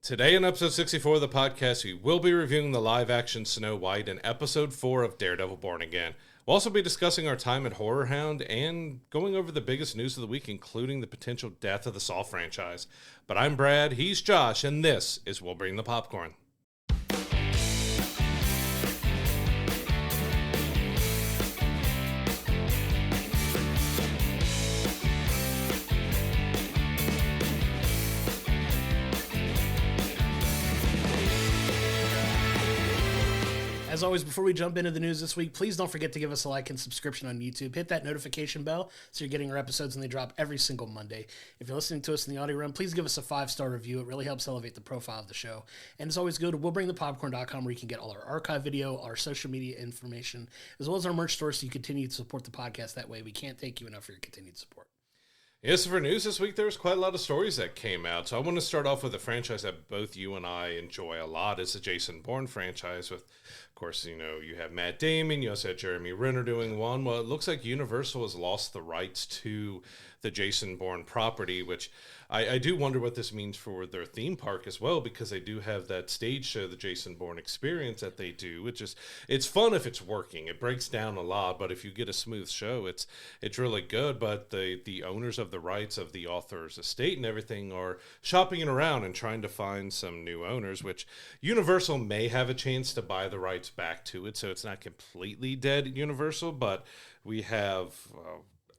Today in episode 64 of the podcast, we will be reviewing the live-action Snow White and episode 4 of Daredevil Born Again. We'll also be discussing our time at Horrorhound and going over the biggest news of the week, including the potential death of the Saw franchise. But I'm Brad, he's Josh, and this is We'll Bring the Popcorn. As always, before we jump into the news this week, please don't forget to give us a like and subscription on YouTube. Hit that notification bell so you're getting our episodes when they drop every single Monday. If you're listening to us in the audio realm, please give us a 5-star review. It really helps elevate the profile of the show. And as always, go to willbringthepopcorn.com where you can get all our archive video, our social media information, as well as our merch store so you continue to support the podcast that way. We can't thank you enough for your continued support. Yes, for news this week, there was quite a lot of stories that came out. So I want to start off with a franchise that both you and I enjoy a lot. It's the Jason Bourne franchise with, of course, you have Matt Damon. You also had Jeremy Renner doing one. Well, it looks like Universal has lost the rights to the Jason Bourne property, which I do wonder what this means for their theme park as well, because they do have that stage show, the Jason Bourne Experience, that they do. It's fun if it's working. It breaks down a lot, but if you get a smooth show, it's really good. But the owners of the rights of the author's estate and everything are shopping it around and trying to find some new owners, which Universal may have a chance to buy the rights back to it, so it's not completely dead at Universal, but we have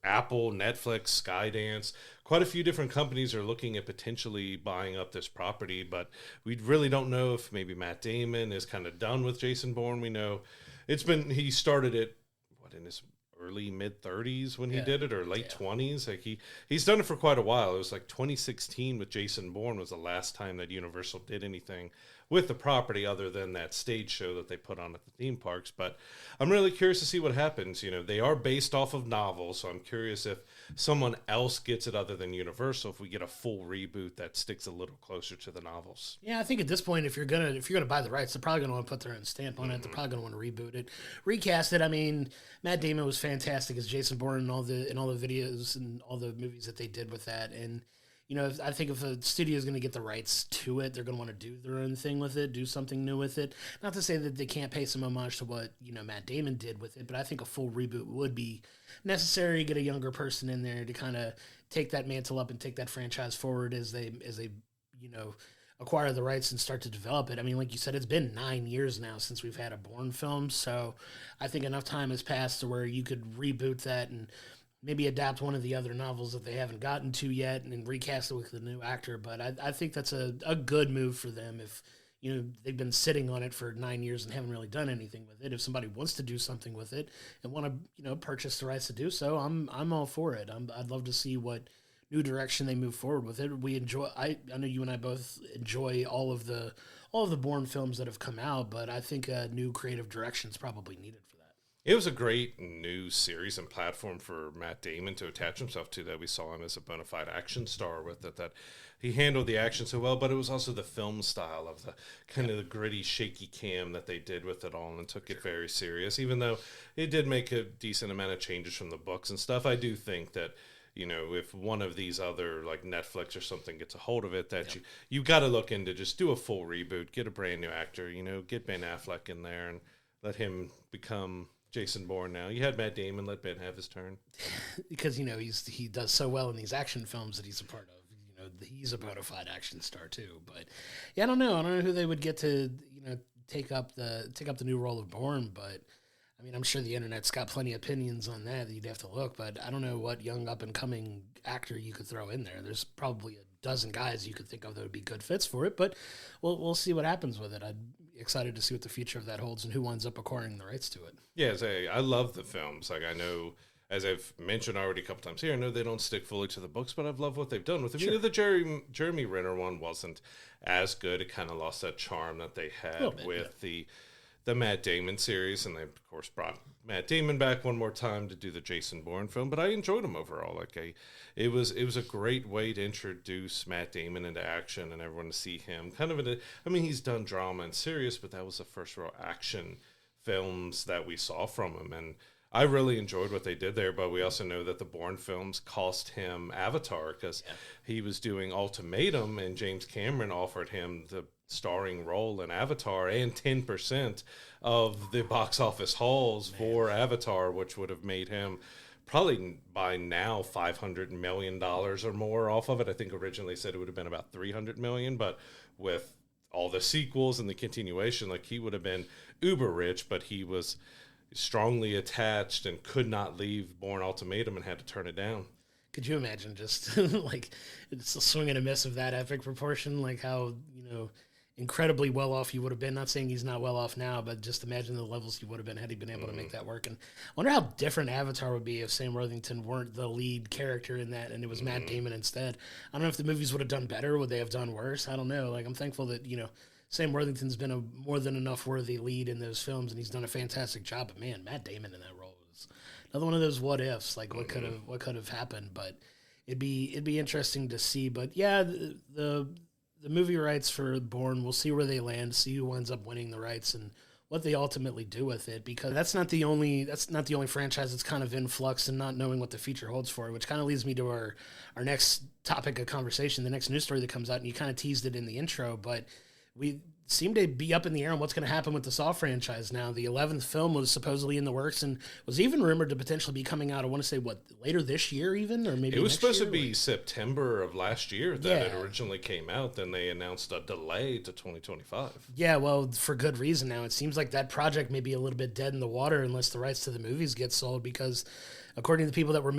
Apple, Netflix, Skydance, quite a few different companies are looking at potentially buying up this property, but we really don't know if maybe Matt Damon is kind of done with Jason Bourne. We know he started it, in his early mid-30s when he did it, or late 20s. Like he's done it for quite a while. It was like 2016 with Jason Bourne was the last time that Universal did anything with the property other than that stage show that they put on at the theme parks. But I'm really curious to see what happens. They are based off of novels, so I'm curious if someone else gets it other than Universal, if we get a full reboot that sticks a little closer to the novels. Yeah, I think at this point, if you're gonna buy the rights, they're probably gonna want to put their own stamp on it. They're probably gonna want to reboot it, recast it. I mean, Matt Damon was fantastic as Jason Bourne in all the videos and all the movies that they did with that. And I think if a studio is going to get the rights to it, they're going to want to do their own thing with it, do something new with it. Not to say that they can't pay some homage to what Matt Damon did with it, but I think a full reboot would be necessary. Get a younger person in there to kind of take that mantle up and take that franchise forward as they acquire the rights and start to develop it. I mean, like you said, it's been 9 years now since we've had a Bourne film, so I think enough time has passed to where you could reboot that and maybe adapt one of the other novels that they haven't gotten to yet and recast it with a new actor. But I think that's a good move for them if, they've been sitting on it for 9 years and haven't really done anything with it. If somebody wants to do something with it and want to, purchase the rights to do so, I'm all for it. I'd love to see what new direction they move forward with it. I know you and I both enjoy all of the Bourne films that have come out, but I think a new creative direction is probably needed for that. It was a great new series and platform for Matt Damon to attach himself to, that we saw him as a bona fide action star with it, that he handled the action so well, but it was also the film style of the kind of the gritty, shaky cam that they did with it all and took it very serious, even though it did make a decent amount of changes from the books and stuff. I do think that if one of these other, like Netflix or something, gets a hold of it, that you got to look into just do a full reboot, get a brand new actor, get Ben Affleck in there and let him become Jason Bourne now. You had Matt Damon, let Ben have his turn. Because, he does so well in these action films that he's a part of. He's a bona fide action star too. But yeah, I don't know who they would get to, take up the new role of Bourne, but I mean, I'm sure the internet's got plenty of opinions on that you'd have to look, but I don't know what young up-and-coming actor you could throw in there. There's probably a dozen guys you could think of that would be good fits for it, but we'll see what happens with it. I'm excited to see what the future of that holds and who winds up acquiring the rights to it. Yeah, I love the films. Like, I know, as I've mentioned already a couple times here, I know they don't stick fully to the books, but I've loved what they've done with them. Sure. The Jeremy Renner one wasn't as good. It kind of lost that charm that they had with the Matt Damon series, and they, of course, brought Matt Damon back one more time to do the Jason Bourne film, but I enjoyed him overall. It was a great way to introduce Matt Damon into action and everyone to see him kind of he's done drama and serious, but that was the first real action films that we saw from him, and I really enjoyed what they did there, but we also know that the Bourne films cost him Avatar because he was doing Ultimatum, and James Cameron offered him the starring role in Avatar and 10% of the box office hauls for Avatar, which would have made him probably by now $500 million or more off of it. I think originally said it would have been about $300 million, but with all the sequels and the continuation, like he would have been uber rich, but he was strongly attached and could not leave Bourne Ultimatum and had to turn it down. Could you imagine just like it's a swing and a miss of that epic proportion? Like how, incredibly well off you would have been. Not saying he's not well off now, but just imagine the levels he would have been had he been able to make that work. And I wonder how different Avatar would be if Sam Worthington weren't the lead character in that and it was Matt Damon instead. I don't know if the movies would have done better. Would they have done worse? I don't know. Like, I'm thankful that, Sam Worthington's been a more than enough worthy lead in those films, and he's done a fantastic job. But man, Matt Damon in that role was another one of those what ifs. Like, what could have happened? But it'd be interesting to see. But yeah, the movie rights for Bourne, we'll see where they land, see who ends up winning the rights, and what they ultimately do with it. Because that's not the only franchise that's kind of in flux and not knowing what the future holds for it. Which kind of leads me to our next topic of conversation, the next news story that comes out, and you kind of teased it in the intro, but we seem to be up in the air on what's going to happen with the Saw franchise now. The 11th film was supposedly in the works and was even rumored to potentially be coming out, I want to say, later this year even? Or maybe it was supposed to be September of last year that it originally came out. Then they announced a delay to 2025. Yeah, well, for good reason now. It seems like that project may be a little bit dead in the water unless the rights to the movies get sold because according to the people that were,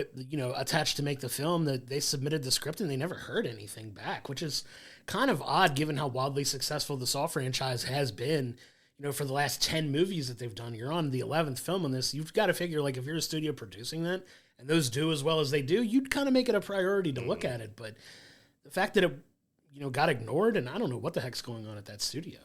attached to make the film, that they submitted the script and they never heard anything back, which is kind of odd given how wildly successful the Saw franchise has been, for the last 10 movies that they've done. You're on the 11th film on this. You've got to figure, like, if you're a studio producing that and those do as well as they do, you'd kind of make it a priority to look at it. But the fact that it, got ignored, and I don't know what the heck's going on at that studio,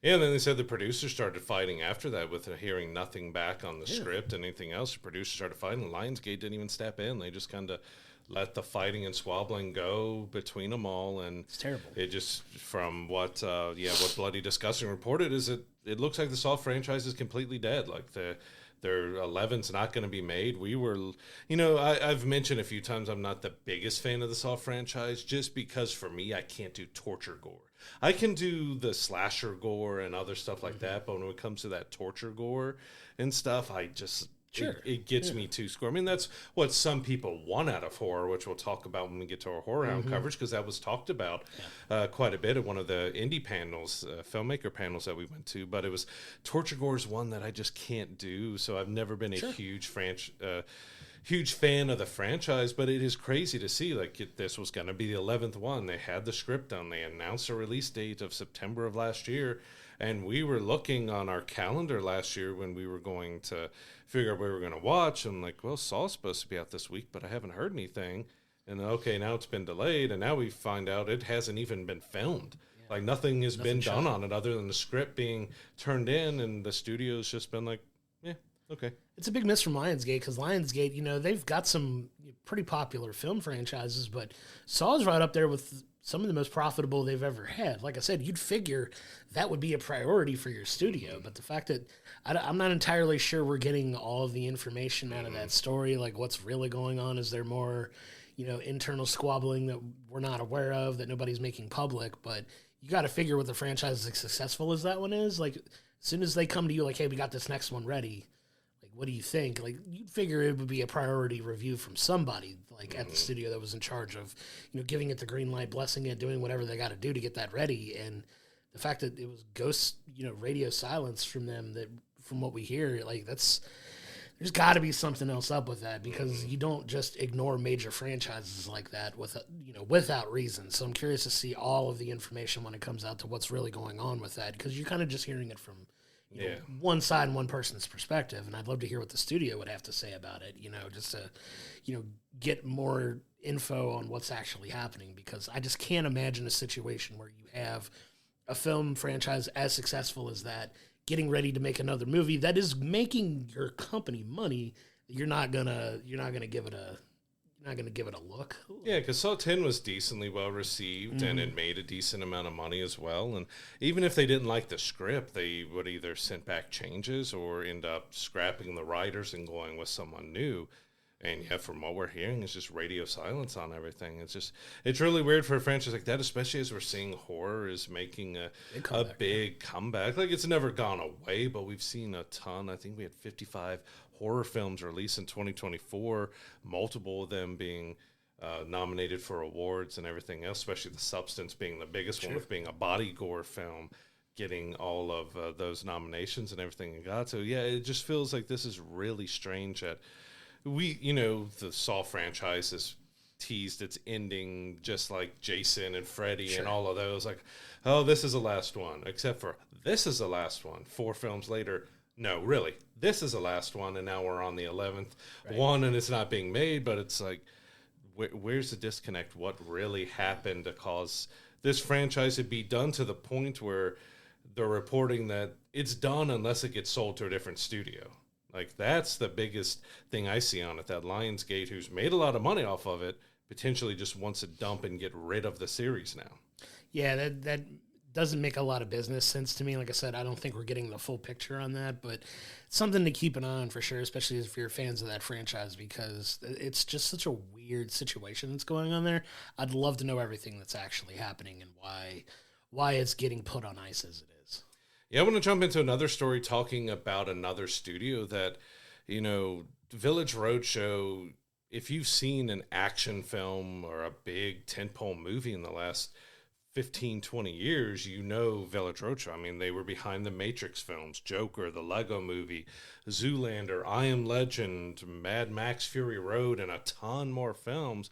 Yeah, and then they said the producers started fighting after that with hearing nothing back on the script and anything else. The producers started fighting. Lionsgate didn't even step in. They just kind of let the fighting and squabbling go between them all, and it's terrible. It just, from what Bloody Disgusting reported, is it looks like the Saw franchise is completely dead. Like their 11's not going to be made. We were, I've mentioned a few times I'm not the biggest fan of the Saw franchise, just because for me I can't do torture gore. I can do the slasher gore and other stuff like that, but when it comes to that torture gore and stuff, I just. Sure. It gets me too square. I mean, that's what some people want out of horror, which we'll talk about when we get to our Horrorhound coverage, because that was talked about quite a bit at one of the indie panels, filmmaker panels that we went to. But it was torture gore is one that I just can't do, so I've never been a huge fan of the franchise. But it is crazy to see, like, this was going to be the 11th one. They had the script done. They announced a release date of September of last year. And we were looking on our calendar last year when we were going to figure out what we were going to watch. And like, well, Saw's supposed to be out this week, but I haven't heard anything. And okay, now it's been delayed. And now we find out it hasn't even been filmed. Yeah. Like nothing has been done on it other than the script being turned in. And the studio's just been like, yeah, okay. It's a big miss from Lionsgate because Lionsgate, they've got some pretty popular film franchises, but Saw's right up there with some of the most profitable they've ever had. Like I said, you'd figure that would be a priority for your studio, but the fact that I'm not entirely sure we're getting all of the information out of that story, like what's really going on. Is there more, internal squabbling that we're not aware of that nobody's making public? But you got to figure with a franchise as successful as that one is, like as soon as they come to you like, hey, we got this next one ready, like what do you think? Like you'd figure it would be a priority review from somebody like at the studio that was in charge of, giving it the green light, blessing it, doing whatever they got to do to get that ready. And the fact that it was ghost, radio silence from them, that from what we hear, like there's got to be something else up with that, because you don't just ignore major franchises like that without reason. So I'm curious to see all of the information when it comes out to what's really going on with that, because you're kind of just hearing it from one side and one person's perspective. And I'd love to hear what the studio would have to say about it, just to, get more info on what's actually happening, because I just can't imagine a situation where you have a film franchise as successful as that getting ready to make another movie that is making your company money. You're not gonna give it not going to give it a look. Yeah, because Saw 10 was decently well received, and it made a decent amount of money as well. And even if they didn't like the script, they would either send back changes or end up scrapping the writers and going with someone new. And yeah, from what we're hearing, it's just radio silence on everything. It's really weird for a franchise like that, especially as we're seeing horror is making a big comeback. Like, it's never gone away, but we've seen a ton. I think we had 55 horror films released in 2024, multiple of them being nominated for awards and everything else, especially The Substance being the biggest one, with being a body gore film, getting all of those nominations and everything it got. So yeah, it just feels like this is really strange that the Saw franchise has teased its ending, just like Jason and Freddy and all of those. Like, oh, this is the last one, except for this is the last one. 4 films later, no, really, this is the last one, and now we're on the 11th one, and it's not being made. But it's like, where's the disconnect? What really happened to cause this franchise to be done to the point where they're reporting that it's done unless it gets sold to a different studio? Like, that's the biggest thing I see on it, that Lionsgate, who's made a lot of money off of it, potentially just wants to dump and get rid of the series now. Yeah, that doesn't make a lot of business sense to me. Like I said, I don't think we're getting the full picture on that, but it's something to keep an eye on for sure, especially if you're fans of that franchise, because it's just such a weird situation that's going on there. I'd love to know everything that's actually happening and why it's getting put on ice as it is. Yeah, I want to jump into another story talking about another studio that, Village Roadshow, if you've seen an action film or a big tentpole movie in the last 15, 20 years, Village Roadshow. I mean, they were behind the Matrix films, Joker, the Lego Movie, Zoolander, I Am Legend, Mad Max Fury Road, and a ton more films.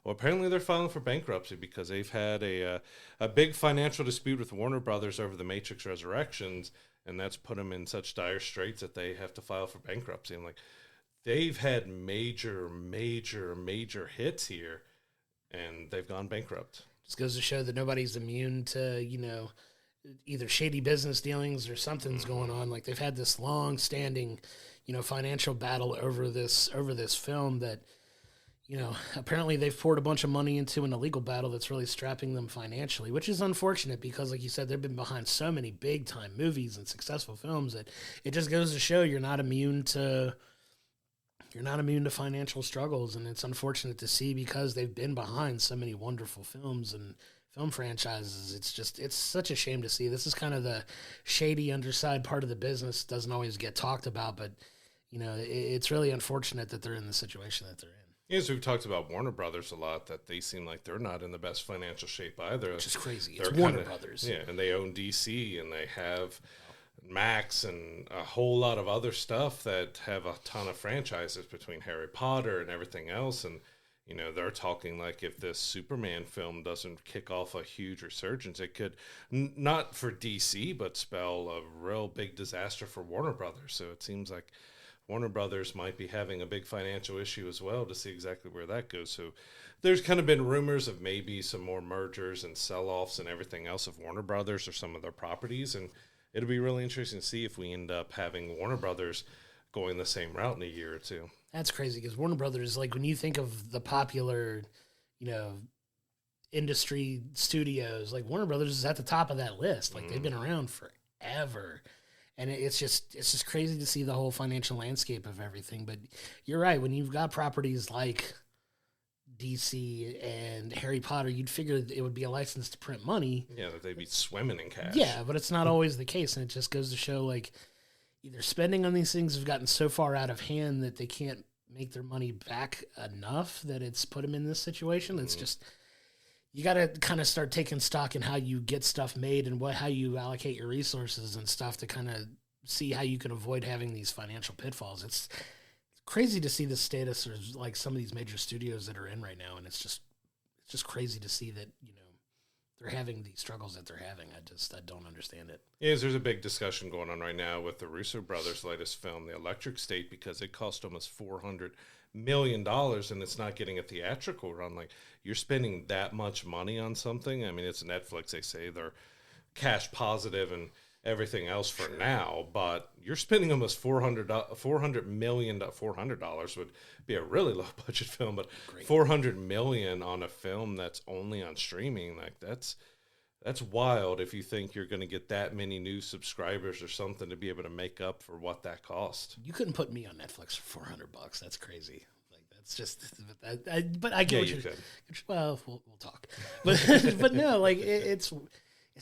Well, apparently they're filing for bankruptcy because they've had a big financial dispute with Warner Brothers over the Matrix Resurrections, and that's put them in such dire straits that they have to file for bankruptcy. I'm like, they've had major hits here, and they've gone bankrupt. Just goes to show that nobody's immune to, either shady business dealings or something's going on. Like, they've had this long-standing, financial battle over this film that, apparently they've poured a bunch of money into an illegal battle that's really strapping them financially, which is unfortunate because, like you said, they've been behind so many big-time movies and successful films that it just goes to show you're not immune to financial struggles, and it's unfortunate to see because they've been behind so many wonderful films and film franchises. It's such a shame to see. This is kind of the shady underside part of the business. Doesn't always get talked about, but it's really unfortunate that they're in the situation that they're in. Yes, we've talked about Warner Brothers a lot, that they seem like they're not in the best financial shape either. Which is crazy. It's Warner Brothers. Yeah, and they own DC, and they have Max and a whole lot of other stuff that have a ton of franchises between Harry Potter and everything else. And, they're talking like if this Superman film doesn't kick off a huge resurgence, it could, not for DC, but spell a real big disaster for Warner Brothers. So it seems like Warner Brothers might be having a big financial issue as well, to see exactly where that goes. So there's kind of been rumors of maybe some more mergers and sell-offs and everything else of Warner Brothers or some of their properties. And it'll be really interesting to see if we end up having Warner Brothers going the same route in a year or two. That's crazy because Warner Brothers, like when you think of the popular, industry studios, like Warner Brothers is at the top of that list. Like they've been around forever. And it's just crazy to see the whole financial landscape of everything. But you're right. When you've got properties like DC and Harry Potter, you'd figure it would be a license to print money. Yeah, that they'd be swimming in cash. Yeah, but it's not always the case. And it just goes to show, like, either spending on these things have gotten so far out of hand that they can't make their money back enough that it's put them in this situation. It's just... You got to kind of start taking stock in how you get stuff made and how you allocate your resources and stuff to kind of see how you can avoid having these financial pitfalls. It's crazy to see the status of like some of these major studios that are in right now, and it's just crazy to see that they're having these struggles that they're having. I don't understand it. Yes, there's a big discussion going on right now with the Russo brothers' latest film, The Electric State, because it cost almost $400 million and it's not getting a theatrical run. Like, you're spending that much money on something. I mean, it's Netflix. They say they're cash positive, and everything else for now, but you're spending almost $400 million. $400 would be a really low budget film, but Great. $400 million on a film that's only on streaming, like that's wild if you think you're going to get that many new subscribers or something to be able to make up for what that cost. You couldn't put me on Netflix for $400. That's crazy. Like that's just. But I get what you could. Well, we'll talk. But no, like it's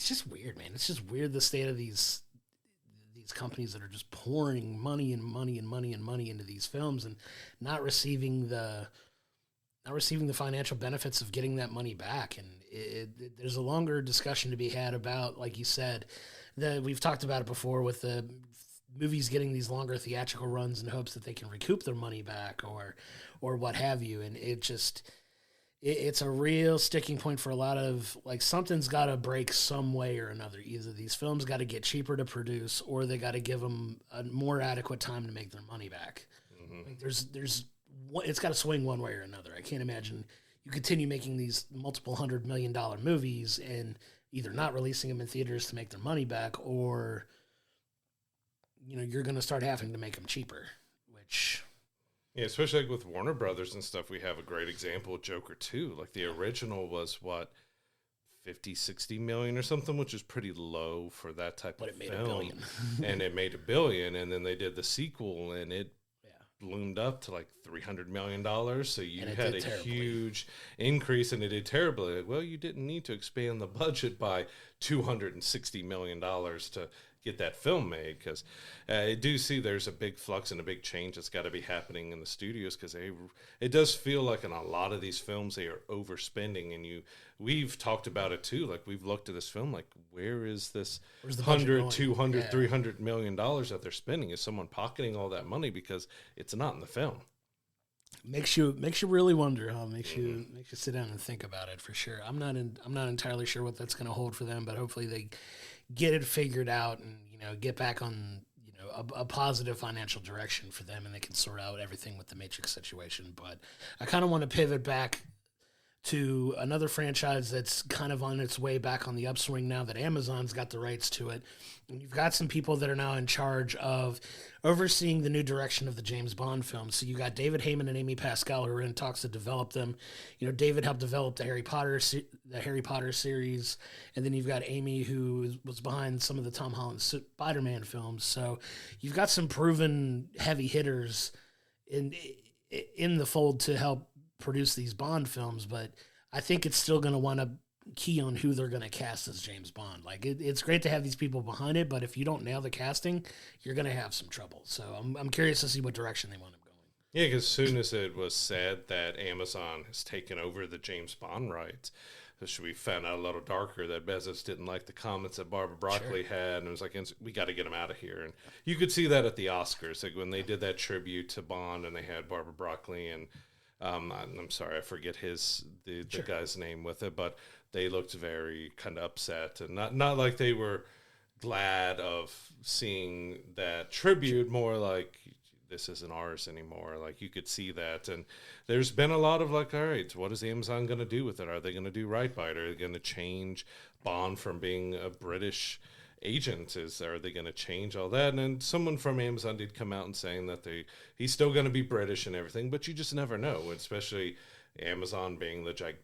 just weird, man. It's just weird the state of these companies that are just pouring money and money and money and money into these films and not receiving the financial benefits of getting that money back. And there's a longer discussion to be had about, like you said, that we've talked about it before with the movies getting these longer theatrical runs in hopes that they can recoup their money back or what have you. And it's a real sticking point for a lot of, like, something's got to break some way or another. Either these films got to get cheaper to produce, or they got to give them a more adequate time to make their money back. Mm-hmm. Like it's got to swing one way or another. I can't imagine you continue making these multiple $100 million movies and either not releasing them in theaters to make their money back, or, you know, you're going to start having to make them cheaper, which... Yeah, especially like with Warner Brothers and stuff, we have a great example of Joker 2. Like the original was what, 50, 60 million or something, which is pretty low for that type of film. But it made $1 billion. And it made $1 billion, and then they did the sequel, and it bloomed up to like $300 million. So you had a huge increase, and it did terribly. Like, well, you didn't need to expand the budget by $260 million to get that film made, because I do see there's a big flux and a big change that's got to be happening in the studios, because it does feel like in a lot of these films they are overspending, and we've talked about it too. Like we've looked at this film, like where's the 100, 200, $300 million that they're spending? Is someone pocketing all that money? Because it's not in the film. Makes you really wonder, huh? Makes you sit down and think about it for sure. I'm not entirely sure what that's going to hold for them, but hopefully they get it figured out and, you know, get back on, you know, a positive financial direction for them, and they can sort out everything with the Matrix situation. But I kind of want to pivot back to another franchise that's kind of on its way back on the upswing now that Amazon's got the rights to it. And you've got some people that are now in charge of overseeing the new direction of the James Bond films. So you got David Heyman and Amy Pascal, who are in talks to develop them. You know, David helped develop the Harry Potter series, and then you've got Amy, who was behind some of the Tom Holland Spider-Man films. So you've got some proven heavy hitters in the fold to help produce these Bond films, but I think it's still going to want to key on who they're going to cast as James Bond. Like it's great to have these people behind it, but if you don't nail the casting, you're going to have some trouble. So I'm curious to see what direction they want him going. Yeah, because as soon as it was said that Amazon has taken over the James Bond rights, we found out a little darker that Bezos didn't like the comments that Barbara Broccoli had, and it was like, we got to get him out of here. And you could see that at the Oscars, like when they did that tribute to Bond, and they had Barbara Broccoli and I'm sorry, I forget the guy's name with it, but they looked very kind of upset, and not like they were glad of seeing that tribute, more like this isn't ours anymore. Like you could see that, and there's been a lot of like, all right, what is Amazon going to do with it? Are they going to do right by it? Are they going to change Bond from being a British agent? Are they going to change all that? And then someone from Amazon did come out and saying that he's still going to be British and everything, but you just never know, especially Amazon being the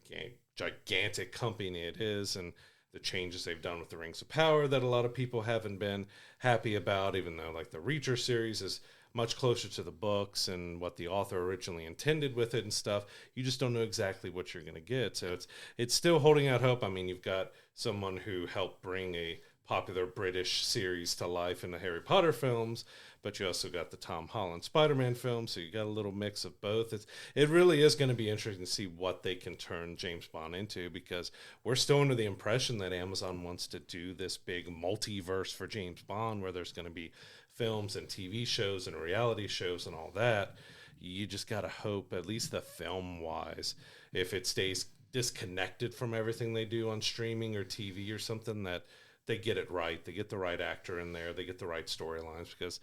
gigantic company it is, and the changes they've done with the Rings of Power that a lot of people haven't been happy about, even though like the Reacher series is much closer to the books and what the author originally intended with it and stuff. You just don't know exactly what you're going to get. So it's still holding out hope. I mean, you've got someone who helped bring a popular British series to life in the Harry Potter films, but you also got the Tom Holland Spider-Man film, so you got a little mix of both. It really is going to be interesting to see what they can turn James Bond into, because we're still under the impression that Amazon wants to do this big multiverse for James Bond, where there's going to be films and TV shows and reality shows and all that. You just got to hope, at least the film-wise, if it stays disconnected from everything they do on streaming or TV or something, that they get it right. They get the right actor in there. They get the right storylines, because,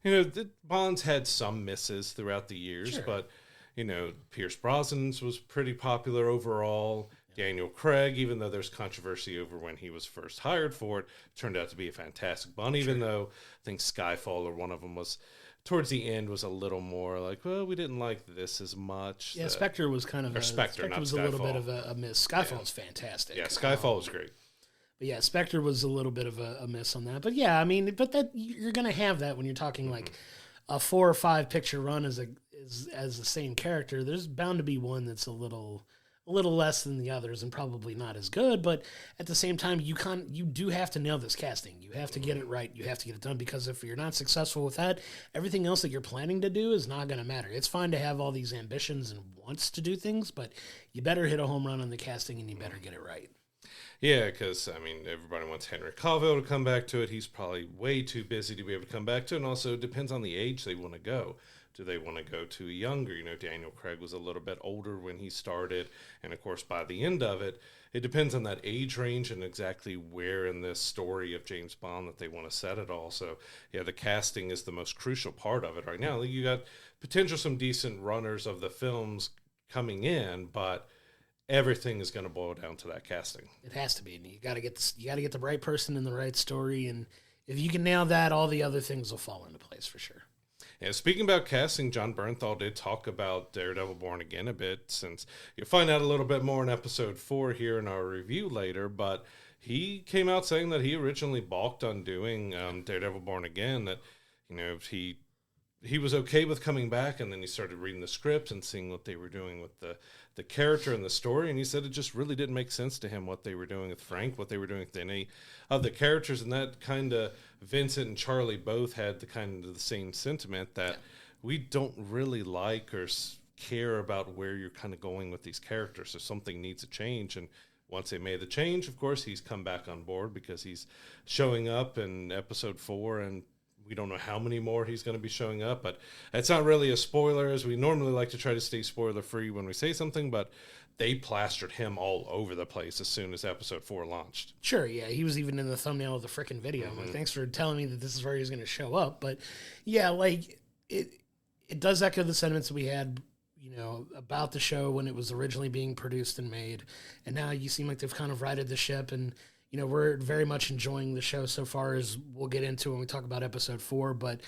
you know, Bond's had some misses throughout the years, but, you know, Pierce Brosnan's was pretty popular overall. Daniel Craig, even though there's controversy over when he was first hired for it, turned out to be a fantastic Bond, even though I think Skyfall or one of them was, towards the end, was a little more like, well, we didn't like this as much. Yeah, Spectre was kind of Spectre was Skyfall. A little bit of a miss. Skyfall was fantastic. Yeah, Skyfall was great. But yeah, Spectre was a little bit of a miss on that. But yeah, I mean, but that you're going to have that when you're talking like a 4 or 5 picture run as the same character. There's bound to be one that's a little less than the others and probably not as good. But at the same time, you do have to nail this casting. You have to get it right. You have to get it done, because if you're not successful with that, everything else that you're planning to do is not going to matter. It's fine to have all these ambitions and wants to do things, but you better hit a home run on the casting and you better get it right. Yeah, because, I mean, everybody wants Henry Cavill to come back to it. He's probably way too busy to be able to come back to it. And also, it depends on the age they want to go. Do they want to go to younger? You know, Daniel Craig was a little bit older when he started. And, of course, by the end of it, it depends on that age range and exactly where in this story of James Bond that they want to set it all. So, yeah, the casting is the most crucial part of it right now. You got potential some decent runners of the films coming in, but everything is going to boil down to that casting. It has to be. And you got to get the right person in the right story, and if you can nail that, all the other things will fall into place for sure. Yeah, speaking about casting, Jon Bernthal did talk about Daredevil Born Again a bit, since you'll find out a little bit more in episode 4 here in our review later, but he came out saying that he originally balked on doing Daredevil Born Again, that, you know, he was okay with coming back, and then he started reading the script and seeing what they were doing with the character and the story, and he said it just really didn't make sense to him what they were doing with Frank, what they were doing with any of the characters, and that kind of Vincent and Charlie both had the kind of the same sentiment that we don't really like or care about where you're kind of going with these characters, so something needs to change. And once they made the change, of course, he's come back on board because he's showing up in episode 4, and we don't know how many more he's going to be showing up, but it's not really a spoiler, as we normally like to try to stay spoiler-free when we say something, but they plastered him all over the place as soon as episode 4 launched. Sure, yeah, he was even in the thumbnail of the frickin' video. I'm like, thanks for telling me that this is where he's going to show up, but yeah, like, it does echo the sentiments that we had, you know, about the show when it was originally being produced and made, and now you seem like they've kind of righted the ship, and you know, we're very much enjoying the show so far, as we'll get into when we talk about episode 4. But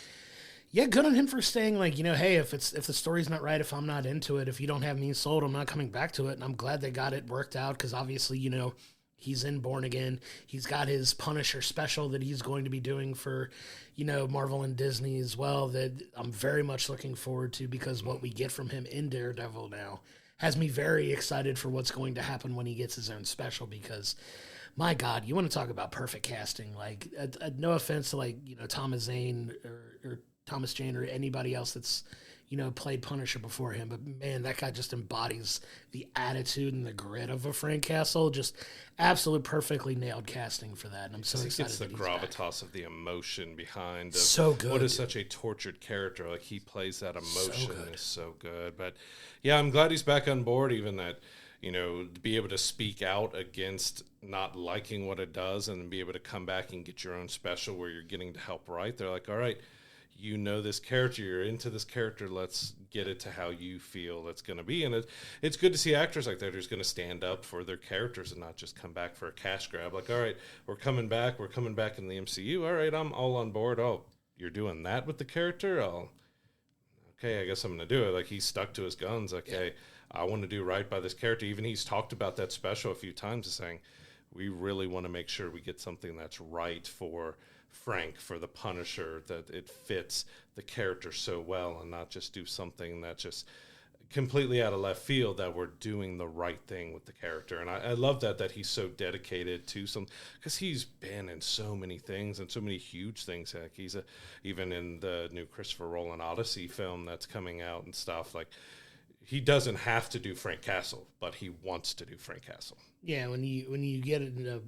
yeah, good on him for staying like, you know, hey, if the story's not right, if I'm not into it, if you don't have me sold, I'm not coming back to it. And I'm glad they got it worked out, because obviously, you know, he's in Born Again. He's got his Punisher special that he's going to be doing for, you know, Marvel and Disney as well, that I'm very much looking forward to, because what we get from him in Daredevil now has me very excited for what's going to happen when he gets his own special, because my God, you want to talk about perfect casting. Like, no offense to, like, you know, Thomas Zane or Thomas Jane or anybody else that's, you know, played Punisher before him, but man, that guy just embodies the attitude and the grit of a Frank Castle. Just absolute perfectly nailed casting for that, and I'm so excited. It's the gravitas of the emotion behind so good. What is such a tortured character? Like, he plays that emotion is so good. But yeah, I'm glad he's back on board. Even that, you know, to be able to speak out against not liking what it does and be able to come back and get your own special where you're getting to help write. They're like, all right, you know this character, you're into this character, let's get it to how you feel it's going to be. And it's good to see actors like that who's going to stand up for their characters and not just come back for a cash grab. Like, all right, we're coming back in the MCU. All right, I'm all on board. Oh, you're doing that with the character? Oh, okay, I guess I'm going to do it. Like, he's stuck to his guns. Okay, I want to do right by this character. Even he's talked about that special a few times, saying, we really want to make sure we get something that's right for Frank, for the Punisher, that it fits the character so well, and not just do something that's just completely out of left field, that we're doing the right thing with the character. And I love that he's so dedicated to some, because he's been in so many things and so many huge things. Like, he's even in the new Christopher Nolan Odyssey film that's coming out and stuff, like, he doesn't have to do Frank Castle, but he wants to do Frank Castle. Yeah, when you get into,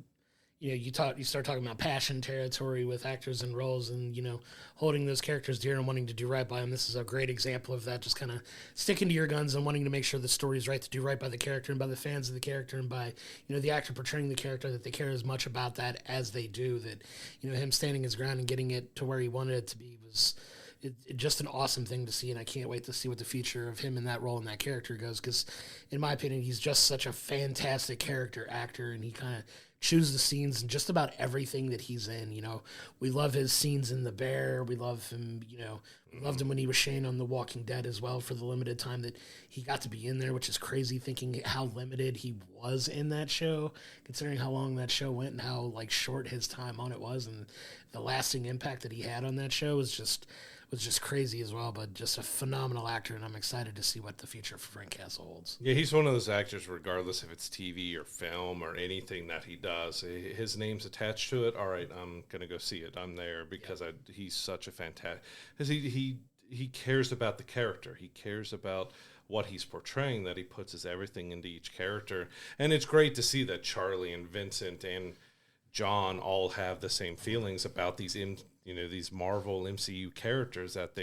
you know, you start talking about passion territory with actors and roles, and, you know, holding those characters dear and wanting to do right by them. This is a great example of that. Just kind of sticking to your guns and wanting to make sure the story is right, to do right by the character and by the fans of the character, and by, you know, the actor portraying the character, that they care as much about that as they do. That, you know, him standing his ground and getting it to where he wanted it to be was just an awesome thing to see, and I can't wait to see what the future of him in that role and that character goes. Because, in my opinion, he's just such a fantastic character actor, and he kind of chews the scenes in just about everything that he's in. You know, we love his scenes in The Bear. We love him. You know, we loved him when he was Shane on The Walking Dead as well for the limited time that he got to be in there, which is crazy thinking how limited he was in that show, considering how long that show went and how like short his time on it was, and the lasting impact that he had on that show was just crazy as well. But just a phenomenal actor, and I'm excited to see what the future for Frank Castle holds. Yeah, he's one of those actors, regardless if it's TV or film or anything that he does, his name's attached to it. All right, I'm gonna go see it. I'm there because he's such a fantastic. Because he cares about the character. He cares about what he's portraying. That he puts his everything into each character, and it's great to see that Charlie and Vincent and John all have the same feelings about these these Marvel MCU characters, that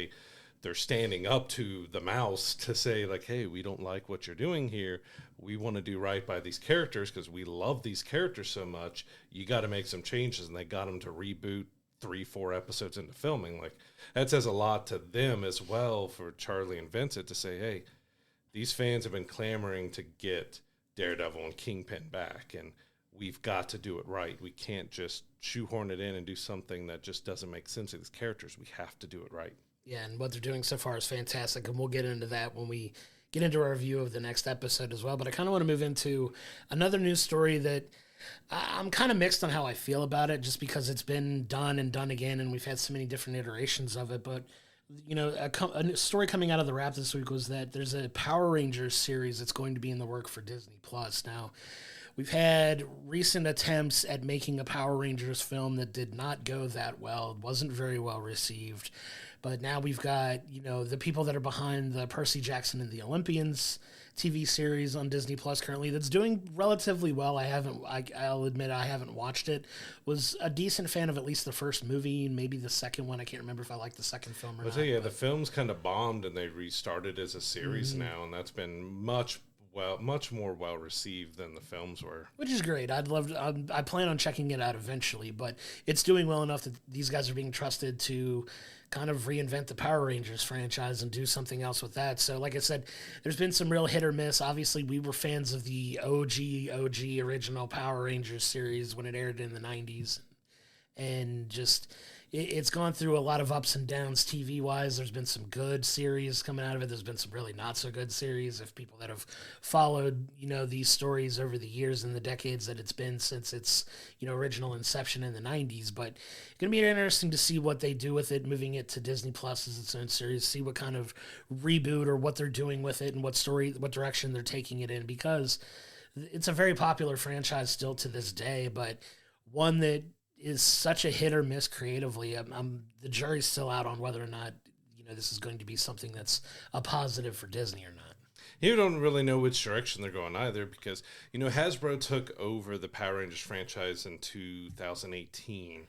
they're standing up to the mouse to say like, hey, we don't like what you're doing here. We want to do right by these characters because we love these characters so much. You got to make some changes, and they got them to reboot 3-4 episodes into filming. Like, that says a lot to them as well, for Charlie and Vincent to say, hey, these fans have been clamoring to get Daredevil and Kingpin back, and we've got to do it right. We can't just shoehorn it in and do something that just doesn't make sense to these characters. We have to do it right. Yeah, and what they're doing so far is fantastic, and we'll get into that when we get into our review of the next episode as well. But I kind of want to move into another news story that I'm kind of mixed on how I feel about it, just because it's been done and done again, and we've had so many different iterations of it. But, you know, a story coming out of the Wrap this week was that there's a Power Rangers series that's going to be in the work for Disney Plus. Now, we've had recent attempts at making a Power Rangers film that did not go that well. It wasn't very well received. But now we've got, you know, the people that are behind the Percy Jackson and the Olympians TV series on Disney Plus currently that's doing relatively well. I'll admit I haven't watched it. Was a decent fan of at least the first movie and maybe the second one. I can't remember if I liked the second film or not. Yeah, the film's kind of bombed, and they restarted as a series now, and that's been much more well received than the films were, which is great. I plan on checking it out eventually, but it's doing well enough that these guys are being trusted to kind of reinvent the Power Rangers franchise and do something else with that. So like I said, there's been some real hit or miss. Obviously, we were fans of the OG original Power Rangers series when it aired in the 90s, and just it's gone through a lot of ups and downs TV-wise. There's been some good series coming out of it. There's been some really not-so-good series. If people that have followed, you know, these stories over the years and the decades that it's been since its, you know, original inception in the 90s. But it's going to be interesting to see what they do with it, moving it to Disney Plus as its own series, see what kind of reboot or what they're doing with it and what direction they're taking it in, because it's a very popular franchise still to this day, but one that is such a hit or miss creatively. The jury's still out on whether or not, you know, this is going to be something that's a positive for Disney or not. You don't really know which direction they're going either, because, you know, Hasbro took over the Power Rangers franchise in 2018,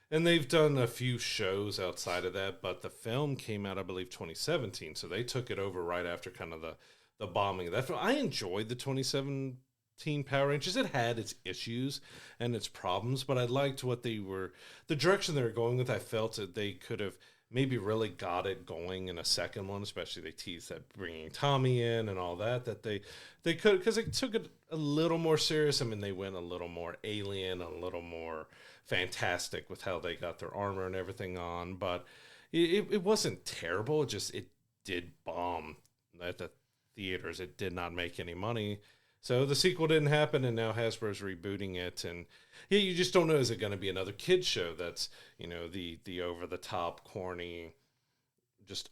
and they've done a few shows outside of that, but the film came out, I believe, 2017, so they took it over right after kind of the bombing of that film. I enjoyed the 2017 Power Rangers. It had its issues and its problems, but I liked the direction they were going with. I felt that they could have maybe really got it going in a second one, especially they teased that bringing Tommy in and all that they could, because they took it a little more serious. I mean, they went a little more alien, a little more fantastic with how they got their armor and everything on, but it wasn't terrible. It did bomb at the theaters. It did not make any money. So the sequel didn't happen, and now Hasbro's rebooting it, and you just don't know, is it going to be another kids show that's, you know, the over-the-top, corny, just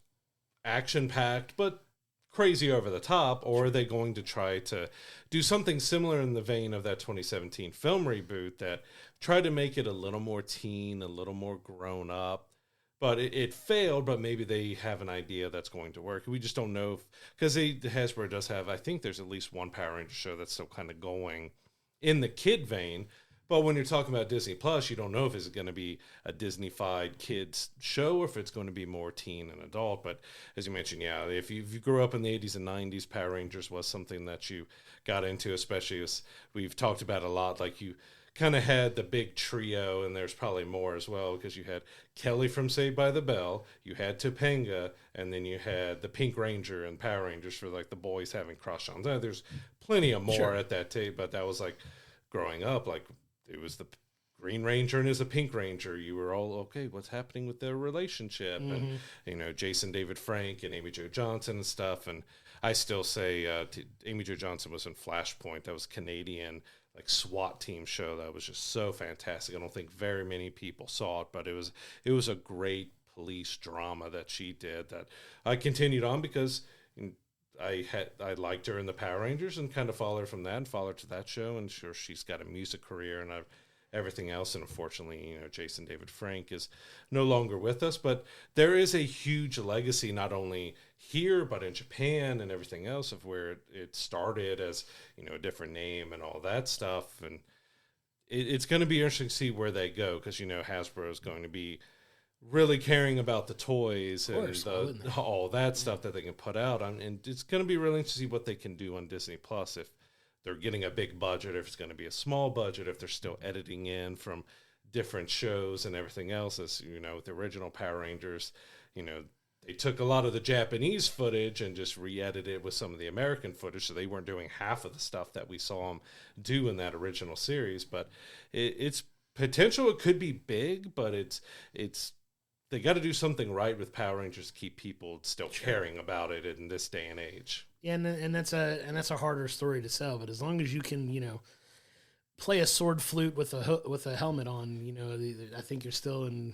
action-packed, but crazy over-the-top, or are they going to try to do something similar in the vein of that 2017 film reboot that tried to make it a little more teen, a little more grown-up, but it failed, but maybe they have an idea that's going to work. We just don't know, because Hasbro does have, I think there's at least one Power Ranger show that's still kind of going in the kid vein. But when you're talking about Disney Plus, you don't know if it's going to be a Disney-fied kids show or if it's going to be more teen and adult. But as you mentioned, yeah, if you grew up in the 80s and 90s, Power Rangers was something that you got into, especially as we've talked about a lot. Like, you kind of had the big trio, and there's probably more as well, because you had Kelly from Saved by the Bell, you had Topanga, and then you had the Pink Ranger and Power Rangers for like the boys having crush on. There's plenty of more at that tape, but that was like growing up, like it was the Green Ranger and as a Pink Ranger, you were all, okay, what's happening with their relationship? And, you know, Jason David Frank and Amy Jo Johnson and stuff. And I still say Amy Jo Johnson was in Flashpoint. That was Canadian, like SWAT team show that was just so fantastic. I don't think very many people saw it, but it was a great police drama that she did that I continued on because I liked her in the Power Rangers and kind of followed her from that and followed her to that show. And sure, she's got a music career and everything else. And unfortunately, you know, Jason David Frank is no longer with us, but there is a huge legacy, not only here, but in Japan and everything else of where it started as, you know, a different name and all that stuff. And it's going to be interesting to see where they go. Cause you know, Hasbro is going to be really caring about the toys and all that stuff that they can put out on. And it's going to be really interesting to see what they can do on Disney Plus, if they're getting a big budget, if it's going to be a small budget, if they're still editing in from different shows and everything else. As you know, with the original Power Rangers, you know, they took a lot of the Japanese footage and just re-edited it with some of the American footage, so they weren't doing half of the stuff that we saw them do in that original series. But it's potential, it could be big, but it's they got to do something right with Power Rangers to keep people still caring about it in this day and age. Yeah, and that's a harder story to sell. But as long as you can, you know, play a sword flute with a helmet on, you know, I think you're still in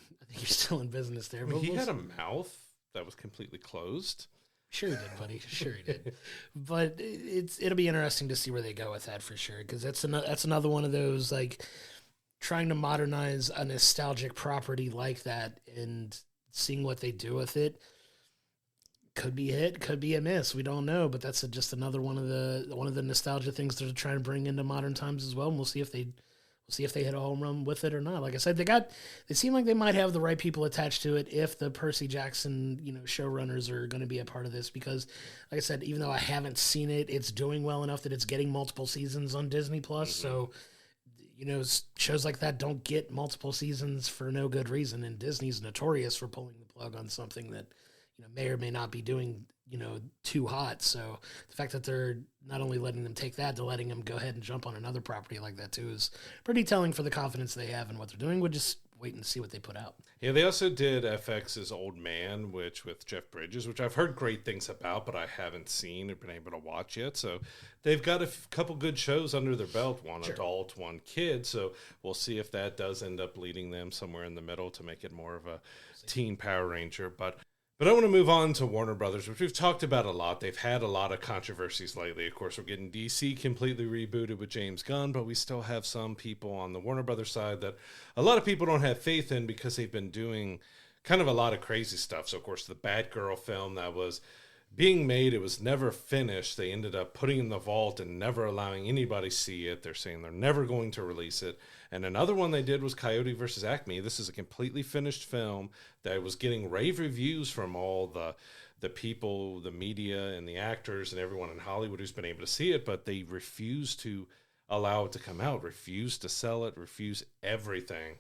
business there. But he had a mouth that was completely closed. Sure he did, buddy. Sure he did. But it'll be interesting to see where they go with that for sure, because that's another one of those, like, trying to modernize a nostalgic property like that and seeing what they do with it. Could be a hit, could be a miss. We don't know, but that's just another one of the nostalgia things they're trying to bring into modern times as well. And we'll see if they hit a home run with it or not. Like I said, they seem like they might have the right people attached to it if the Percy Jackson, you know, showrunners are going to be a part of this. Because, like I said, even though I haven't seen it, it's doing well enough that it's getting multiple seasons on Disney Plus. So, you know, shows like that don't get multiple seasons for no good reason. And Disney's notorious for pulling the plug on something that, you know, may or may not be doing, you know, too hot. So the fact that they're not only letting them take that, they're letting them go ahead and jump on another property like that too is pretty telling for the confidence they have in what they're doing. We'll just wait and see what they put out. Yeah, they also did FX's Old Man, which with Jeff Bridges, which I've heard great things about, but I haven't seen or been able to watch yet. So they've got a couple good shows under their belt, one adult, one kid. So we'll see if that does end up leading them somewhere in the middle to make it more of a teen Power Ranger. But I want to move on to Warner Brothers, which we've talked about a lot. They've had a lot of controversies lately. Of course, we're getting DC completely rebooted with James Gunn, but we still have some people on the Warner Brothers side that a lot of people don't have faith in because they've been doing kind of a lot of crazy stuff. So, of course, the Batgirl film that was being made, it was never finished. They ended up putting it in the vault and never allowing anybody see it. They're saying they're never going to release it. And another one they did was Coyote versus Acme. This is a completely finished film that was getting rave reviews from all the people, the media, and the actors, and everyone in Hollywood who's been able to see it, but they refused to allow it to come out, refused to sell it, refused everything.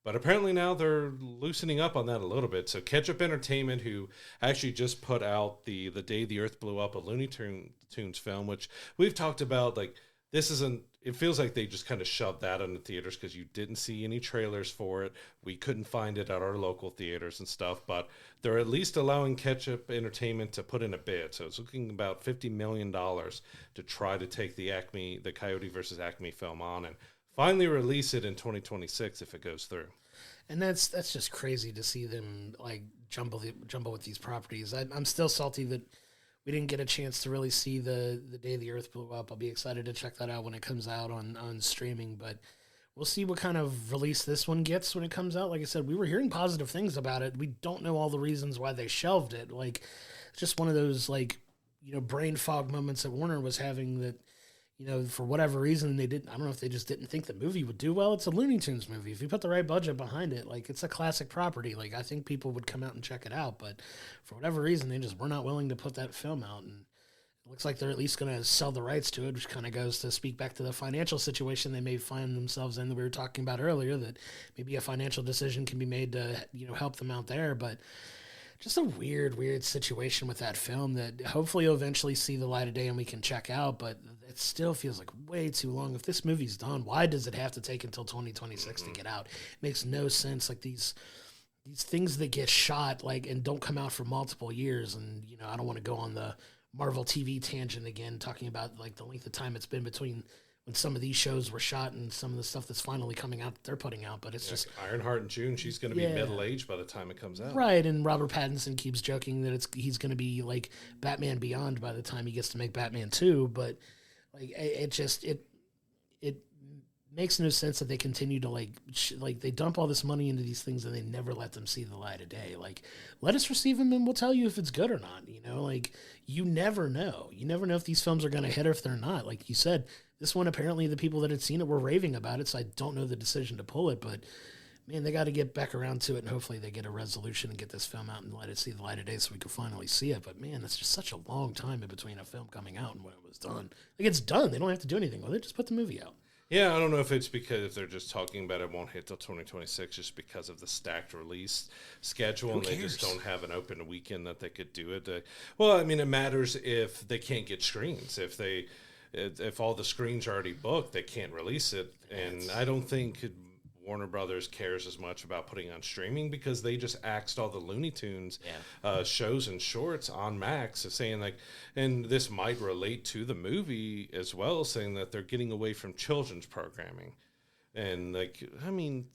But apparently now they're loosening up on that a little bit. So Ketchup Entertainment, who actually just put out the Day the Earth Blew Up, a Looney Tunes film, which we've talked about, like, this isn't, it feels like they just kind of shoved that in the theaters because you didn't see any trailers for it. We couldn't find it at our local theaters and stuff, but they're at least allowing Ketchup Entertainment to put in a bid. So it's looking about $50 million to try to take the Coyote versus Acme film on and finally release it in 2026 if it goes through. And that's just crazy to see them like jumble with these properties. I'm still salty that we didn't get a chance to really see the Day the Earth Blew Up. I'll be excited to check that out when it comes out on streaming, but we'll see what kind of release this one gets when it comes out. Like I said, we were hearing positive things about it. We don't know all the reasons why they shelved it. Like, it's just one of those, like, you know, brain fog moments that Warner was having that, you know, for whatever reason, they didn't. I don't know if they just didn't think the movie would do well. It's a Looney Tunes movie. If you put the right budget behind it, like, it's a classic property. Like, I think people would come out and check it out. But for whatever reason, they just were not willing to put that film out. And looks like they're at least going to sell the rights to it, which kind of goes to speak back to the financial situation they may find themselves in that we were talking about earlier, that maybe a financial decision can be made to, help them out there. But just a weird situation with that film that hopefully will eventually see the light of day and we can check out, but it still feels like way too long. If this movie's done, why does it have to take until 2026 to get out? It makes no sense. Like these things that get shot and don't come out for multiple years. And, I don't want to go on the Marvel TV tangent again, talking about the length of time it's been between when some of these shows were shot and some of the stuff that's finally coming out that they're putting out. But it's just Ironheart in June. She's going to be middle-aged by the time it comes out. Right. And Robert Pattinson keeps joking that he's going to be like Batman Beyond by the time he gets to make Batman 2. But it makes no sense that they continue to they dump all this money into these things and they never let them see the light of day. Let us receive them and we'll tell you if it's good or not. You never know. You never know if these films are going to hit or if they're not. Like you said, this one, apparently the people that had seen it were raving about it, so I don't know the decision to pull it, but man, they got to get back around to it, and hopefully they get a resolution and get this film out and let it see the light of day so we can finally see it. But man, it's just such a long time in between a film coming out and when it was done. It's done. They don't have to do anything with it. Just put the movie out. Yeah, I don't know if it's because they're just talking about it won't hit till 2026 just because of the stacked release schedule and they just don't have an open weekend that they could do it. It matters if they can't get screens. If all the screens are already booked, they can't release it. And I don't think Warner Brothers cares as much about putting on streaming because they just axed all the Looney Tunes shows and shorts on Max, saying and this might relate to the movie as well, saying that they're getting away from children's programming. And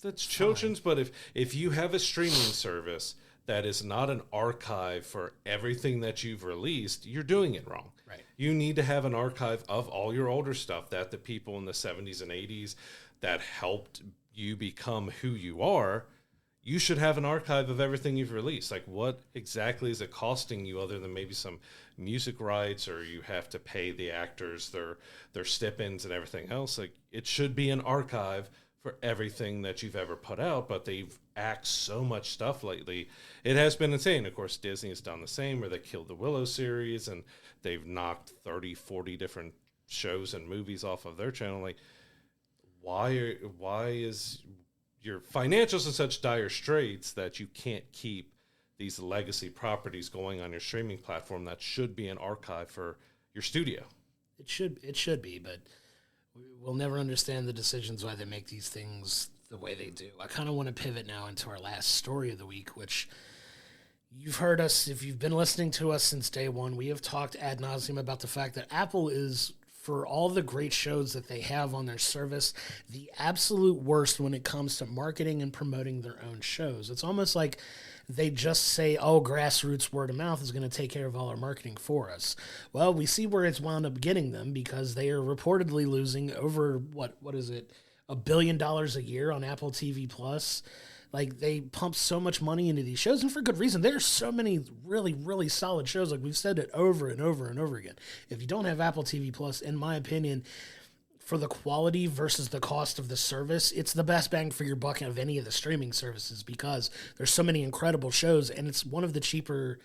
that's children's, but if you have a streaming service that is not an archive for everything that you've released, you're doing it wrong. Right. You need to have an archive of all your older stuff that the people in the 70s and 80s that helped you become who you are. You should have an archive of everything you've released. What exactly is it costing you other than maybe some music rights, or you have to pay the actors their stipends and everything else? It should be an archive for everything that you've ever put out, but they've axed so much stuff lately. It has been insane. Of course, Disney has done the same, where they killed the Willow series and they've knocked 30, 40 different shows and movies off of their channel. Why is your financials in such dire straits that you can't keep these legacy properties going on your streaming platform that should be an archive for your studio? It should be, but we'll never understand the decisions why they make these things the way they do. I kind of want to pivot now into our last story of the week, which you've heard us, if you've been listening to us since day one, we have talked ad nauseum about the fact that Apple is, for all the great shows that they have on their service, the absolute worst when it comes to marketing and promoting their own shows. It's almost like they just say, grassroots word of mouth is going to take care of all our marketing for us. Well, we see where it's wound up getting them because they are reportedly losing over, what is it, $1 billion a year on Apple TV Plus. They pump so much money into these shows, and for good reason. There's so many really, really solid shows. We've said it over and over and over again. If you don't have Apple TV Plus, in my opinion, for the quality versus the cost of the service, it's the best bang for your buck of any of the streaming services because there's so many incredible shows, and it's one of the cheaper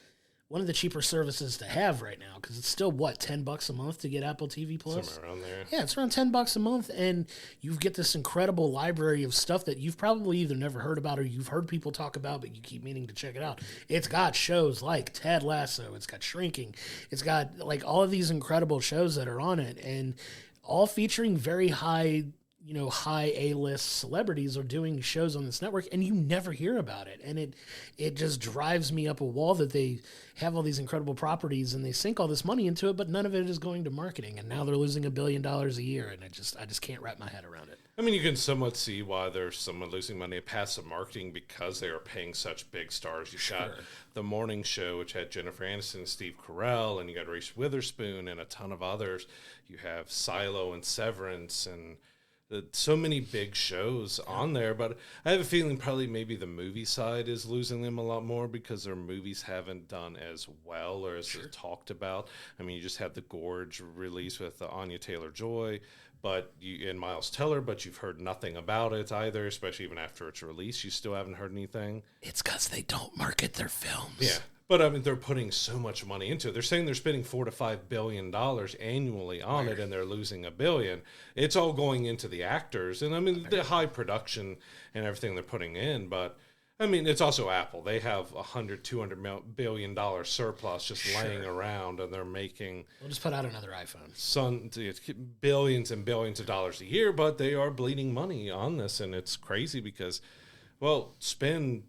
services to have right now because it's still $10 a month to get Apple TV Plus. Somewhere around there. Yeah, it's around $10 a month, and you get this incredible library of stuff that you've probably either never heard about or you've heard people talk about, but you keep meaning to check it out. It's got shows like Ted Lasso, it's got Shrinking, it's got all of these incredible shows that are on it, and all featuring very high A-list celebrities are doing shows on this network, and you never hear about it. And it just drives me up a wall that they have all these incredible properties and they sink all this money into it, but none of it is going to marketing. And now they're losing $1 billion a year, and I just can't wrap my head around it. You can somewhat see why there's someone losing money at passive marketing because they are paying such big stars. You got The Morning Show, which had Jennifer Aniston, Steve Carell, and you got Reese Witherspoon and a ton of others. You have Silo and Severance and so many big shows on there, but I have a feeling probably maybe the movie side is losing them a lot more because their movies haven't done as well or as talked about. You just had The Gorge release with Anya Taylor-Joy, and Miles Teller, but you've heard nothing about it either, especially even after its release. You still haven't heard anything. It's because they don't market their films. Yeah, But I mean, they're putting so much money into it. They're saying they're spending $4 to $5 billion annually on it, and they're losing $1 billion. It's all going into the actors, and I mean the high production and everything they're putting in. But I mean, it's also Apple. They have $200 billion surplus just laying around, and they're making. We'll just put out another iPhone. It's billions and billions of dollars a year, but they are bleeding money on this, and it's crazy because, well, spend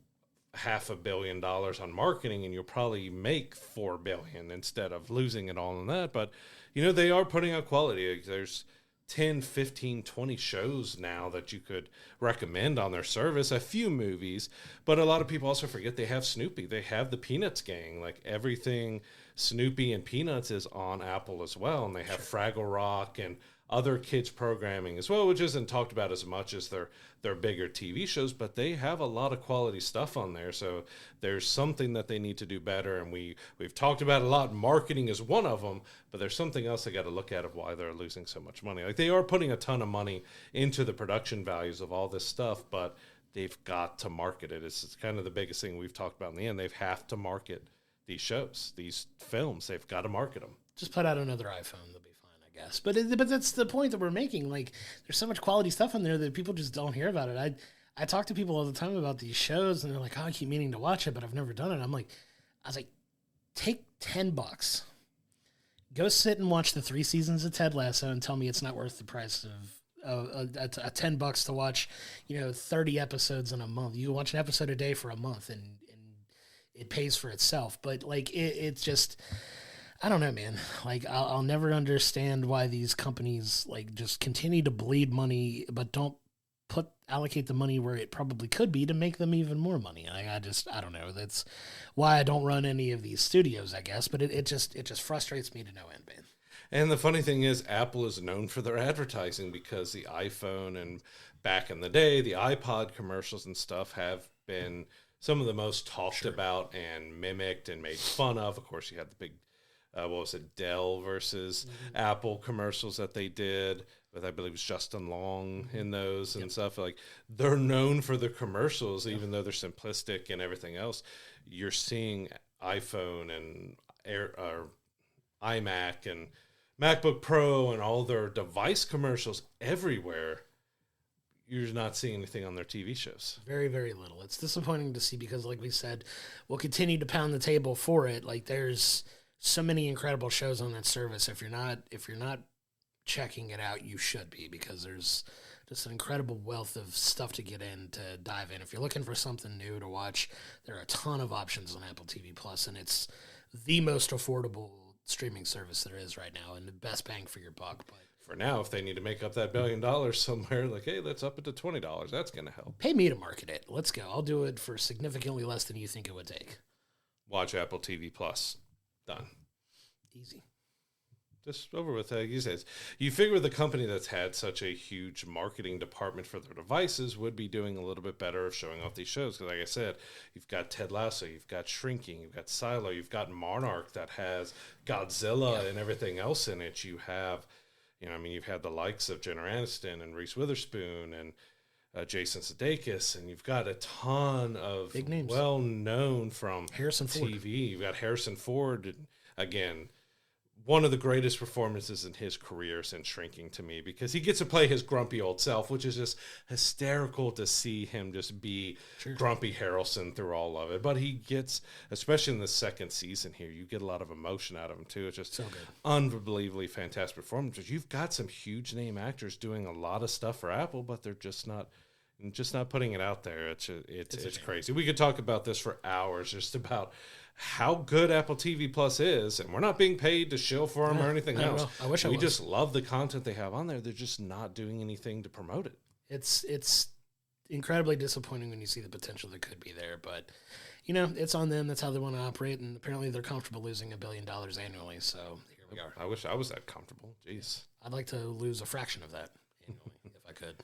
$500 million on marketing and you'll probably make $4 billion instead of losing it all on that. But they are putting out quality. There's 10, 15, 20 shows now that you could recommend on their service, a few movies, but a lot of people also forget they have Snoopy. They have the Peanuts gang. Like everything Snoopy and Peanuts is on Apple as well, and they have Fraggle Rock and other kids programming as well, which isn't talked about as much as their bigger TV shows, but they have a lot of quality stuff on there. So there's something that they need to do better, and we've talked about a lot. Marketing is one of them, but there's something else they got to look at of why they're losing so much money. Like they are putting a ton of money into the production values of all this stuff, but they've got to market it. It's kind of the biggest thing we've talked about in the end. They have to market these shows, these films. They've got to market them. Just put out another iPhone. They'll be fine, I guess. But that's the point that we're making. Like, there's so much quality stuff on there that people just don't hear about it. I talk to people all the time about these shows, and they're like, "Oh, I keep meaning to watch it, but I've never done it." I was like, take $10, go sit and watch the 3 seasons of Ted Lasso, and tell me it's not worth the price of $10 to watch, 30 episodes in a month. You can watch an episode a day for a month, and it pays for itself. But like it's just, I don't know, man. Like I'll never understand why these companies like just continue to bleed money, but don't allocate the money where it probably could be to make them even more money. I don't know. That's why I don't run any of these studios, I guess. But it just frustrates me to no end, man. And the funny thing is, Apple is known for their advertising because the iPhone and back in the day, the iPod commercials and stuff have been some of the most talked about and mimicked and made fun of. Of course, you had the big, Dell versus Apple commercials that they did with, I believe it was Justin Long in those and stuff. Like, they're known for the commercials, even though they're simplistic and everything else. You're seeing iPhone and iMac and MacBook Pro and all their device commercials everywhere. You're not seeing anything on their TV shows. Very, very little. It's disappointing to see because, like we said, we'll continue to pound the table for it. Like, there's so many incredible shows on that service. If you're not checking it out, you should be, because there's just an incredible wealth of stuff to get in, to dive in. If you're looking for something new to watch, there are a ton of options on Apple TV Plus, and it's the most affordable streaming service there is right now, and the best bang for your buck. But for now, if they need to make up that $1 billion somewhere, like, hey, let's up it to $20. That's going to help. Pay me to market it. Let's go. I'll do it for significantly less than you think it would take. Watch Apple TV Plus. Done. Easy. Just over with. You said, you figure the company that's had such a huge marketing department for their devices would be doing a little bit better of showing off these shows. Because like I said, you've got Ted Lasso, you've got Shrinking, you've got Silo, you've got Monarch that has Godzilla and everything else in it. You have, you've had the likes of Jennifer Aniston and Reese Witherspoon and Jason Sudeikis, and you've got a ton of big names, well known from Harrison Ford. TV. You've got Harrison Ford, and again, one of the greatest performances in his career since Shrinking to me, because he gets to play his grumpy old self, which is just hysterical to see him just be grumpy Harrelson through all of it. But he gets, especially in the second season here, you get a lot of emotion out of him too. It's just so good. Unbelievably fantastic performances. You've got some huge name actors doing a lot of stuff for Apple, but they're just not putting it out there. It's crazy. We could talk about this for hours, just about how good Apple TV Plus is, and we're not being paid to shill for them or anything else. I wish we just love the content they have on there. They're just not doing anything to promote it. It's incredibly disappointing when you see the potential that could be there, but it's on them. That's how they want to operate, and apparently they're comfortable losing $1 billion annually. So here we are. I wish I was that comfortable. Jeez, I'd like to lose a fraction of that annually if I could.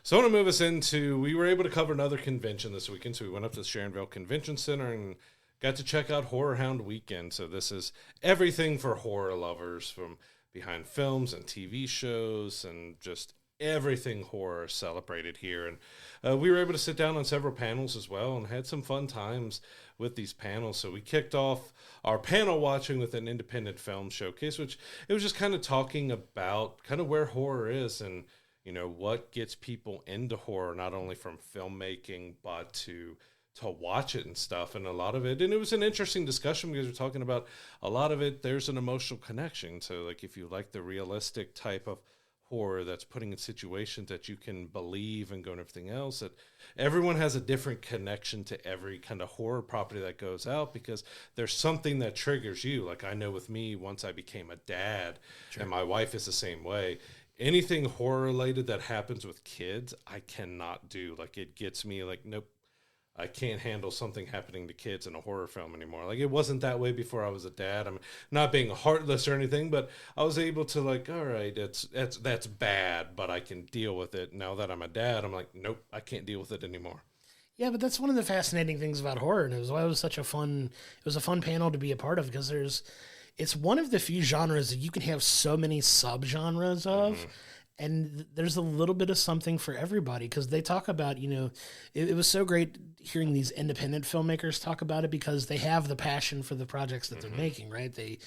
So I want to move us into, we were able to cover another convention this weekend, so we went up to the Sharonville Convention Center and got to check out Horrorhound Weekend. So this is everything for horror lovers, from behind films and TV shows and just everything horror celebrated here. And we were able to sit down on several panels as well and had some fun times with these panels. So we kicked off our panel watching with an independent film showcase, which it was just kind of talking about kind of where horror is and, you know, what gets people into horror, not only from filmmaking, but to watch it and stuff. And a lot of it, and it was an interesting discussion because we're talking about a lot of it, there's an emotional connection. So like if you like the realistic type of horror that's putting in situations that you can believe and go and everything else, that everyone has a different connection to every kind of horror property that goes out because there's something that triggers you. Like I know with me, once I became a dad, sure, and my wife is the same way, anything horror related that happens with kids, I cannot do. Like it gets me like, nope, I can't handle something happening to kids in a horror film anymore. Like it wasn't that way before I was a dad. I'm not being heartless or anything, but I was able to like, all right, that's bad, but I can deal with it. Now that I'm a dad, I'm like, nope, I can't deal with it anymore. Yeah, but that's one of the fascinating things about horror, and it was why it was such a fun panel to be a part of because it's one of the few genres that you can have so many subgenres of. Mm-hmm. And there's a little bit of something for everybody because they talk about, you know, it was so great hearing these independent filmmakers talk about it because they have the passion for the projects that they're making, right? They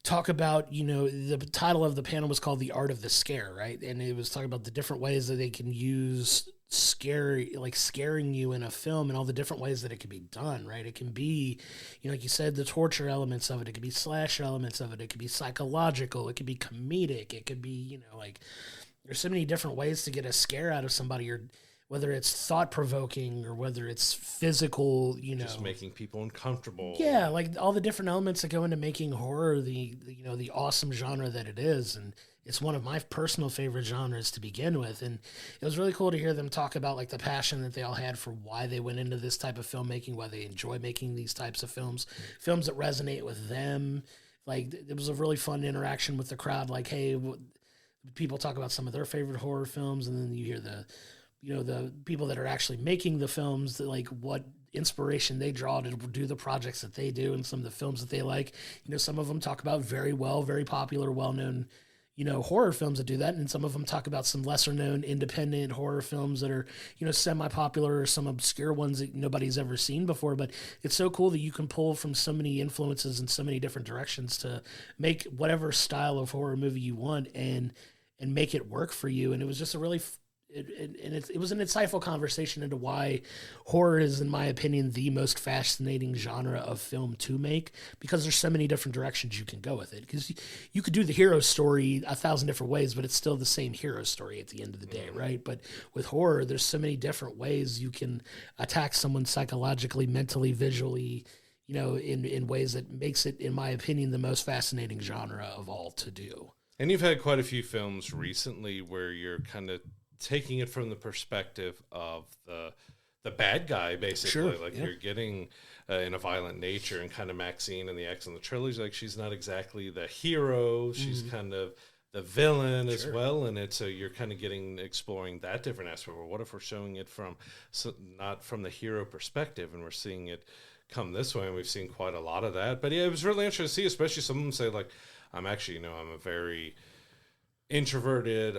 talk about, you know, the title of the panel was called The Art of the Scare, right? And it was talking about the different ways that they can use scaring you in a film and all the different ways that it can be done, right? It can be, you know, like you said, the torture elements of it. It could be slash elements of it. It could be psychological. It could be comedic. It could be, you know, like there's so many different ways to get a scare out of somebody, or whether it's thought-provoking or whether it's physical, you know. Just making people uncomfortable. Yeah, like all the different elements that go into making horror the awesome genre that it is. And it's one of my personal favorite genres to begin with. And it was really cool to hear them talk about like the passion that they all had for why they went into this type of filmmaking, why they enjoy making these types of films that resonate with them. Like it was a really fun interaction with the crowd. Like, hey, people talk about some of their favorite horror films, and then you hear the people that are actually making the films, that like what inspiration they draw to do the projects that they do and some of the films that they like. You know, some of them talk about very popular, well-known, you know, horror films that do that. And some of them talk about some lesser known independent horror films that are, you know, semi-popular or some obscure ones that nobody's ever seen before. But it's so cool that you can pull from so many influences and so many different directions to make whatever style of horror movie you want and make it work for you. And it was just a really it was an insightful conversation into why horror is, in my opinion, the most fascinating genre of film to make, because there's so many different directions you can go with it. Because you could do the hero story 1,000 different ways, but it's still the same hero story at the end of the day, right? But with horror, there's so many different ways you can attack someone psychologically, mentally, visually, you know, in ways that makes it, in my opinion, the most fascinating genre of all to do. And you've had quite a few films recently where you're kind of taking it from the perspective of the bad guy, basically. Sure, like you're getting in a violent nature, and kind of Maxine in the X and the trilogy, like she's not exactly the hero, she's kind of the villain as well, and it's so you're kind of exploring that different aspect. Well, what if we're showing it from not from the hero perspective, and we're seeing it come this way? And we've seen quite a lot of that. But yeah, it was really interesting to see, especially some of them say like, I'm actually, you know, I'm a very introverted,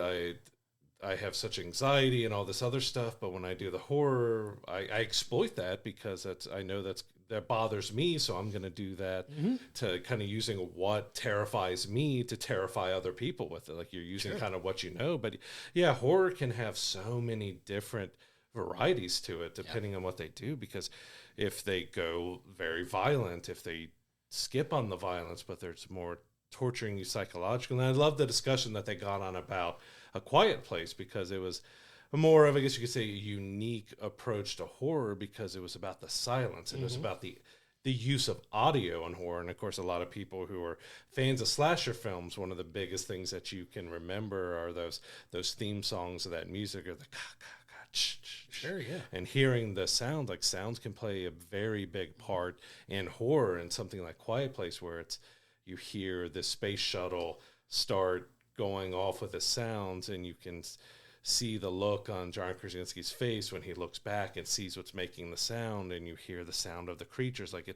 I have such anxiety and all this other stuff, but when I do the horror, I exploit that because I know that bothers me, so I'm going to do that to kind of using what terrifies me to terrify other people with it. Like you're using kind of what you know, but yeah, horror can have so many different varieties to it depending on what they do, because if they go very violent, if they skip on the violence, but there's more torturing you psychologically. And I love the discussion that they got on about A Quiet Place, because it was more of, I guess you could say, a unique approach to horror, because it was about the silence and it was about the use of audio in horror. And of course, a lot of people who are fans of slasher films, one of the biggest things that you can remember are those theme songs of that music, or the sure, yeah. And hearing the sound, like sounds can play a very big part in horror. And something like Quiet Place, where you hear the space shuttle start going off with the sounds, and you can see the look on John Krasinski's face when he looks back and sees what's making the sound, and you hear the sound of the creatures. Like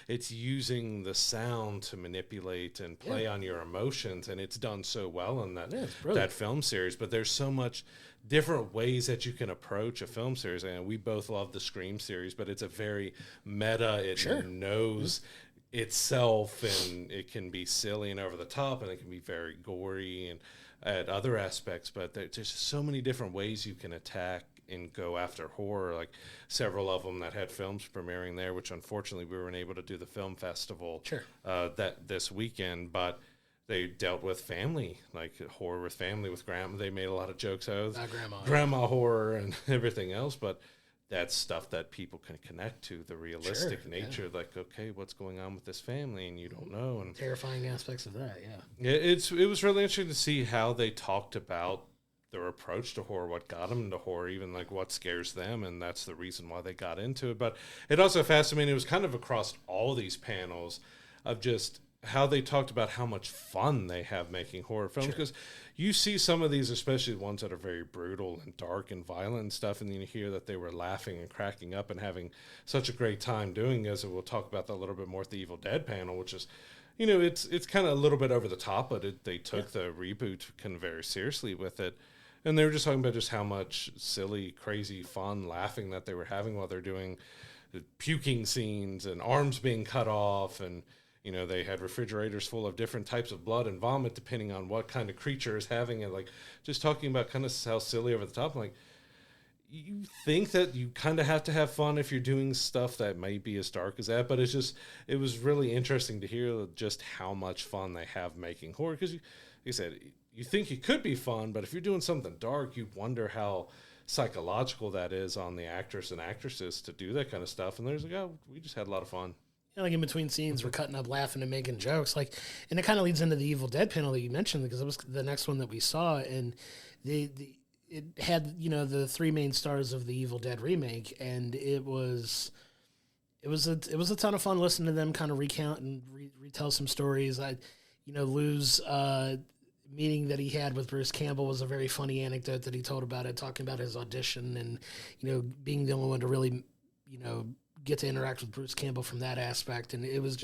it's using the sound to manipulate and play on your emotions, and it's done so well in that film series. But there's so much different ways that you can approach a film series, and we both love the Scream series, but it's a very meta. It knows itself, and it can be silly and over the top, and it can be very gory and at other aspects, but there's just so many different ways you can attack and go after horror, like several of them that had films premiering there, which unfortunately we weren't able to do the film festival that this weekend, but they dealt with family, like horror with family, with grandma. They made a lot of jokes out of grandma horror and everything else, but that's stuff that people can connect to, the realistic nature. Like, okay, what's going on with this family, and you don't know. And terrifying aspects of that, it was really interesting to see how they talked about their approach to horror, what got them into horror, even like what scares them, and that's the reason why they got into it. But it also fascinated, it was kind of across all these panels of just how they talked about how much fun they have making horror films, because you see some of these, especially the ones that are very brutal and dark and violent and stuff, and then you hear that they were laughing and cracking up and having such a great time doing it. And we'll talk about that a little bit more at the Evil Dead panel, which is, you know, it's kind of a little bit over the top, but they took the reboot kind of very seriously with it. And they were just talking about just how much silly, crazy, fun laughing that they were having while they're doing the puking scenes and arms being cut off, and you know, they had refrigerators full of different types of blood and vomit depending on what kind of creature is having it. Like, just talking about kind of how silly over the top. Like, you think that you kind of have to have fun if you're doing stuff that might be as dark as that, but it was really interesting to hear just how much fun they have making horror. Because, like I said, you think it could be fun, but if you're doing something dark, you wonder how psychological that is on the actors and actresses to do that kind of stuff. And there's like, oh, we just had a lot of fun. Like in between scenes, we're cutting up, laughing, and making jokes. Like, and it kind of leads into the Evil Dead panel that you mentioned, because it was the next one that we saw, and it had, you know, the three main stars of the Evil Dead remake, and it was a ton of fun listening to them kind of recount and retell some stories. Lou's meeting that he had with Bruce Campbell was a very funny anecdote that he told about it, talking about his audition and, you know, being the only one to really, you know, get to interact with Bruce Campbell from that aspect. And it was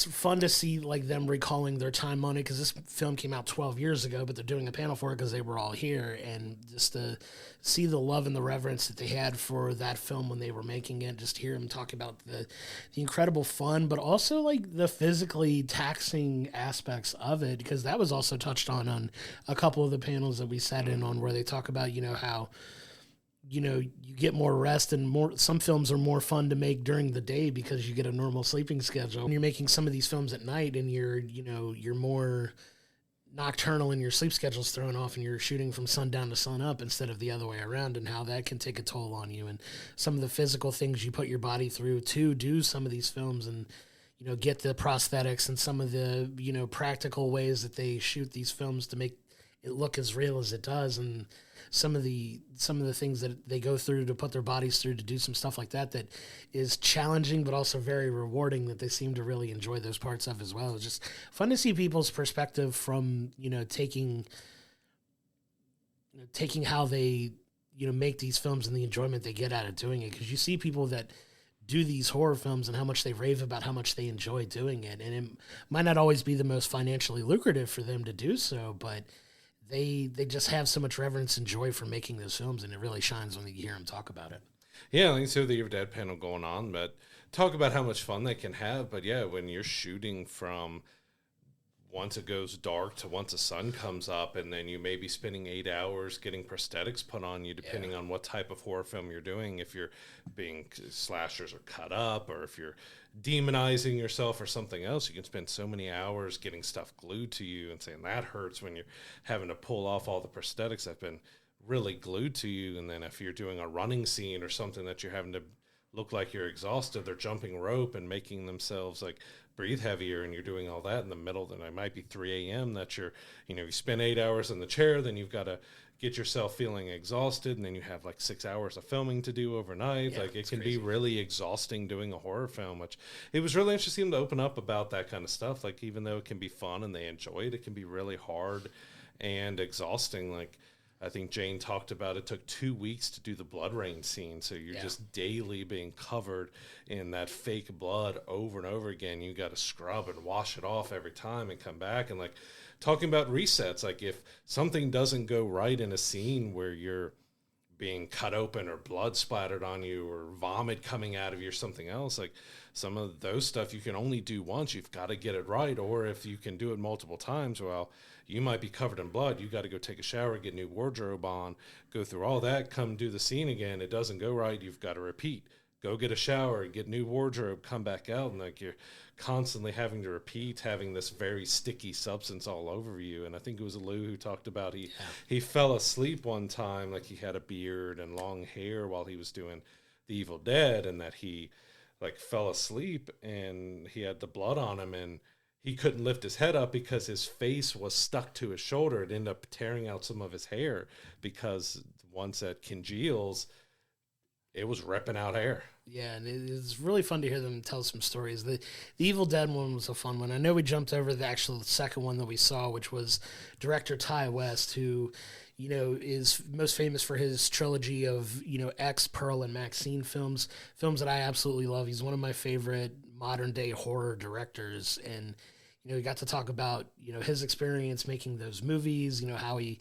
fun to see like them recalling their time on it, because this film came out 12 years ago, but they're doing a panel for it because they were all here, and just to see the love and the reverence that they had for that film when they were making it, just hear them talk about the incredible fun, but also like the physically taxing aspects of it, because that was also touched on a couple of the panels that we sat in on, where they talk about, you know, how, you know, you get more rest, and some films are more fun to make during the day because you get a normal sleeping schedule. When you're making some of these films at night, and you're more nocturnal and your sleep schedule's thrown off, and you're shooting from sundown to sun up instead of the other way around, and how that can take a toll on you, and some of the physical things you put your body through to do some of these films, and, you know, get the prosthetics and some of the, you know, practical ways that they shoot these films to make it look as real as it does, and some of the things that they go through to put their bodies through to do some stuff like that is challenging, but also very rewarding, that they seem to really enjoy those parts of as well. It's just fun to see people's perspective from, you know, taking how they, you know, make these films and the enjoyment they get out of doing it. Because you see people that do these horror films and how much they rave about how much they enjoy doing it. And it might not always be the most financially lucrative for them to do so, but they just have so much reverence and joy for making those films, and it really shines when you hear them talk about it. Yeah, I think so. The Evil Dead panel going on, but talk about how much fun they can have. But yeah, when you're shooting from once it goes dark to once the sun comes up, and then you may be spending 8 hours getting prosthetics put on you, depending on what type of horror film you're doing. If you're being slashers or cut up, or if you're demonizing yourself or something else, you can spend so many hours getting stuff glued to you and saying that hurts when you're having to pull off all the prosthetics that have been really glued to you. And then if you're doing a running scene or something that you're having to look like you're exhausted, they're jumping rope and making themselves like breathe heavier, and you're doing all that in the middle, then it might be 3 a.m. that you're, you know, you spend 8 hours in the chair, then you've got to get yourself feeling exhausted, and then you have like 6 hours of filming to do overnight. Yeah, like it can be really exhausting doing a horror film, which it was really interesting to open up about that kind of stuff. Like, even though it can be fun and they enjoy it, it can be really hard and exhausting. Like, I think Jane talked about it took 2 weeks to do the blood rain scene. So you're just daily being covered in that fake blood over and over again. You got to scrub and wash it off every time and come back. And like talking about resets, like if something doesn't go right in a scene where you're being cut open or blood splattered on you or vomit coming out of you or something else, like some of those stuff you can only do once. You've got to get it right. Or if you can do it multiple times, well, you might be covered in blood. You got to go take a shower, get new wardrobe on, go through all that, come do the scene again. It doesn't go right. You've got to repeat. Go get a shower, get new wardrobe, come back out, and like you're constantly having to repeat, having this very sticky substance all over you. And I think it was Lou who talked about he fell asleep one time, like he had a beard and long hair while he was doing The Evil Dead, and that he like fell asleep and he had the blood on him and he couldn't lift his head up because his face was stuck to his shoulder. It ended up tearing out some of his hair because once that congeals, it was ripping out hair. Yeah, and it's really fun to hear them tell some stories. The Evil Dead one was a fun one. I know we jumped over the actual second one that we saw, which was director Ty West, who, you know, is most famous for his trilogy of, you know, X, Pearl, and Maxine films that I absolutely love. He's one of my favorite modern-day horror directors, and, you know, we got to talk about, you know, his experience making those movies, you know, how he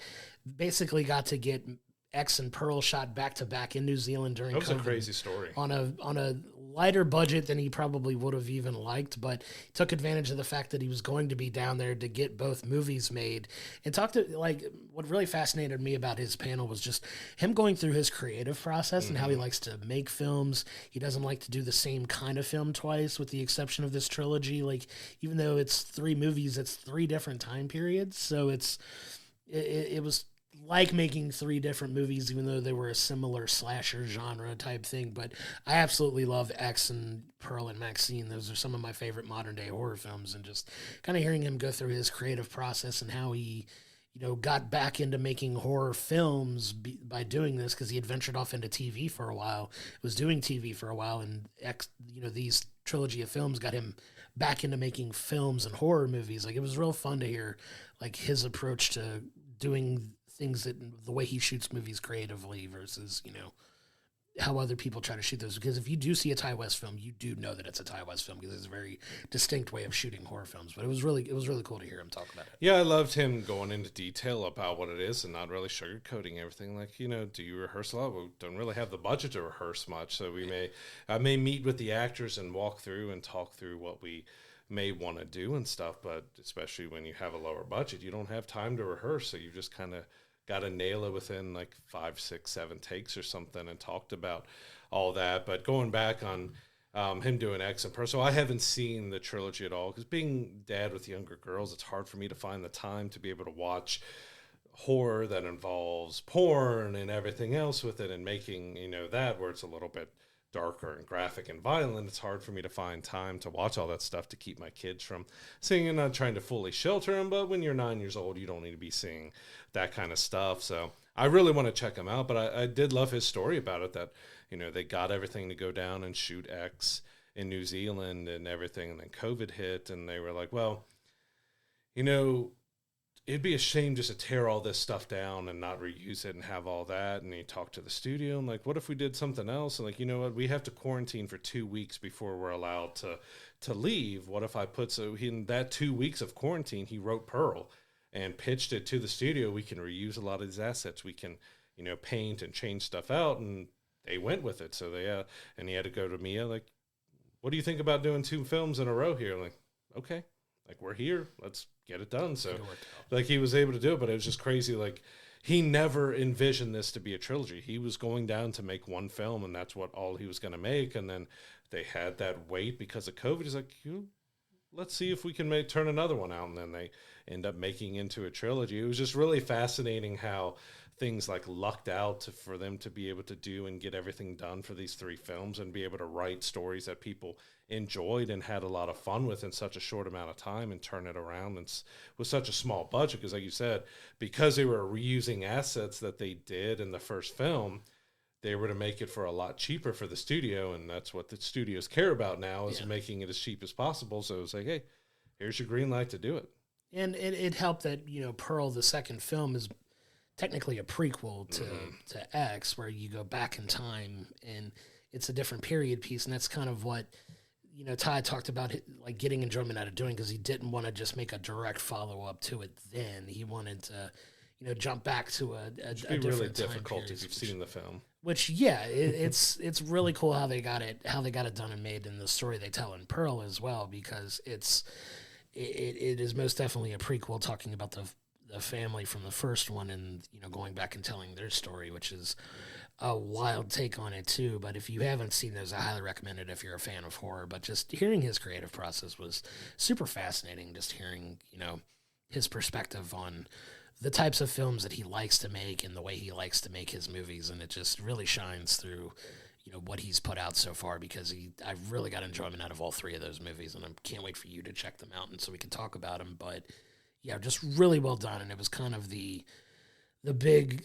basically got to get X and Pearl shot back to back in New Zealand during COVID. That was a crazy story. On a lighter budget than he probably would have even liked, but he took advantage of the fact that he was going to be down there to get both movies made. And talked to, like, what really fascinated me about his panel was just him going through his creative process and how he likes to make films. He doesn't like to do the same kind of film twice, with the exception of this trilogy. Like, even though it's 3 movies, it's 3 different time periods. So it was like making 3 different movies, even though they were a similar slasher genre type thing. But I absolutely love X and Pearl and Maxine. Those are some of my favorite modern day horror films, and just kind of hearing him go through his creative process and how he, you know, got back into making horror films by doing this, because he had ventured off into TV for a while, was doing TV for a while, and these trilogy of films got him back into making films and horror movies. Like, it was real fun to hear, like, his approach to doing things, that the way he shoots movies creatively versus, you know, how other people try to shoot those. Because if you do see a Ty West film, you do know that it's a Ty West film, because it's a very distinct way of shooting horror films. But it was really cool to hear him talk about it. Yeah, I loved him going into detail about what it is and not really sugarcoating everything. Like, you know, do you rehearse a lot? We don't really have the budget to rehearse much, so I may meet with the actors and walk through and talk through what we may want to do and stuff. But especially when you have a lower budget, you don't have time to rehearse, so you just kind of got to nail it within like 5, 6, 7 takes or something, and talked about all that. But going back on him doing X and Pearl, so I haven't seen the trilogy at all, because being dad with younger girls, it's hard for me to find the time to be able to watch horror that involves porn and everything else with it, and making, you know, that where it's a little bit darker and graphic and violent. It's hard for me to find time to watch all that stuff to keep my kids from seeing. And not trying to fully shelter them, but when you're 9 years old, you don't need to be seeing that kind of stuff. So I really want to check him out, but I did love his story about it, that, you know, they got everything to go down and shoot X in New Zealand and everything, and then COVID hit, and they were like, well, you know, it'd be a shame just to tear all this stuff down and not reuse it and have all that. And he talked to the studio and like, what if we did something else? And like, you know what, we have to quarantine for 2 weeks before we're allowed to leave. What if I in that 2 weeks of quarantine, he wrote Pearl and pitched it to the studio. We can reuse a lot of these assets. We can, you know, paint and change stuff out. And they went with it. So and he had to go to Mia, like, what do you think about doing 2 films in a row here? I'm like, okay, like, we're here, let's get it done. So like, he was able to do it, but it was just crazy. Like, he never envisioned this to be a trilogy. He was going down to make 1 film, and that's all he was going to make. And then they had that wait because of COVID. He's like, let's see if we can turn another one out. And then they end up making into a trilogy. It was just really fascinating how things like lucked out for them to be able to do and get everything done for these 3 films, and be able to write stories that people enjoyed and had a lot of fun with in such a short amount of time, and turn it around with such a small budget. Because like you said, because they were reusing assets that they did in the first film, they were to make it for a lot cheaper for the studio. And that's what the studios care about now, is making it as cheap as possible. So it was like, hey, here's your green light to do it. And it helped that, you know, Pearl, the second film, is technically a prequel to X, where you go back in time and it's a different period piece, and that's kind of what Ty talked about, like getting enjoyment out of doing, because he didn't want to just make a direct follow up to it. Then he wanted to jump back to a different really time difficult period, if you've seen the film. Which it's really cool how they got it done and made, in the story they tell in Pearl as well, because it is most definitely a prequel talking about the family from the first one, and going back and telling their story, which is a wild take on it too. But if you haven't seen those, I highly recommend it if you're a fan of horror. But just hearing his creative process was super fascinating. Just hearing his perspective on the types of films that he likes to make and the way he likes to make his movies, and it just really shines through what he's put out so far, because I've really got enjoyment out of all three of those movies, and I can't wait for you to check them out and so we can talk about them. But yeah, just really well done, and it was kind of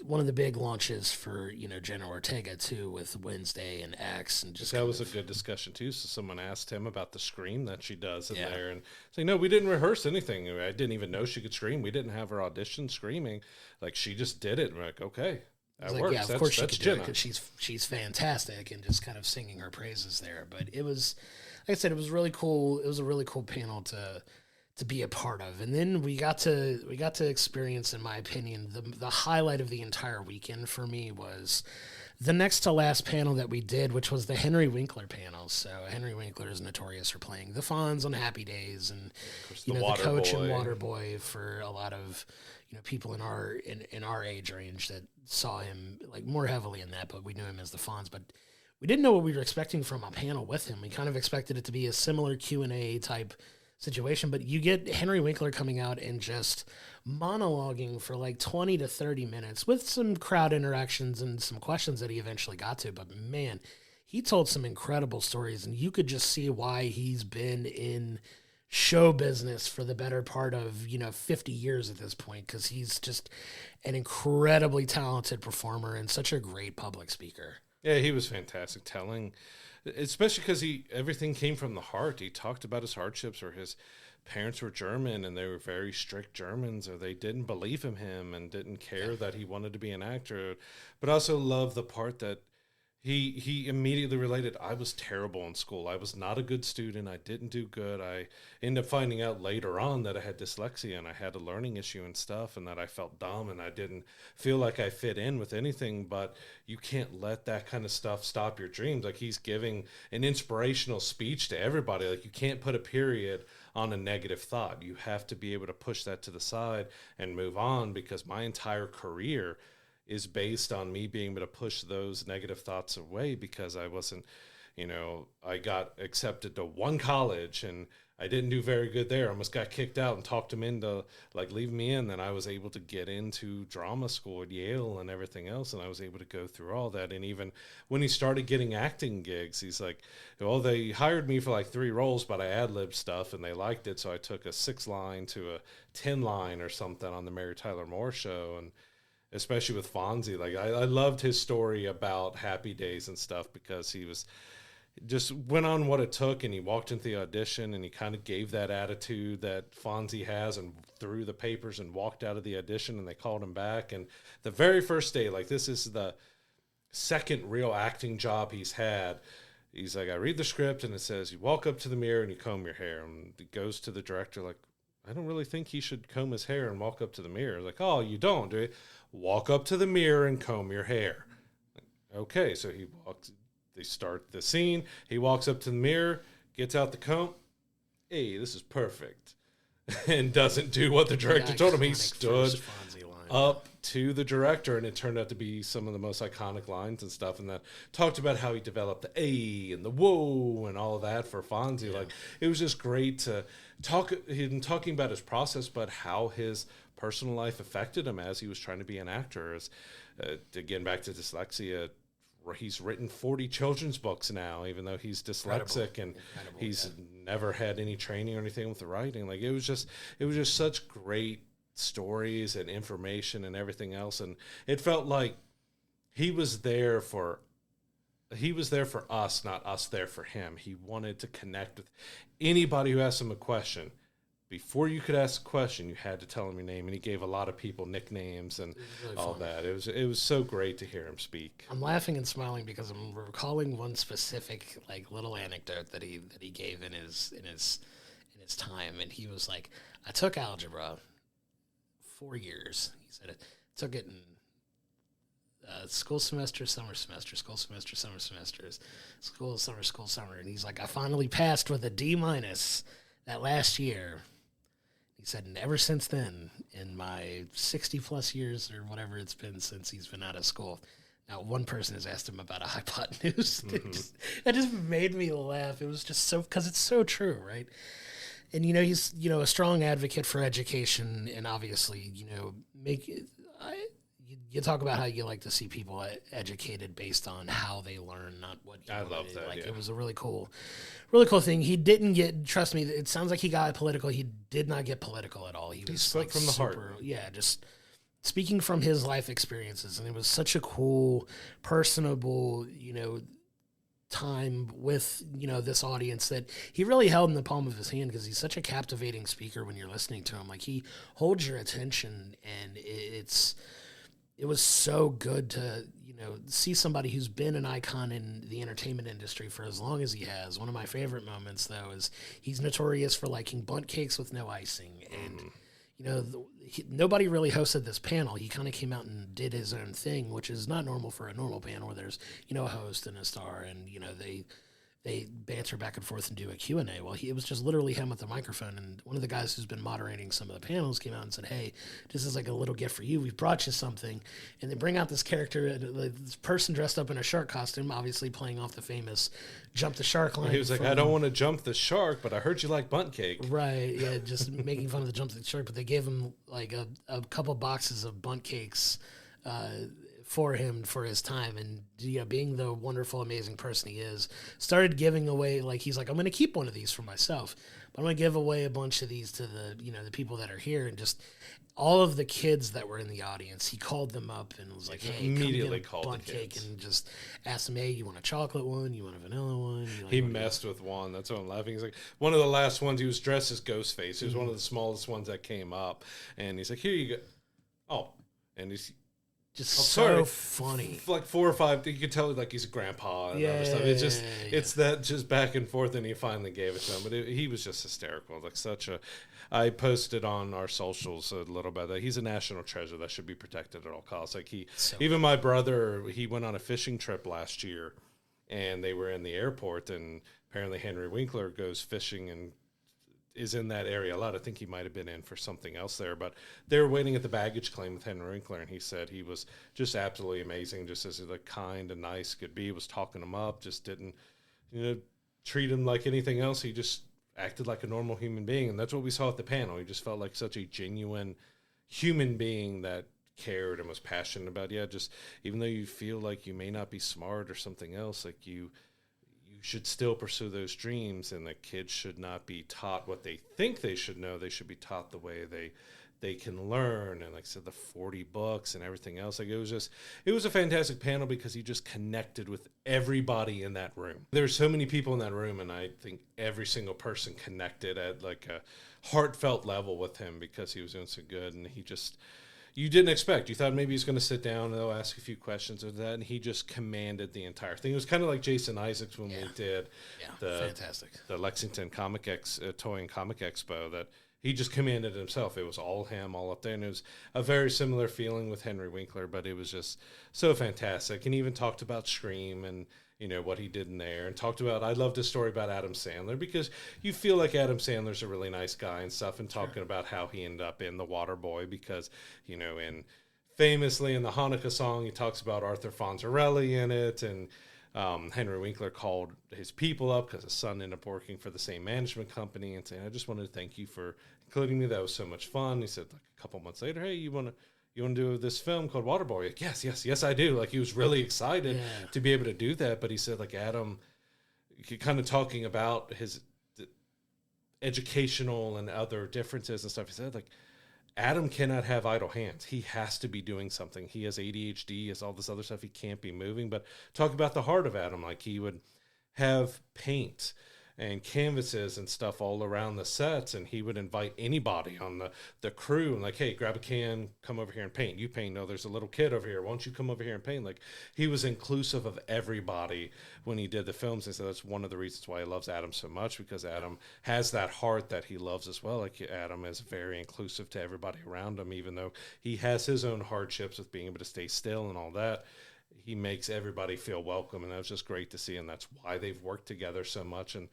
one of the big launches for Jenna Ortega too, with Wednesday and X, and just that was a good discussion too. So someone asked him about the scream that she does in there, and saying, no, we didn't rehearse anything. I didn't even know she could scream. We didn't have her audition screaking. Like, she just did it. And we're like, okay, that works. Yeah, of course she could do it, because she's fantastic, and just kind of singing her praises there. But it was, like I said, it was really cool. It was a really cool panel to be a part of. And then we got to experience, in my opinion, the highlight of the entire weekend for me was the next to last panel that we did, which was the Henry Winkler panel. So Henry Winkler is notorious for playing the Fonz on Happy Days, and the coach and water boy for a lot of people in our age range that saw him like more heavily in that, but we knew him as the Fonz. But we didn't know what we were expecting from a panel with him. We kind of expected it to be a similar Q&A type situation, but you get Henry Winkler coming out and just monologuing for like 20 to 30 minutes with some crowd interactions and some questions that he eventually got to. But man, he told some incredible stories, and you could just see why he's been in show business for the better part of 50 years at this point, because he's just an incredibly talented performer and such a great public speaker. Yeah, he was fantastic telling, especially because everything came from the heart. He talked about his hardships, or his parents were German and they were very strict Germans, or they didn't believe in him and didn't care that he wanted to be an actor. But I also love the part that he immediately related, I was terrible in school. I was not a good student. I didn't do good. I ended up finding out later on that I had dyslexia and I had a learning issue and stuff, and that I felt dumb and I didn't feel like I fit in with anything. But you can't let that kind of stuff stop your dreams. Like, he's giving an inspirational speech to everybody. Like, you can't put a period on a negative thought. You have to be able to push that to the side and move on, because my entire career is based on me being able to push those negative thoughts away, because I wasn't, I got accepted to one college and I didn't do very good there. I almost got kicked out and talked him into like leaving me in. Then I was able to get into drama school at Yale and everything else. And I was able to go through all that. And even when he started getting acting gigs, he's like, well, they hired me for like 3 roles, but I ad-libbed stuff and they liked it. So I took a 6-line to a 10-line or something on the Mary Tyler Moore Show. And especially with Fonzie, like I loved his story about Happy Days and stuff, because he was just went on what it took, and he walked into the audition and he kind of gave that attitude that Fonzie has, and threw the papers and walked out of the audition, and they called him back. And the very first day, like, this is the second real acting job he's had. He's like, I read the script and it says, you walk up to the mirror and you comb your hair. And it goes to the director like, I don't really think he should comb his hair and walk up to the mirror. Like, oh, you don't, do you? Walk up to the mirror and comb your hair. Okay, so he walks. They start the scene. He walks up to the mirror, gets out the comb. Hey, this is perfect. And doesn't do what the director told him. He stood up to the director, and it turned out to be some of the most iconic lines and stuff. And that talked about how he developed the A and the whoa and all of that for Fonzie. Yeah. Like, it was just great to talking about his process, but how his personal life affected him as he was trying to be an actor. As again, back to dyslexia, he's written 40 children's books now, even though he's dyslexic. Incredible. He's never had any training or anything with the writing. Like, it was just such great stories and information and everything else. And it felt like he was there for us, not us there for him. He wanted to connect with anybody who asked him a question. before you could ask a question, you had to tell him your name, and he gave a lot of people nicknames and really all fun. that. It was so great to hear him speak. I'm laughing and smiling because I'm recalling one specific like little anecdote that he gave in his time, and he was like, I took algebra 4 years. He said it took it in school semester, summer semester, school semester, summer semesters, school summer, and he's like, I finally passed with a D minus that last year. He said, and ever since then, in my 60 plus years or whatever it's been since he's been out of school, now one person has asked him about a hypotenuse. That just made me laugh. It was just so, because it's so true, right? And, he's, a strong advocate for education, and obviously, you talk about how you like to see people educated based on how they learn, not what you I want love to, that. like, Yeah. It was a really cool thing. He didn't get, trust me, it sounds like he got political. He did not get political at all. He was spoke like from the heart. Yeah, just speaking from his life experiences. And it was such a cool, personable, time with this audience that he really held in the palm of his hand, because he's such a captivating speaker when you're listening to him. Like, he holds your attention, and it was so good to see somebody who's been an icon in the entertainment industry for as long as he has. One of my favorite moments, though, is he's notorious for liking bundt cakes with no icing, and nobody really hosted this panel. He kind of came out and did his own thing, which is not normal for a normal panel where there's, a host and a star, and, they banter back and forth and do a Q&A. Well, it was just literally him with the microphone, and one of the guys who's been moderating some of the panels came out and said, hey, this is like a little gift for you. We've brought you something. And they bring out this character, this person dressed up in a shark costume, obviously playing off the famous Jump the Shark line. He was like, I don't want to jump the shark, but I heard you like bundt cake. Right, yeah, just making fun of the Jump the Shark. But they gave him like a couple boxes of bundt cakes for him for his time, and being the wonderful, amazing person he is, started giving away, like, he's like, I'm going to keep one of these for myself, but I'm going to give away a bunch of these to the the people that are here. And just all of the kids that were in the audience, he called them up and was like, hey, immediately come get a called bundt the cake, kids. and just asked them, hey, you want a chocolate one, you want a vanilla one? He messed with one. That's why I'm laughing. He's like, one of the last ones, he was dressed as Ghostface. He was one of the smallest ones that came up, and he's like, here you go. Oh, and he's just so funny. Like 4 or 5, you could tell like he's a grandpa and other stuff. It's just it's that just back and forth, and he finally gave it to him. But he was just hysterical. Like I posted on our socials a little bit that he's a national treasure that should be protected at all costs. Like even my brother, he went on a fishing trip last year, and they were in the airport, and apparently Henry Winkler goes fishing and is in that area a lot. I think he might have been in for something else there, but they were waiting at the baggage claim with Henry Winkler, and he said he was just absolutely amazing, just as like kind and nice could be. Was talking him up, just didn't treat him like anything else. He just acted like a normal human being, and that's what we saw at the panel. He just felt like such a genuine human being that cared and was passionate about, just even though you feel like you may not be smart or something else, like you should still pursue those dreams, and the kids should not be taught what they think they should know. They should be taught the way they can learn. And like I said, the 40 books and everything else, like it was a fantastic panel because he just connected with everybody in that room. There's so many people in that room, and I think every single person connected at like a heartfelt level with him because he was doing so good. And you didn't expect. You thought maybe he's going to sit down and they'll ask a few questions of that, and he just commanded the entire thing. It was kind of like Jason Isaacs when we did fantastic. The Lexington Toy and Comic Expo, that he just commanded himself. It was all him, all up there, and it was a very similar feeling with Henry Winkler, but it was just so fantastic. And he even talked about Scream and what he did in there, and talked about, I loved his story about Adam Sandler, because you feel like Adam Sandler's a really nice guy and stuff, and talking about how he ended up in The Waterboy because, famously in the Hanukkah song, he talks about Arthur Fonzarelli in it, and Henry Winkler called his people up because his son ended up working for the same management company and saying, I just wanted to thank you for including me. That was so much fun. He said like a couple months later, hey, you want to do this film called Waterboy? Like, yes, I do. Like, he was really excited to be able to do that. But he said, like, Adam, kind of talking about his educational and other differences and stuff, he said, like, Adam cannot have idle hands. He has to be doing something. He has ADHD, he has all this other stuff. He can't be moving. But talk about the heart of Adam. Like, he would have paint and canvases and stuff all around the sets, and he would invite anybody on the crew and like, hey, grab a can, come over here and paint. You paint. No, there's a little kid over here. Why don't you come over here and paint? Like, he was inclusive of everybody when he did the films, and so that's one of the reasons why he loves Adam so much, because Adam has that heart that he loves as well. Like, Adam is very inclusive to everybody around him, even though he has his own hardships with being able to stay still and all that. He makes everybody feel welcome, and that was just great to see, and that's why they've worked together so much, and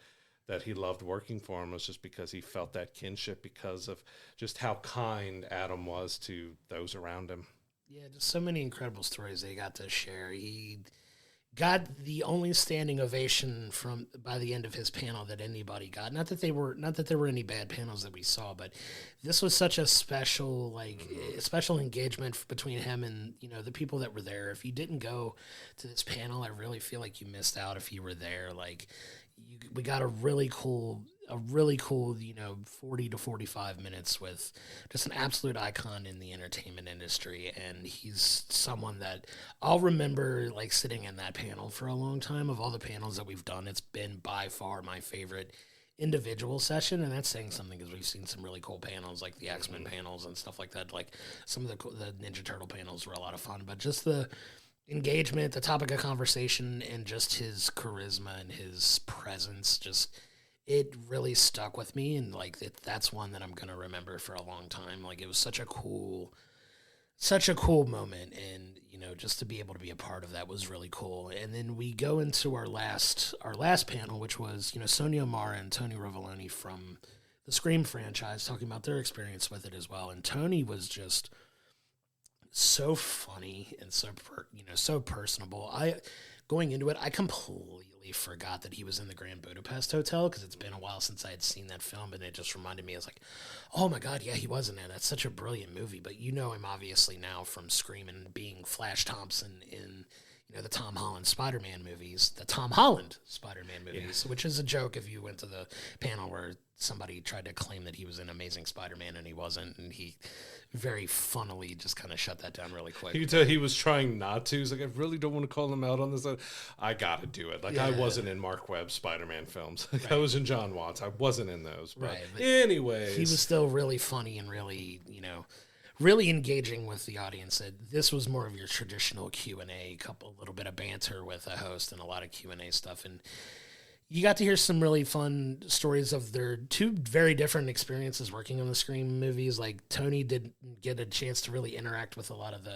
that he loved working for him was just because he felt that kinship because of just how kind Adam was to those around him. Yeah, just so many incredible stories they got to share. He got the only standing ovation by the end of his panel that anybody got. Not that there were any bad panels that we saw, but this was such a special special engagement between him and the people that were there. If you didn't go to this panel, I really feel like you missed out. If you were there, we got a really cool 40 to 45 minutes with just an absolute icon in the entertainment industry, and he's someone that I'll remember sitting in that panel for a long time. Of all the panels that we've done, it's been by far my favorite individual session, and that's saying something because we've seen some really cool panels like the X-Men panels and stuff like that. Like some of the Ninja Turtle panels were a lot of fun, but just the engagement, the topic of conversation, and just his charisma and his presence, it really stuck with me, and that's one that I'm gonna remember for a long time. It was such a cool moment, and just to be able to be a part of that was really cool. And then we go into our last panel, which was Sonia O'Mara and Tony Rivoloni from the Scream franchise, talking about their experience with it as well. And Tony was just so funny and so personable. Going into it, I completely forgot that he was in the Grand Budapest Hotel because it's been a while since I had seen that film, and it just reminded me. I was like, oh my God, yeah, he was in it. That's such a brilliant movie. But him obviously now from Scream and being Flash Thompson in the Tom Holland Spider-Man movies, which is a joke if you went to the panel where somebody tried to claim that he was in Amazing Spider-Man and he wasn't, and he very funnily just kind of shut that down really quick. You could tell he was trying not to. He's like, I really don't want to call him out on this. I got to do it. I wasn't in Mark Webb's Spider-Man films. Right. I was in John Watts. I wasn't in those. But anyways. He was still really funny and really, really engaging with the audience. This was more of your traditional Q&A, a little bit of banter with a host and a lot of Q&A stuff. And you got to hear some really fun stories of their two very different experiences working on the Scream movies. Tony didn't get a chance to really interact with a lot of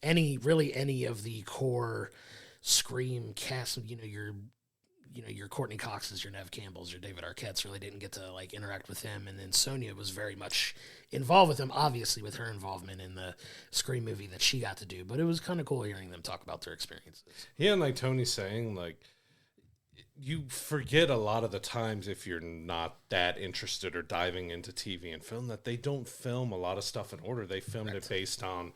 any of the core Scream cast. Your Courtney Cox's, your Nev Campbell's, your David Arquette's really didn't get to interact with him. And then Sonia was very much involved with him, obviously with her involvement in the Scream movie that she got to do. But it was kind of cool hearing them talk about their experiences. Yeah, and Tony's saying, you forget a lot of the times if you're not that interested or diving into TV and film that they don't film a lot of stuff in order. They filmed it based on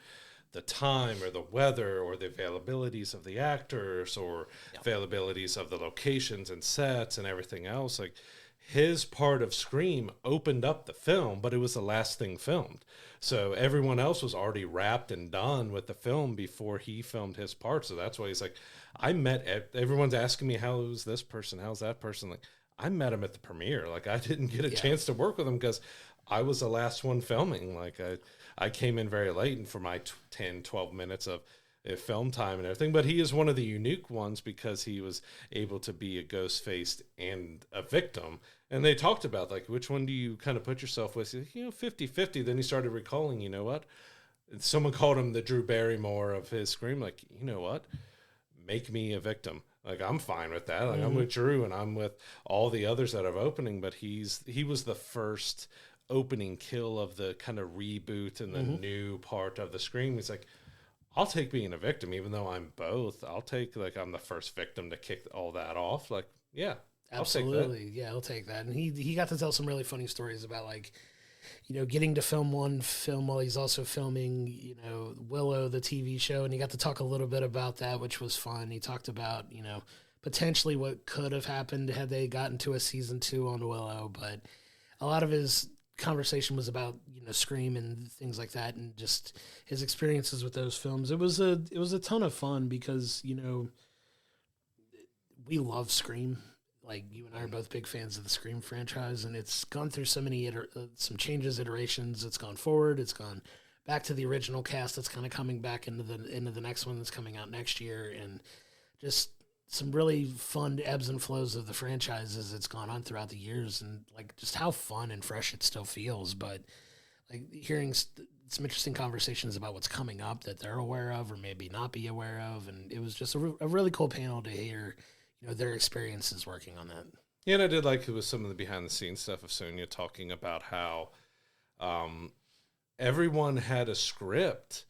the time or the weather or the availabilities of the actors or availabilities of the locations and sets and everything else. His part of Scream opened up the film, but it was the last thing filmed. So everyone else was already wrapped and done with the film before he filmed his part. So that's why he's like, everyone's asking me, how's this person? How's that person? I met him at the premiere. I didn't get a chance to work with him because I was the last one filming. I came in very late and for my 10, 12 minutes of film time and everything, but he is one of the unique ones because he was able to be a ghost faced and a victim. And they talked about which one do you kind of put yourself with? 50-50. Then he started recalling, what? Someone called him the Drew Barrymore of his Scream. You know what? Make me a victim. I'm fine with that. I'm with Drew and I'm with all the others that are opening, but he was the first opening kill of the kind of reboot and the new part of the Scream. He's like, I'll take being a victim, even though I'm both. I'll take I'm the first victim to kick all that off. Yeah, absolutely. Yeah, I'll take that. And he got to tell some really funny stories about getting to film one film while he's also filming, Willow, the TV show. And he got to talk a little bit about that, which was fun. He talked about, potentially what could have happened had they gotten to a season 2 on Willow. But a lot of his conversation was about Scream and things like that, and just his experiences with those films. It was a ton of fun because we love Scream. like you and I are both big fans of the Scream franchise, and it's gone through so many some changes, iterations. It's gone forward. It's gone back to the original cast. That's kind of coming back into the next one that's coming out next year, and just some really fun ebbs and flows of the franchise as it's gone on throughout the years, and like just how fun and fresh it still feels. But like hearing some interesting conversations about what's coming up that they're aware of or maybe not be aware of, and it was just a really cool panel to hear, their experiences working on that. Yeah, and I did like it was some of the behind the scenes stuff of Sonya talking about how everyone had a script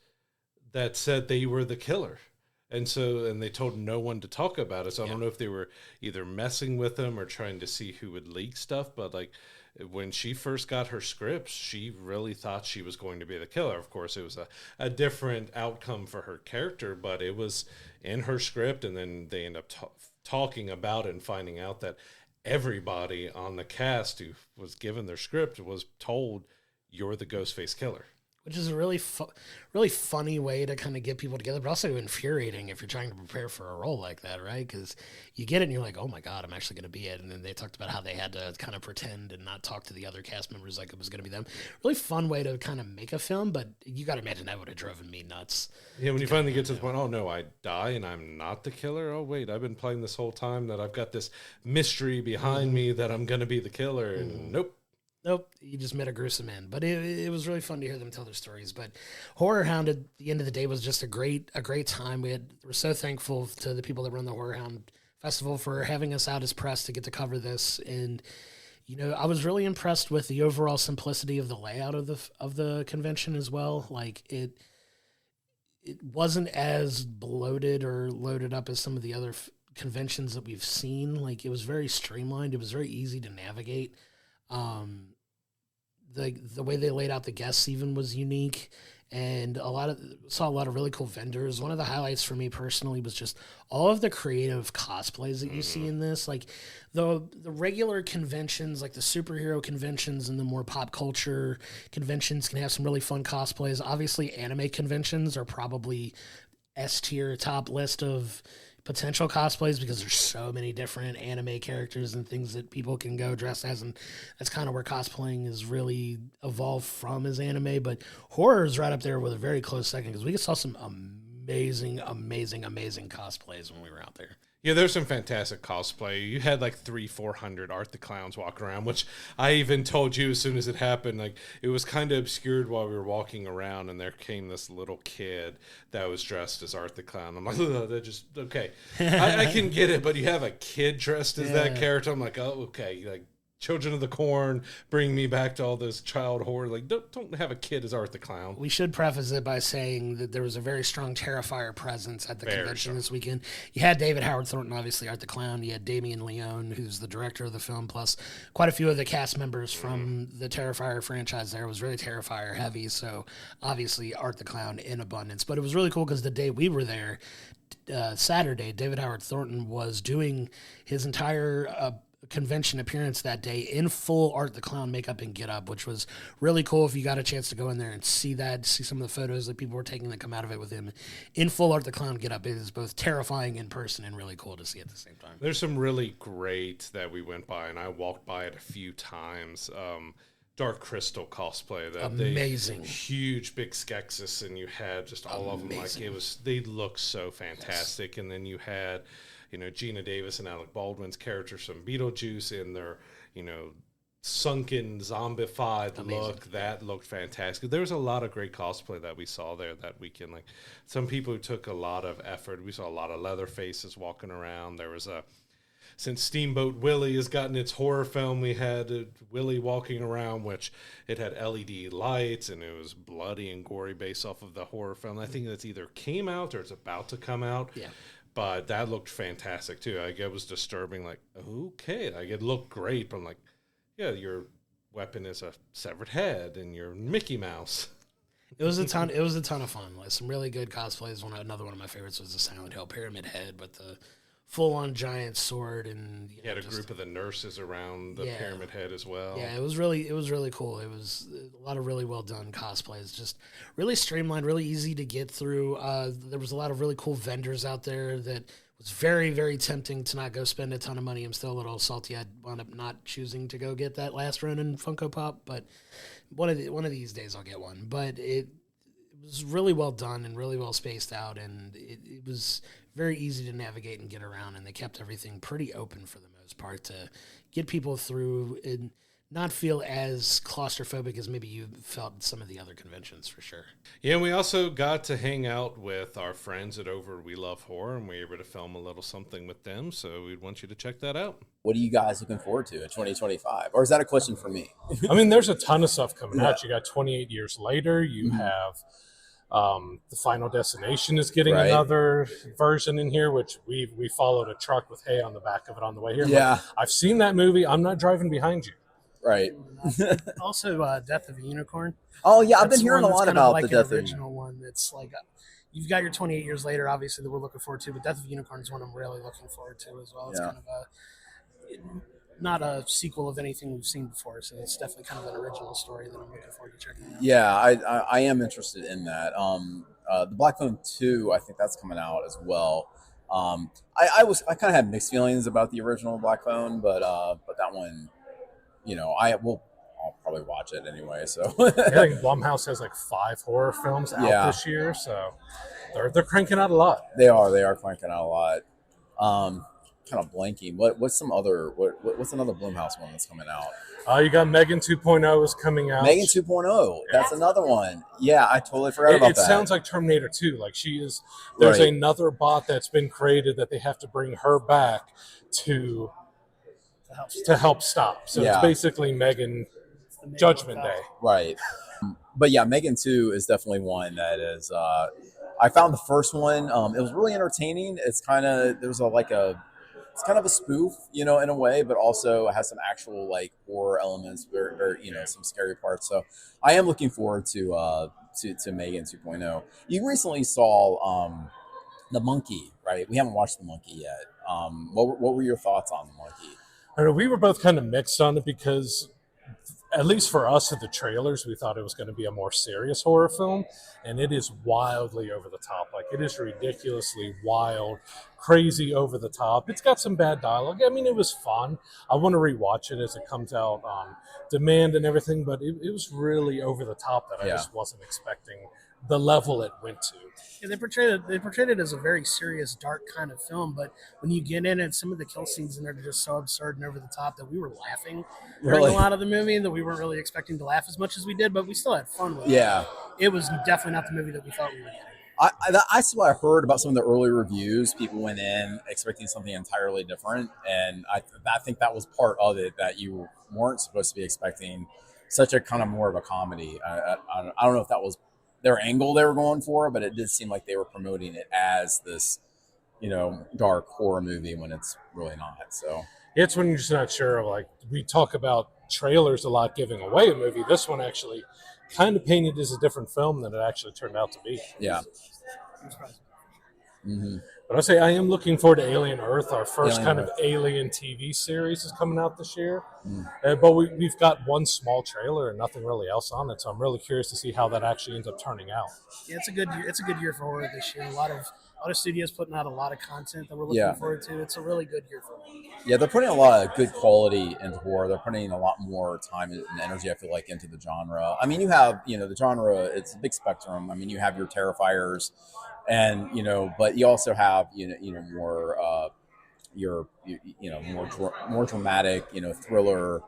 that said they were the killer. And they told no one to talk about it. So I don't know if they were either messing with them or trying to see who would leak stuff. But like when she first got her scripts, she really thought she was going to be the killer. Of course, it was a different outcome for her character, but it was in her script. And then they end up talking about it and finding out that everybody on the cast who was given their script was told, you're the Ghostface killer. Which is a really funny way to kind of get people together, but also infuriating if you're trying to prepare for a role like that, right? Because you get it and you're like, oh my God, I'm actually going to be it. And then they talked about how they had to kind of pretend and not talk to the other cast members like it was going to be them. Really fun way to kind of make a film, but you got to imagine that would have driven me nuts. Yeah, when you finally get to the point, oh no, I die and I'm not the killer. Oh wait, I've been playing this whole time that I've got this mystery behind me that I'm going to be the killer. And Nope, you just met a gruesome end. But it was really fun to hear them tell their stories. But Horrorhound at the end of the day was just a great time. We're so thankful to the people that run the Horrorhound Festival for having us out as press to get to cover this. And I was really impressed with the overall simplicity of the layout of the convention as well. Like it wasn't as bloated or loaded up as some of the other conventions that we've seen. Like it was very streamlined. It was very easy to navigate. The way they laid out the guests even was unique, and saw a lot of really cool vendors. One of the highlights for me personally was just all of the creative cosplays that you see in this. Like the regular conventions, like the superhero conventions and the more pop culture conventions can have some really fun cosplays. Obviously, anime conventions are probably S tier top list of potential cosplays because there's so many different anime characters and things that people can go dress as, and that's kind of where cosplaying is really evolved from, is anime. But horror is right up there with a very close second because we saw some amazing cosplays when we were out there. Yeah, there's some fantastic cosplay. You had like 300-400 Art the Clowns walking around, which I even told you as soon as it happened. Like it was kind of obscured while we were walking around, and there came this little kid that was dressed as Art the Clown. I'm like, that just okay. I can get it, but you have a kid dressed as that character. I'm like, oh, okay, like. Children of the Corn, bring me back to all this child horror. Like, don't have a kid as Art the Clown. We should preface it by saying that there was a very strong Terrifier presence at the convention this weekend. You had David Howard Thornton, obviously Art the Clown. You had Damien Leone, who's the director of the film, plus quite a few of the cast members from the Terrifier franchise there. It was really Terrifier heavy, so obviously Art the Clown in abundance. But it was really cool because the day we were there, Saturday, David Howard Thornton was doing his entire convention appearance that day in full Art the Clown makeup and get up, which was really cool. If you got a chance to go in there and see some of the photos that people were taking that come out of it with him in full Art the Clown get up, it is both terrifying in person and really cool to see at the same time. There's some really great that we went by, and I walked by it a few times. Dark Crystal cosplay, amazing, huge big Skeksis, and you had just all of them. Like they looked so fantastic. Yes. And then you had Gina Davis and Alec Baldwin's characters from Beetlejuice in their, sunken, zombified look. That looked fantastic. There was a lot of great cosplay that we saw there that weekend. Like some people who took a lot of effort. We saw a lot of leather faces walking around. There was since Steamboat Willie has gotten its horror film, we had Willie walking around, which it had LED lights and it was bloody and gory based off of the horror film. I think that's either came out or it's about to come out. Yeah. But that looked fantastic, too. Like, it was disturbing. Like, okay. Like, it looked great. But I'm like, yeah, your weapon is a severed head and you're Mickey Mouse. It was a ton of fun. Like, some really good cosplays. Another one of my favorites was the Silent Hill Pyramid Head with the full-on giant sword, and you had a group of the nurses around the Pyramid Head as well. Yeah, it was really cool. It was a lot of really well done cosplays, just really streamlined, really easy to get through. There was a lot of really cool vendors out there that was very, very tempting to not go spend a ton of money. I'm still a little salty. I wound up not choosing to go get that last Ronin Funko Pop, but one of these days I'll get one. But it was really well done and really well spaced out, and it was very easy to navigate and get around, and they kept everything pretty open for the most part to get people through and not feel as claustrophobic as maybe you felt at some of the other conventions, for sure. Yeah, and we also got to hang out with our friends at Over We Love Horror, and we were able to film a little something with them, so we'd want you to check that out. What are you guys looking forward to in 2025? Or is that a question for me? I mean, there's a ton of stuff coming out. You got 28 Years Later. You have The Final Destination is getting another version in here, which we followed a truck with hay on the back of it on the way here. Yeah. But I've seen that movie. I'm not driving behind you. Right. Also, Death of a Unicorn. Oh yeah, I've been hearing a lot about like the Death of original one. That's like you've got your 28 Years Later, obviously, that we're looking forward to, but Death of a Unicorn is one I'm really looking forward to as well. It's kind of not a sequel of anything we've seen before, so it's definitely kind of an original story that I'm looking forward to checking out. Yeah, I am interested in that. The Black Phone 2, I think that's coming out as well. I kind of had mixed feelings about the original Black Phone, but that one, I'll probably watch it anyway. So I think Blumhouse has like 5 horror films out this year, so they're cranking out a lot. They are cranking out a lot. Kind of blanking. What's another Blumhouse one that's coming out? You got Megan 2.0 is coming out. Megan 2.0, that's another one. Yeah, I totally forgot about that. It sounds like Terminator 2. Like there's another bot that's been created that they have to bring her back to help stop. So it's basically Megan Judgment Day. Right. But yeah, Megan 2 is definitely one that is I found the first one, it was really entertaining. It's kind of it's kind of a spoof, in a way, but also has some actual like horror elements or some scary parts. So I am looking forward to Megan 2.0. You recently saw The Monkey, right? We haven't watched The Monkey yet. What were your thoughts on The Monkey? I know we were both kind of mixed on it because, at least for us at the trailers, we thought it was going to be a more serious horror film, and it is wildly over the top. Like, it is ridiculously wild, crazy over the top. It's got some bad dialogue. I mean, it was fun. I want to rewatch it as it comes out on demand and everything, but it was really over the top that I just wasn't expecting the level it went to. Yeah, they portrayed it as a very serious, dark kind of film, but when you get in it, some of the kill scenes in there are just so absurd and over the top that we were laughing during a lot of the movie, and that we weren't really expecting to laugh as much as we did, but we still had fun with it. Yeah. It was definitely not the movie that we thought we were getting. That's what I heard about some of the early reviews. People went in expecting something entirely different, and I think that was part of it, that you weren't supposed to be expecting such a kind of more of a comedy. I don't know if that was their angle they were going for, but it did seem like they were promoting it as this, dark horror movie when it's really not. So it's when you're just not sure of, like, we talk about trailers a lot giving away a movie. This one actually kind of painted as a different film than it actually turned out to be. Yeah. But I'll say I am looking forward to Alien Earth. Our first kind of Alien TV series is coming out this year. But we've got one small trailer and nothing really else on it. So I'm really curious to see how that actually ends up turning out. Yeah, it's a good year. It's a good year for horror this year. A lot of studios putting out a lot of content that we're looking forward to. It's a really good year for horror. Yeah, they're putting a lot of good quality into horror. They're putting a lot more time and energy, I feel like, into the genre. I mean, you have, the genre, it's a big spectrum. I mean, you have your Terrifiers, and but you also have more more dramatic thriller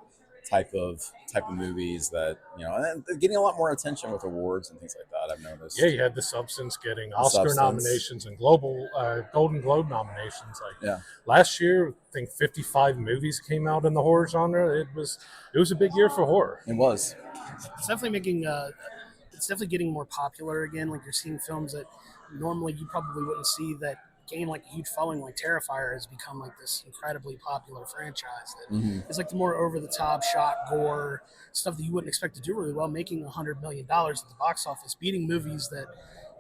type of movies that and they're getting a lot more attention with awards and things like that. I've noticed. Yeah, you had The Substance getting Oscar nominations and global Golden Globe nominations. Last year, I think 55 movies came out in the horror genre. It was a big year for horror. It was. It's definitely making it's definitely getting more popular again. Like, you're seeing films that normally you probably wouldn't see that gain like a huge following. Like Terrifier has become like this incredibly popular franchise that is like the more over the top shot, gore stuff that you wouldn't expect to do really well, making $100 million at the box office, beating movies that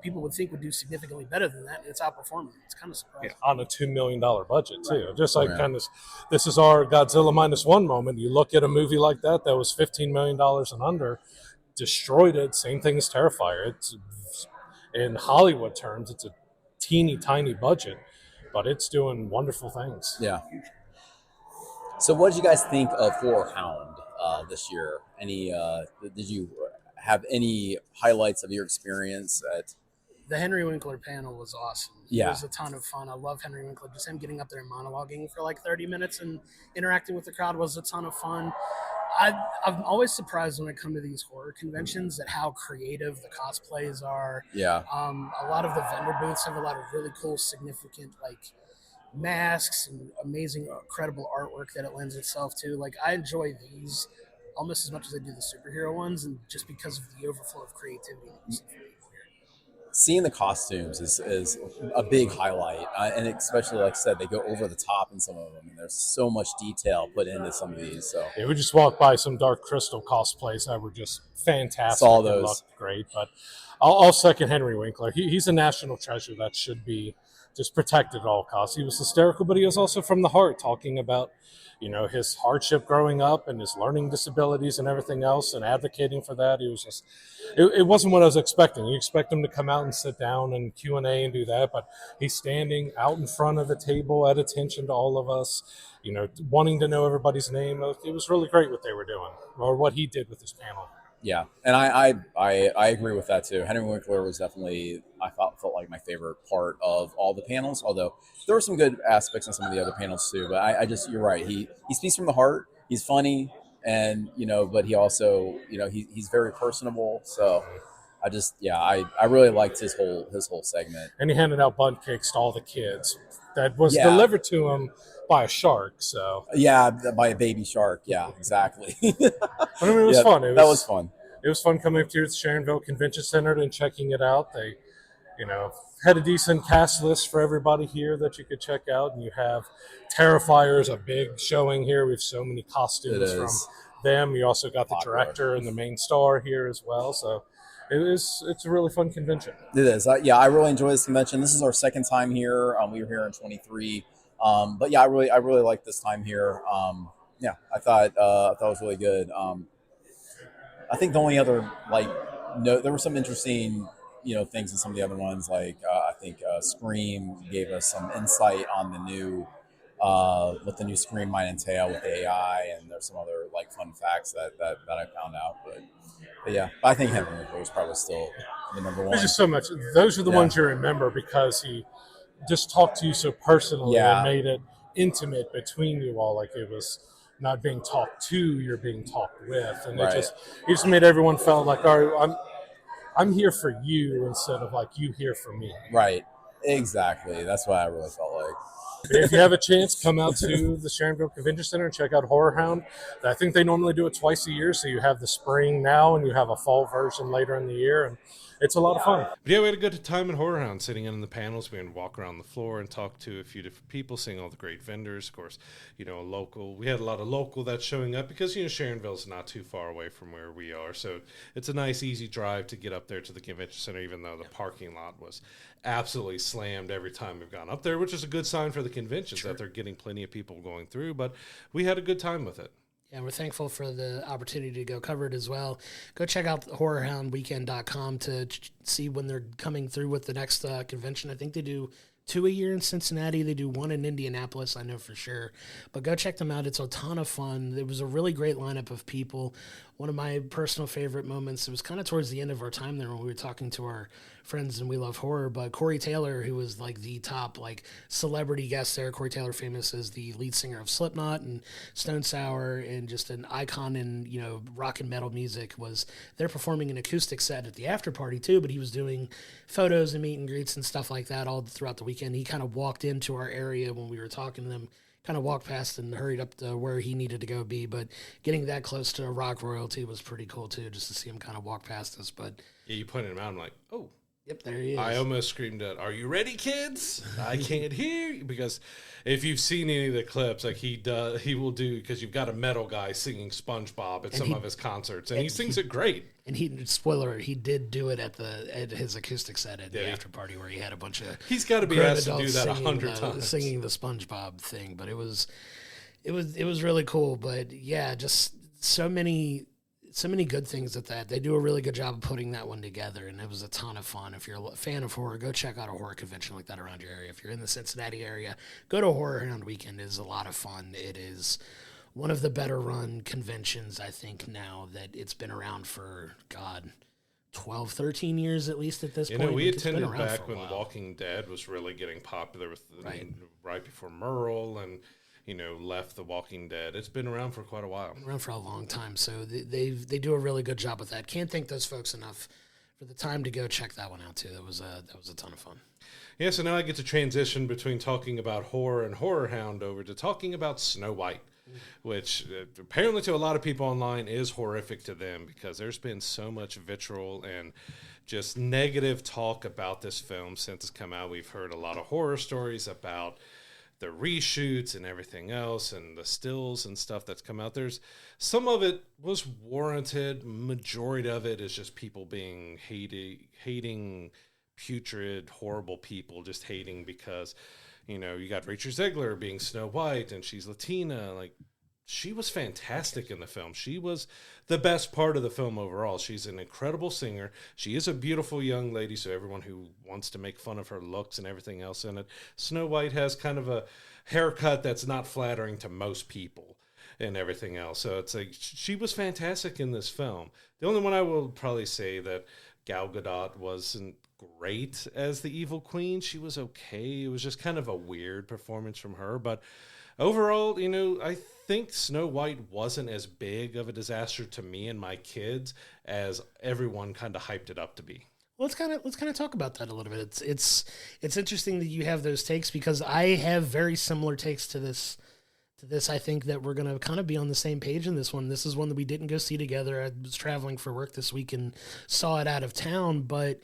people would think would do significantly better than that, and it's outperforming. It's kind of surprising. Yeah, on a $2 million budget too. Just like kind of, this is our Godzilla -1 moment. You look at a movie like that was $15 million and under, destroyed it. Same thing as Terrifier. It's, in Hollywood terms, it's a teeny tiny budget, but it's doing wonderful things. Yeah. So what did you guys think of Horrorhound this year? Did you have any highlights of your experience at? The Henry Winkler panel was awesome. Yeah. It was a ton of fun. I love Henry Winkler. Just him getting up there and monologuing for like 30 minutes and interacting with the crowd was a ton of fun. I'm always surprised when I come to these horror conventions at how creative the cosplays are. Yeah. A lot of the vendor booths have a lot of really cool, significant like masks and amazing, incredible artwork that it lends itself to. Like I enjoy these almost as much as I do the superhero ones, and just because of the overflow of creativity that you see from people here. Seeing the costumes is a big highlight, and especially like I said, they go over the top in some of them, and there's so much detail put into some of these. So yeah, we just walked by some Dark Crystal cosplays that were just fantastic. Saw those. And looked great, but I'll second Henry Winkler. He's a national treasure that should be just protected at all costs. He was hysterical, but he was also from the heart, talking about, you know, his hardship growing up and his learning disabilities and everything else, and advocating for that. He was just, it wasn't what I was expecting. You expect him to come out and sit down and Q&A and do that, but he's standing out in front of the table at attention to all of us, you know, wanting to know everybody's name. It was really great what they were doing, or what he did with his panel. Yeah, and I agree with that too. Henry Winkler was definitely, I felt like my favorite part of all the panels, although there were some good aspects in some of the other panels too. But I just, you're right. He speaks from the heart. He's funny, and you know, but he also, you know, he's very personable. So I really liked his whole segment. And he handed out bun cakes to all the kids. That was delivered to him by a shark. So yeah, by a baby shark. Yeah, exactly. But I mean, it was fun. That was fun. It was fun coming up to the Sharonville Convention Center and checking it out. They, you know, had a decent cast list for everybody here that you could check out. And you have Terrifiers, a big showing here. We have so many costumes from them. You also got the director and the main star here as well. So it's a really fun convention. It is. I really enjoy this convention. This is our second time here. We were here in 23. But yeah, I really like this time here. I thought it was really good. I think the only other there were some interesting, you know, things in some of the other ones. Like I think Scream gave us some insight on the new what the new Scream might entail with the AI, and there's some other like fun facts that I found out. But yeah, I think Henry Winkler was probably still the number one. There's just so much. Those are the ones you remember because he just talked to you so personally and made it intimate between you all. Like it was not being talked to, you're being talked with, and it just made everyone felt like, all right, I'm here for you instead of like you here for me. Right. Exactly. That's what I really felt like. If you have a chance, come out to the Sharonville Convention Center and check out Horrorhound. I think they normally do it twice a year, so you have the spring now and you have a fall version later in the year, and it's a lot of fun. But yeah, we had a good time at Horrorhound, sitting in the panels. We had to walk around the floor and talk to a few different people, seeing all the great vendors. Of course, you know, we had a lot of local that's showing up because, you know, Sharonville's not too far away from where we are. So it's a nice, easy drive to get up there to the convention center, even though the parking lot was absolutely slammed every time we've gone up there, which is a good sign for the conventions that they're getting plenty of people going through. But we had a good time with it. Yeah, we're thankful for the opportunity to go cover it as well. Go check out horrorhoundweekend.com to see when they're coming through with the next convention. I think they do 2 a year in Cincinnati. They do 1 in Indianapolis, I know for sure. But go check them out. It's a ton of fun. It was a really great lineup of people. One of my personal favorite moments, it was kind of towards the end of our time there when we were talking to our friends and We Love Horror, but Corey Taylor, who was like the top like celebrity guest there. Corey Taylor, famous as the lead singer of Slipknot and Stone Sour and just an icon in, you know, rock and metal music, was there performing an acoustic set at the after party too, but he was doing photos and meet and greets and stuff like that all throughout the weekend. He kind of walked into our area when we were talking to them, kind of walked past and hurried up to where he needed to go be, but getting that close to rock royalty was pretty cool too, just to see him kind of walk past us. But yeah, you pointed him out, I'm like, oh. Yep, there he is. I almost screamed out, "Are you ready, kids? I can't hear you." Because if you've seen any of the clips, like he will do, because you've got a metal guy singing SpongeBob at some of his concerts, and he sings it great. And spoiler, he did do it at his acoustic set at the after party where he had a bunch of. He's got to be asked to do that 100 times, singing the SpongeBob thing. But it was really cool. But yeah, just so many so many good things at that. They do a really good job of putting that one together, and it was a ton of fun. If you're a fan of horror, go check out a horror convention like that around your area. If you're in the Cincinnati area, go to Horrorhound Weekend. It is a lot of fun. It is one of the better run conventions, I think, now that it's been around for, God, 12, 13 years at least at this point. You know, we Like, it's been attended around back for a when while. Walking Dead was really getting popular with Right. right before Merle and, you know, left The Walking Dead. It's been around for quite a while. Been around for a long time, so they do a really good job with that. Can't thank those folks enough for the time to go check that one out too. That was a ton of fun. Yeah, so now I get to transition between talking about horror and Horrorhound over to talking about Snow White, which apparently to a lot of people online is horrific to them because there's been so much vitriol and just negative talk about this film since it's come out. We've heard a lot of horror stories about the reshoots and everything else and the stills and stuff that's come out. There's some of it was warranted. Majority of it is just people being hating putrid, horrible people, just hating because, you know, you got Rachel Zegler being Snow White and she's Latina. Like, she was fantastic in the film. She was the best part of the film overall. She's an incredible singer. She is a beautiful young lady, so everyone who wants to make fun of her looks and everything else in it. Snow White has kind of a haircut that's not flattering to most people and everything else. So it's like she was fantastic in this film. The only one I will probably say that Gal Gadot wasn't great as the evil queen. She was okay. It was just kind of a weird performance from her, but overall, you know, I think Snow White wasn't as big of a disaster to me and my kids as everyone kind of hyped it up to be. Let's kind of talk about that a little bit. It's interesting that you have those takes because I have very similar takes to this. I think that we're going to kind of be on the same page in this one. This is one that we didn't go see together. I was traveling for work this week and saw it out of town, but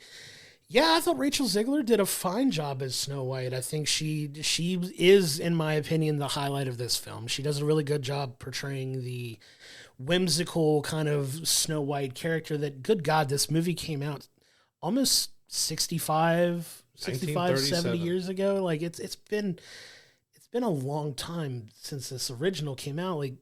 yeah, I thought Rachel Zegler did a fine job as Snow White. I think she is, in my opinion, the highlight of this film. She does a really good job portraying the whimsical kind of Snow White character that, good God, this movie came out almost 65, 70 years ago. Like, it's been a long time since this original came out. Like,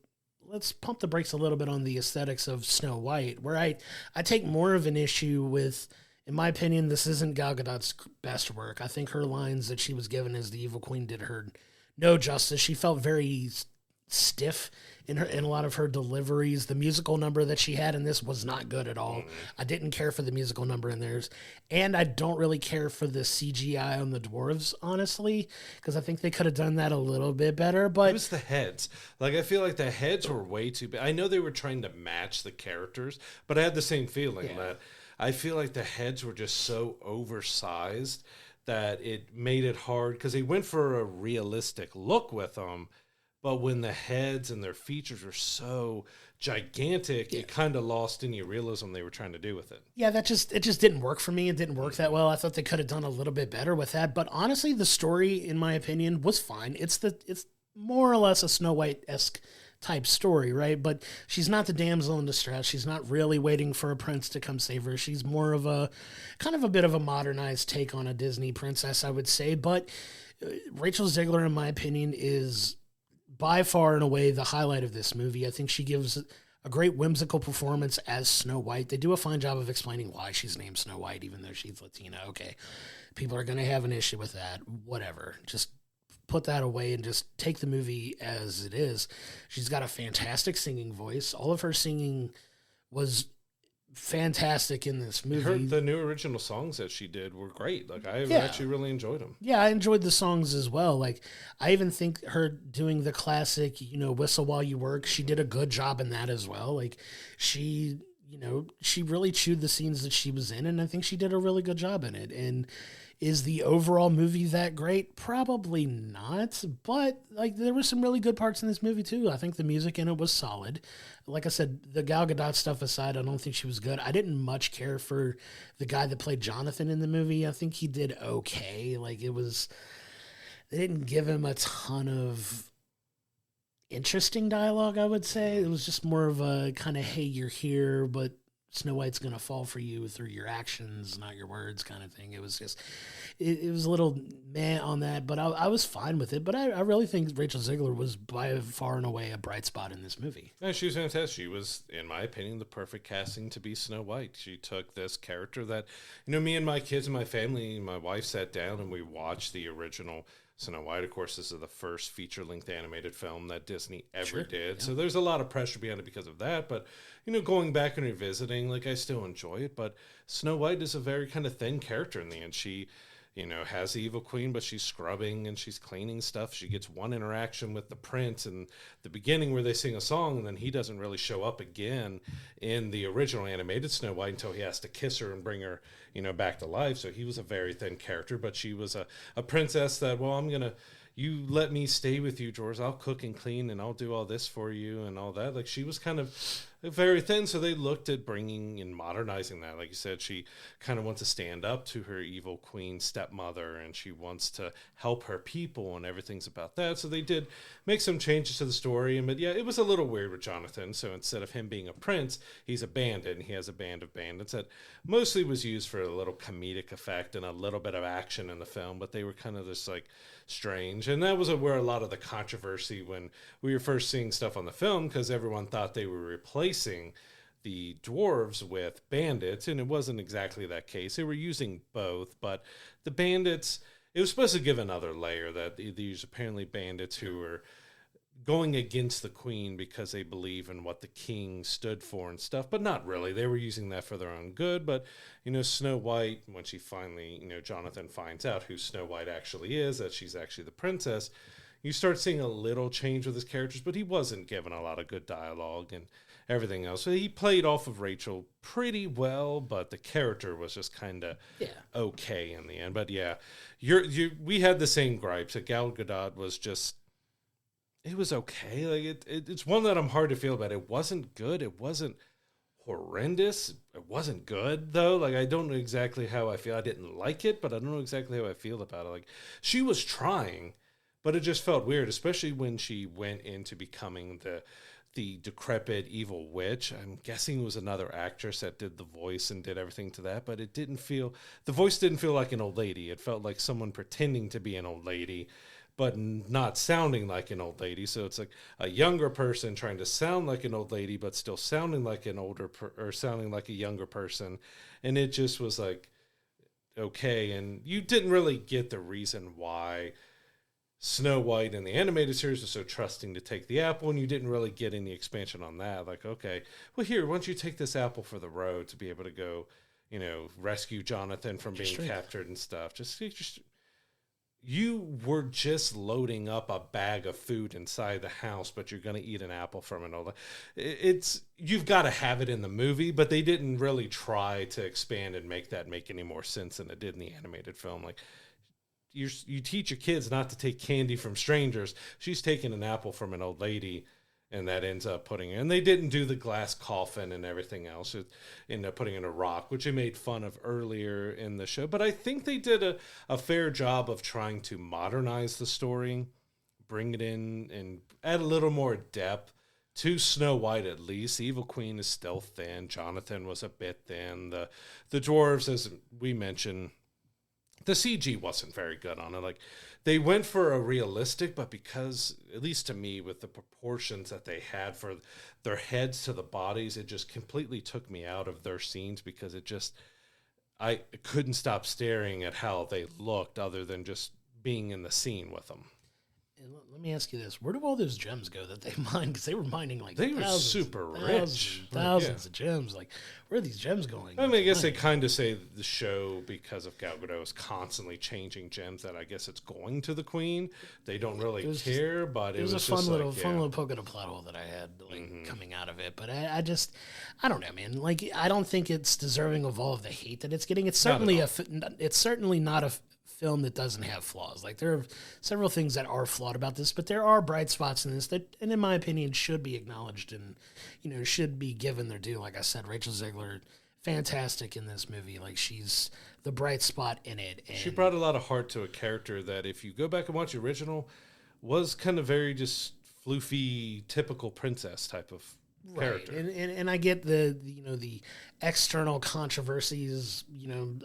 let's pump the brakes a little bit on the aesthetics of Snow White, where I take more of an issue with, in my opinion, this isn't Gal Gadot's best work. I think her lines that she was given as the evil queen did her no justice. She felt very stiff in a lot of her deliveries. The musical number that she had in this was not good at all. I didn't care for the musical number in theirs, and I don't really care for the CGI on the dwarves, honestly, because I think they could have done that a little bit better. But it was the heads. Like, I feel like the heads were way too big. I know they were trying to match the characters, but I had the same feeling that I feel like the heads were just so oversized that it made it hard because they went for a realistic look with them. But when the heads and their features were so gigantic, it kind of lost any realism they were trying to do with it. Yeah, it just didn't work for me. It didn't work that well. I thought they could have done a little bit better with that. But honestly, the story, in my opinion, was fine. It's more or less a Snow White-esque type story, right? But she's not the damsel in distress. She's not really waiting for a prince to come save her. She's more of a kind of a bit of a modernized take on a Disney princess, I would say. But Rachel Zegler, in my opinion, is by far and away the highlight of this movie. I think she gives a great whimsical performance as Snow White. They do a fine job of explaining why she's named Snow White, even though she's Latina. Okay, people are going to have an issue with that. Whatever. Just put that away and just take the movie as it is. She's got a fantastic singing voice. All of her singing was fantastic in this movie. The new original songs that she did were great. Like, I actually really enjoyed them. Yeah, I enjoyed the songs as well. Like, I even think her doing the classic, Whistle While You Work, she did a good job in that as well. Like, she really chewed the scenes that she was in, and I think she did a really good job in it. And is the overall movie that great? Probably not, but like, there were some really good parts in this movie too. I think the music in it was solid. Like I said, the Gal Gadot stuff aside, I don't think she was good. I didn't much care for the guy that played Jonathan in the movie. I think he did okay. Like, they didn't give him a ton of interesting dialogue, I would say. It was just more of a kind of, hey, you're here, but Snow White's going to fall for you through your actions, not your words kind of thing. It was just, it was a little meh on that, but I was fine with it. But I really think Rachel Zegler was by far and away a bright spot in this movie. Yeah, she was fantastic. She was, in my opinion, the perfect casting to be Snow White. She took this character that, me and my kids and my family, my wife sat down and we watched the original Snow White. Of course, this is the first feature-length animated film that Disney ever did. Yeah. So there's a lot of pressure behind it because of that. But, going back and revisiting, I still enjoy it. But Snow White is a very kind of thin character in the end. She, has the evil queen, but she's scrubbing and she's cleaning stuff. She gets one interaction with the prince in the beginning where they sing a song, and then he doesn't really show up again in the original animated Snow White until he has to kiss her and bring her, back to life. So he was a very thin character, but she was a princess that, you let me stay with you, George. I'll cook and clean and I'll do all this for you and all that. She was kind of very thin. So they looked at bringing and modernizing that. Like you said, she kind of wants to stand up to her evil queen stepmother and she wants to help her people and everything's about that. So they did make some changes to the story. But yeah, it was a little weird with Jonathan. So instead of him being a prince, he's a bandit and he has a band of bandits that mostly was used for a little comedic effect and a little bit of action in the film. But they were kind of just strange. And that was where a lot of the controversy when we were first seeing stuff on the film, because everyone thought they were replacing the dwarves with bandits, and it wasn't exactly that case. They were using both, but the bandits, it was supposed to give another layer that these apparently bandits who were going against the queen because they believe in what the king stood for and stuff, but not really. They were using that for their own good. But, Snow White, when she finally, Jonathan finds out who Snow White actually is, that she's actually the princess, you start seeing a little change with his characters, but he wasn't given a lot of good dialogue and everything else. So he played off of Rachel pretty well, but the character was just kind of okay in the end. But yeah, we had the same gripes. That Gal Gadot was just, it was okay. It's one that I'm hard to feel about. It wasn't good. It wasn't horrendous. It wasn't good, though. I don't know exactly how I feel. I didn't like it, but I don't know exactly how I feel about it. She was trying, but it just felt weird, especially when she went into becoming the decrepit evil witch. I'm guessing it was another actress that did the voice and did everything to that, but the voice didn't feel like an old lady. It felt like someone pretending to be an old lady, but not sounding like an old lady. So it's like a younger person trying to sound like an old lady, but still sounding like an or sounding like a younger person. And it just was okay. And you didn't really get the reason why Snow White in the animated series was so trusting to take the apple, and you didn't really get any expansion on that. Okay, well, here, why don't you take this apple for the road to be able to go, rescue Jonathan from being captured and stuff. Just you were just loading up a bag of food inside the house, but you're going to eat an apple from an old. You've got to have it in the movie, but they didn't really try to expand and make that make any more sense than it did in the animated film. You teach your kids not to take candy from strangers. She's taking an apple from an old lady, and that ends up and they didn't do the glass coffin and everything else. It ended up putting in a rock, which they made fun of earlier in the show. But I think they did a fair job of trying to modernize the story, bring it in, and add a little more depth to Snow White at least. The Evil Queen is still thin. Jonathan was a bit thin. The dwarves, as we mentioned, the CG wasn't very good on it. They went for a realistic, but because, at least to me, with the proportions that they had for their heads to the bodies, it just completely took me out of their scenes because I couldn't stop staring at how they looked other than just being in the scene with them. And let me ask you this: where do all those gems go that they mined? Because they were mining they were super rich, thousands of gems. Where are these gems going? I guess they kind of say the show, because of Gal Gadot, is constantly changing gems. That I guess it's going to the queen. They don't really care, but it was a fun little poke at a plot hole that I had coming out of it. But I don't know, man. I don't think it's deserving of all of the hate that it's getting. It's certainly not a film that doesn't have flaws. There are several things that are flawed about this, but there are bright spots in this that, and in my opinion, should be acknowledged and, should be given their due. Like I said, Rachel Zegler, fantastic in this movie. She's the bright spot in it. And she brought a lot of heart to a character that, if you go back and watch the original, was kind of very just floofy, typical princess type of character. And I get the external controversies,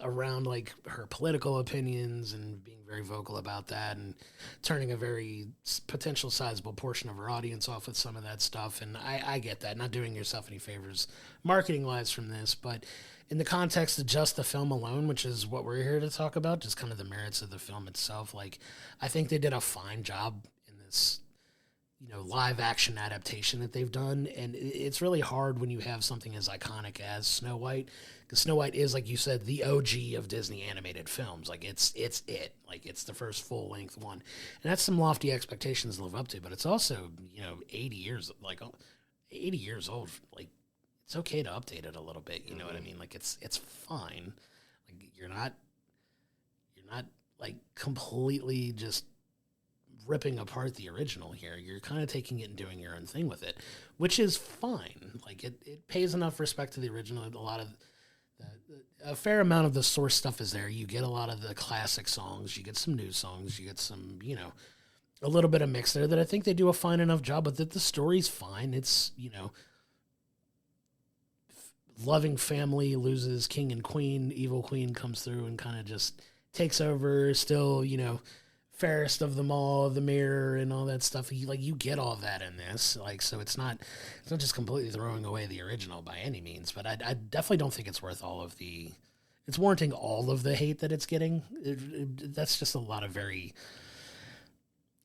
around like her political opinions and being very vocal about that and turning a very potential sizable portion of her audience off with some of that stuff. And I get that. Not doing yourself any favors marketing wise from this, but in the context of just the film alone, which is what we're here to talk about, just kind of the merits of the film itself, like I think they did a fine job in this live action adaptation that they've done. And it's really hard when you have something as iconic as Snow White, because Snow White is, like you said, the OG of Disney animated films. Like it's like it's the first full length one, and that's some lofty expectations to live up to, but it's also 80 years old. Like it's okay to update it a little bit, you know what I mean? Like it's fine. Like you're not like completely just ripping apart the original here. You're kind of taking it and doing your own thing with it, which is fine. Like it pays enough respect to the original. A fair amount of the source stuff is there. You get a lot of the classic songs, you get some new songs, you get some, a little bit of mix there that I think they do a fine enough job with it. The story's fine. It's, loving family loses king and queen, evil queen comes through and kind of just takes over, still, fairest of them all, the mirror and all that stuff. You get all that in this, so it's not just completely throwing away the original by any means, but I definitely don't think it's worth it's warranting all of the hate that it's getting. That's just a lot of very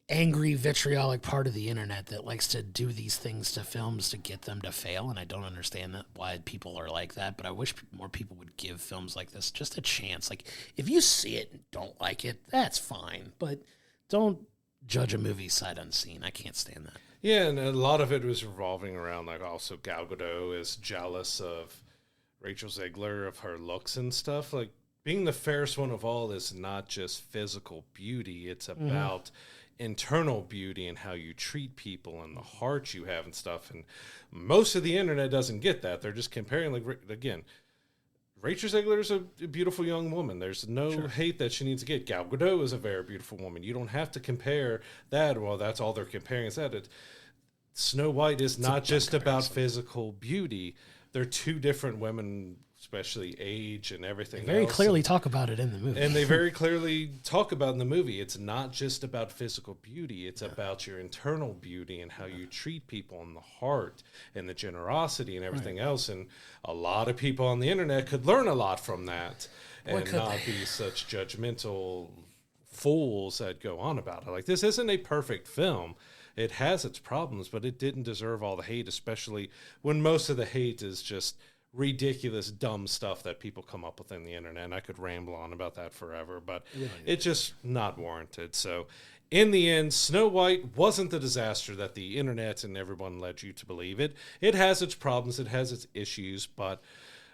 angry, vitriolic part of the internet that likes to do these things to films to get them to fail, and I don't understand why people are like that, but I wish more people would give films like this just a chance. Like, if you see it and don't like it, that's fine, but don't judge a movie sight unseen. I can't stand that. Yeah, and a lot of it was revolving around, like, also Gal Gadot is jealous of Rachel Zegler, of her looks and stuff. Like, being the fairest one of all is not just physical beauty, it's about internal beauty and how you treat people and the heart you have and stuff. And most of the internet doesn't get that. They're just comparing, like, again, Rachel Zegler is a beautiful young woman. There's no hate that she needs to get. Gal Gadot is a very beautiful woman. You don't have to compare that. Well, that's all they're comparing is that. Snow White is not just about physical beauty. They're two different women, especially age and everything They very clearly talk about it in the movie. And they very clearly talk about in the movie, it's not just about physical beauty. It's about your internal beauty and how you treat people and the heart and the generosity and everything else. And a lot of people on the internet could learn a lot from that and not be such judgmental fools that go on about it. Like, this isn't a perfect film. It has its problems, but it didn't deserve all the hate, especially when most of the hate is just ridiculous, dumb stuff that people come up with on the internet. And I could ramble on about that forever, but it's just not warranted. So in the end, Snow White wasn't the disaster that the internet and everyone led you to believe it. It has its problems, it has its issues, but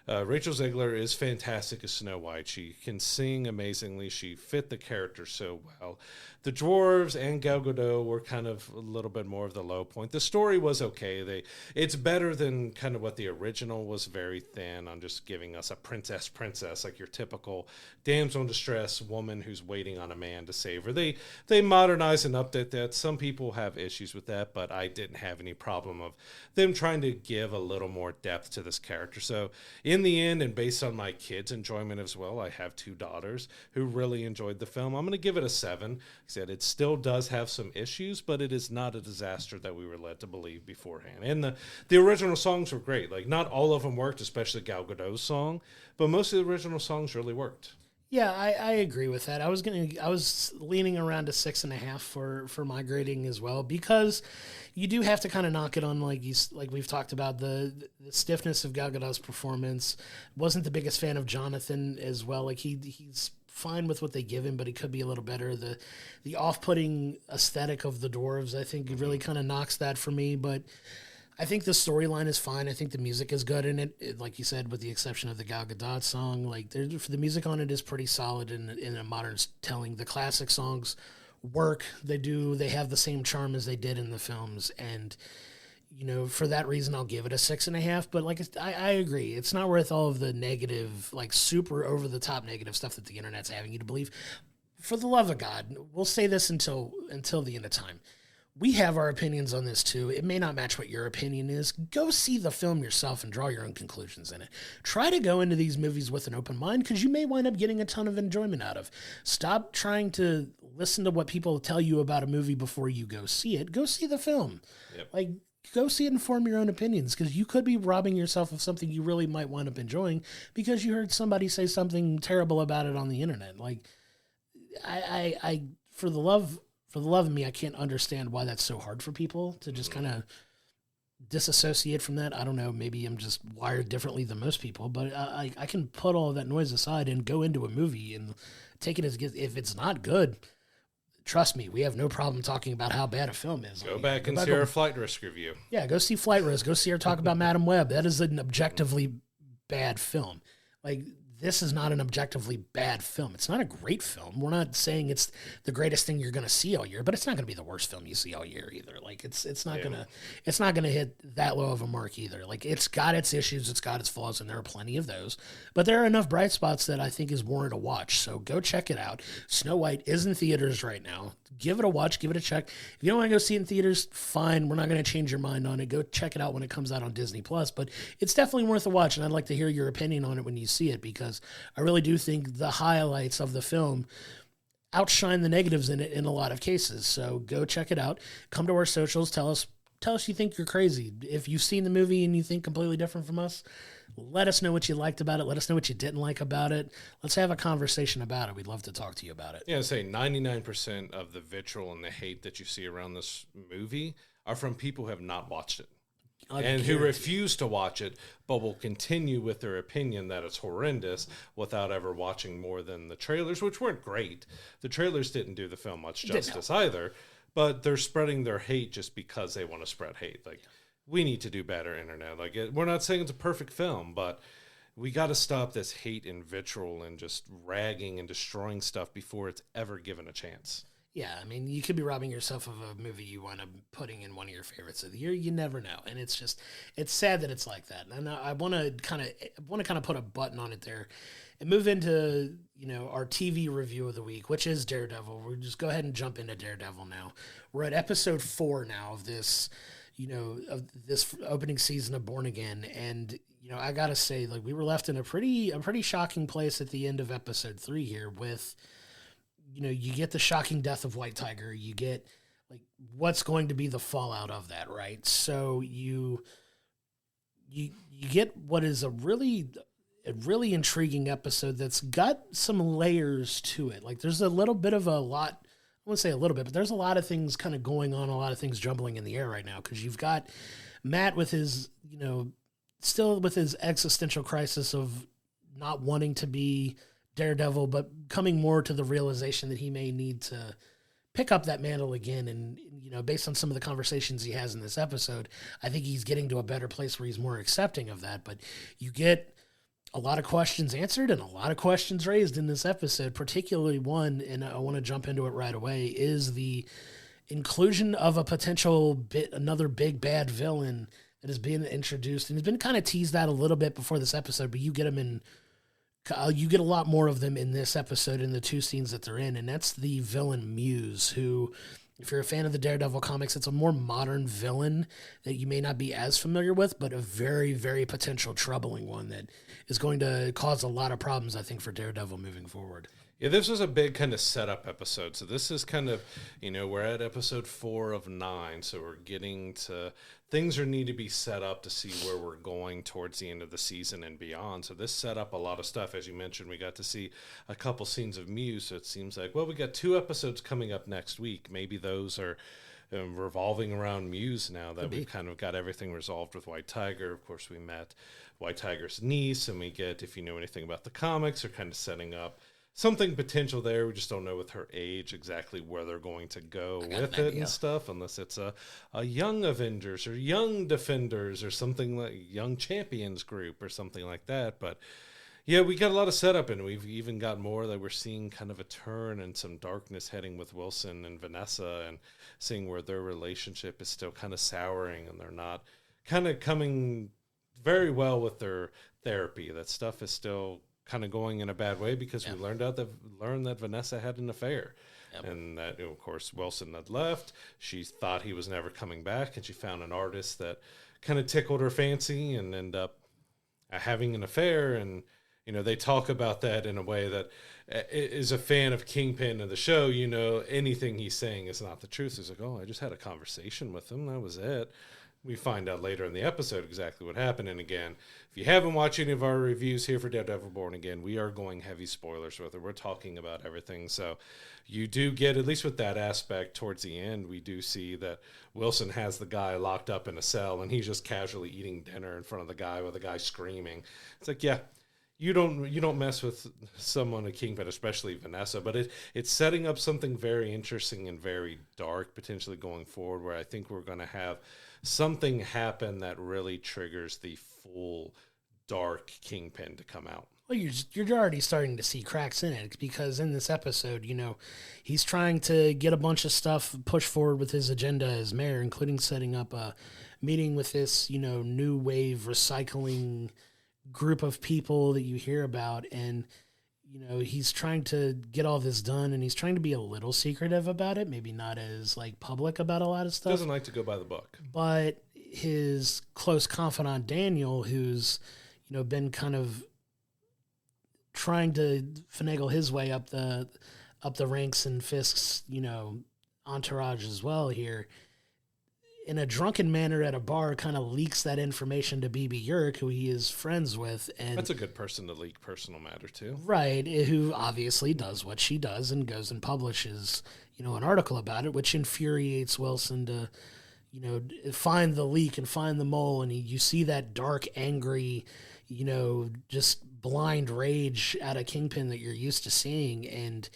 Rachel Zegler is fantastic as Snow White. She can sing amazingly. She fit the character so well. The dwarves and Gal Gadot were kind of a little bit more of the low point. The story was okay. It's better than kind of what the original was, very thin on just giving us a princess, like your typical damsel in distress woman who's waiting on a man to save her. They modernize and update that. Some people have issues with that, but I didn't have any problem of them trying to give a little more depth to this character. So in the end, and based on my kids' enjoyment as well, I have two daughters who really enjoyed the film. I'm going to give it a 7. Said it still does have some issues, but it is not a disaster that we were led to believe beforehand. And the original songs were great. Like, not all of them worked, especially Gal Gadot's song, but most of the original songs really worked. Yeah, I agree with that. I was leaning around to 6.5 for my grading as well, because you do have to kind of knock it on, like we've talked about, the stiffness of Gal Gadot's performance. Wasn't the biggest fan of Jonathan as well. Like he's fine with what they give him, but he could be a little better. The off-putting aesthetic of the dwarves, I think, really kind of knocks that for me. But I think the storyline is fine. I think the music is good in it, like you said, with the exception of the Gal Gadot song. Like, the music on it is pretty solid in a modern telling. The classic songs work. They have the same charm as they did in the films, and for that reason, I'll give it a 6.5. But like, I agree, it's not worth all of the negative, like super over the top negative stuff that the internet's having you to believe. For the love of God, we'll say this until the end of time. we have our opinions on this too. It may not match what your opinion is. Go see the film yourself and draw your own conclusions in it. Try to go into these movies with an open mind because you may wind up getting a ton of enjoyment out of. Stop trying to listen to what people tell you about a movie before you go see it. Go see the film. Yep. Like, go see it and form your own opinions because you could be robbing yourself of something you really might wind up enjoying because you heard somebody say something terrible about it on the internet. Like, I for the love of me, I can't understand why that's so hard for people to just kind of disassociate from that. I don't know. Maybe I'm just wired differently than most people, but I can put all of that noise aside and go into a movie and take it as if it's not good. Trust me, we have no problem talking about how bad a film is. Go back and see our Flight Risk review. Yeah, go see Flight Risk. Go see her talk about Madam Web. That is an objectively bad film. Like, this is not an objectively bad film. It's not a great film. We're not saying it's the greatest thing you're going to see all year, but it's not going to be the worst film you see all year either. Like, it's not gonna hit that low of a mark either. Like, it's got its issues, it's got its flaws, and there are plenty of those. But there are enough bright spots that I think is warranted a watch. So go check it out. Snow White is in theaters right now. Give it a watch. Give it a check. If you don't want to go see it in theaters, fine. We're not going to change your mind on it. Go check it out when it comes out on Disney Plus. But it's definitely worth a watch, and I'd like to hear your opinion on it when you see it because I really do think the highlights of the film outshine the negatives in it in a lot of cases. So go check it out. Come to our socials. Tell us you think you're crazy. If you've seen the movie and you think completely different from us, let us know what you liked about it. Let us know what you didn't like about it. Let's have a conversation about it. We'd love to talk to you about it. Yeah, say 99% of the vitriol and the hate that you see around this movie are from people who have not watched it. And who refuse to watch it, but will continue with their opinion that it's horrendous without ever watching more than the trailers, which weren't great. The trailers didn't do the film much justice either, but they're spreading their hate just because they want to spread hate. Like, we need to do better, internet. Like, we're not saying it's a perfect film, but we got to stop this hate and vitriol and just ragging and destroying stuff before it's ever given a chance. Yeah, I mean, you could be robbing yourself of a movie you wind up putting in one of your favorites of the year. You never know, and it's sad that it's like that. And I want to kind of put a button on it there, and move into our TV review of the week, which is Daredevil. We'll just go ahead and jump into Daredevil now. We're at episode 4 now of this, of this opening season of Born Again, and I gotta say, like, we were left in a pretty shocking place at the end of episode 3 here with. You get the shocking death of White Tiger. You get, like, what's going to be the fallout of that, right? So you get what is a really intriguing episode that's got some layers to it. Like, there's a little bit of a lot. I wouldn't say a little bit, but there's a lot of things kind of going on, a lot of things jumbling in the air right now because you've got Matt with his, still with his existential crisis of not wanting to be Daredevil, but coming more to the realization that he may need to pick up that mantle again. And, based on some of the conversations he has in this episode, I think he's getting to a better place where he's more accepting of that. But you get a lot of questions answered and a lot of questions raised in this episode, particularly one, and I want to jump into it right away, is the inclusion of another big bad villain that has been introduced and has been kind of teased out a little bit before this episode, but you get a lot more of them in this episode in the 2 scenes that they're in, and that's the villain Muse, who, if you're a fan of the Daredevil comics, it's a more modern villain that you may not be as familiar with, but a very, very potential troubling one that is going to cause a lot of problems, I think, for Daredevil moving forward. Yeah, this was a big kind of setup episode. So this is kind of, we're at episode 4 of 9. So we're getting to, things need to be set up to see where we're going towards the end of the season and beyond. So this set up a lot of stuff. As you mentioned, we got to see a couple scenes of Muse. So it seems like, well, we got 2 episodes coming up next week. Maybe those are revolving around Muse now that we've kind of got everything resolved with White Tiger. Of course, we met White Tiger's niece, and we get, if you know anything about the comics, they're kind of setting up something potential there. We just don't know with her age exactly where they're going to go with it and stuff, unless it's a young Avengers or young Defenders or something like Young Champions group or something like that. But yeah, we got a lot of setup, and we've even got more that we're seeing kind of a turn and some darkness heading with Wilson and Vanessa, and seeing where their relationship is still kind of souring and they're not kind of coming very well with their therapy. That stuff is still kind of going in a bad way because we learned that Vanessa had an affair. And that, of course, Wilson had left. She thought he was never coming back, and she found an artist that kind of tickled her fancy and ended up having an affair. And, they talk about that in a way that is a fan of Kingpin and the show, anything he's saying is not the truth. He's like, oh, I just had a conversation with him. That was it. We find out later in the episode exactly what happened. And again, if you haven't watched any of our reviews here for Daredevil Born Again, we are going heavy spoilers with it. We're talking about everything. So you do get, at least with that aspect towards the end, we do see that Wilson has the guy locked up in a cell and he's just casually eating dinner in front of the guy with the guy screaming. It's like, yeah, you don't mess with someone, a Kingpin, especially Vanessa, but it's setting up something very interesting and very dark potentially going forward, where I think we're going to have something happen that really triggers the full dark Kingpin to come out. Well, you're already starting to see cracks in it, because in this episode, he's trying to get a bunch of stuff pushed forward with his agenda as mayor, including setting up a meeting with this, new wave recycling group of people that you hear about. And, he's trying to get all this done, and he's trying to be a little secretive about it, maybe not as public about a lot of stuff. Doesn't like to go by the book. But his close confidant, Daniel, who's, been kind of trying to finagle his way up the ranks in Fisk's, entourage as well here, in a drunken manner at a bar, kind of leaks that information to BB Urich, who he is friends with. And that's a good person to leak personal matter to. Right, who obviously does what she does and goes and publishes, an article about it, which infuriates Wilson to, find the leak and find the mole. And you see that dark, angry, just blind rage out of Kingpin that you're used to seeing. And,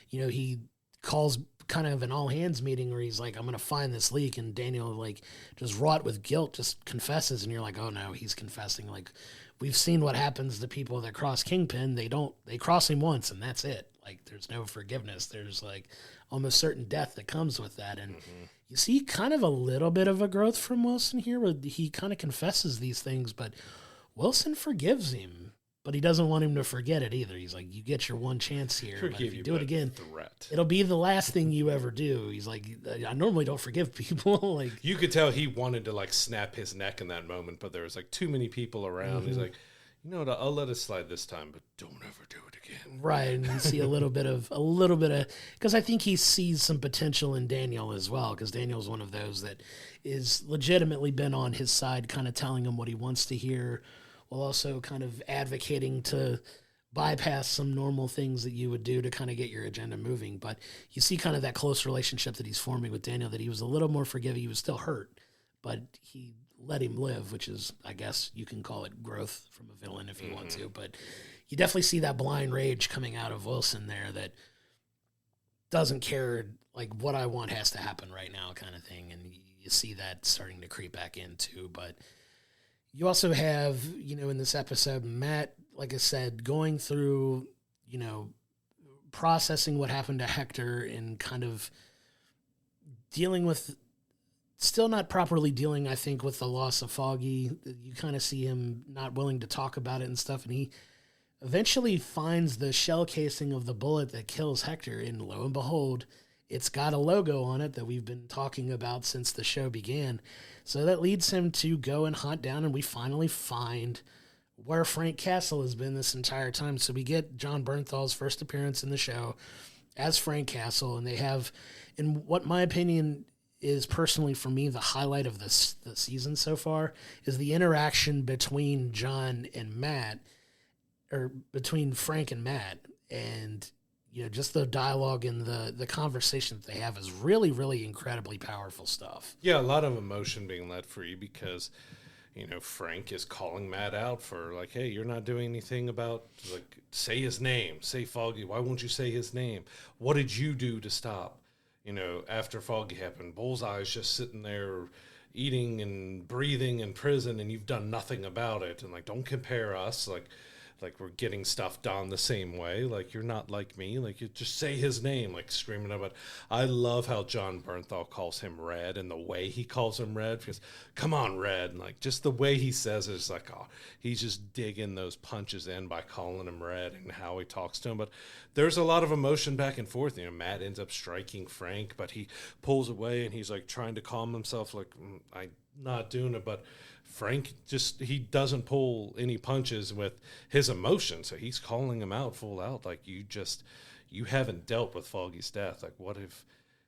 he calls kind of an all hands meeting where he's like, I'm going to find this leak. And Daniel, just wrought with guilt, just confesses. And you're like, oh no, he's confessing. We've seen what happens to people that cross Kingpin. They cross him once and that's it. There's no forgiveness. There's almost certain death that comes with that. And you see kind of a little bit of a growth from Wilson here, where he kind of confesses these things, but Wilson forgives him. But he doesn't want him to forget it either. He's like, you get your one chance here. But if you do it again, it'll be the last thing you ever do. He's like, I normally don't forgive people. You could tell he wanted to snap his neck in that moment, but there was too many people around. He's like, I'll let it slide this time, but don't ever do it again. Right. And you see a little bit of, because I think he sees some potential in Daniel as well, because Daniel's one of those that is legitimately been on his side, kind of telling him what he wants to hear, while also kind of advocating to bypass some normal things that you would do to kind of get your agenda moving. But you see kind of that close relationship that he's forming with Daniel, that he was a little more forgiving. He was still hurt, but he let him live, which is, I guess you can call it growth from a villain if you want to. But you definitely see that blind rage coming out of Wilson there, that doesn't care, what I want has to happen right now kind of thing. And you see that starting to creep back in too. But you also have, in this episode, Matt, like I said, going through, processing what happened to Hector and kind of dealing with, still not properly dealing, I think, with the loss of Foggy. You kind of see him not willing to talk about it and stuff. And he eventually finds the shell casing of the bullet that kills Hector. And lo and behold, it's got a logo on it that we've been talking about since the show began. So that leads him to go and hunt down, and we finally find where Frank Castle has been this entire time. So we get Jon Bernthal's first appearance in the show as Frank Castle, and they have, in what my opinion is personally for me the highlight of the season so far, is the interaction between Jon and Matt, or between Frank and Matt, and just the dialogue and the conversation that they have is really, really incredibly powerful stuff. Yeah, a lot of emotion being let free because, Frank is calling Matt out for hey, you're not doing anything about, say his name, say Foggy. Why won't you say his name? What did you do to stop? After Foggy happened, Bullseye's just sitting there eating and breathing in prison and you've done nothing about it. And don't compare us. like we're getting stuff done the same way. Like, you're not like me. Like, you just say his name, like screaming about. I love how Jon Bernthal calls him Red, and the way he calls him Red, because come on, Red, and like just the way he says it is like, oh, he's just digging those punches in by calling him Red and how he talks to him. But there's a lot of emotion back and forth. You know, Matt ends up striking Frank, but he pulls away and he's like trying to calm himself, like, I'm not doing it, but Frank just, he doesn't pull any punches with his emotion, so he's calling him out full out, like, you haven't dealt with Foggy's death. Like, what have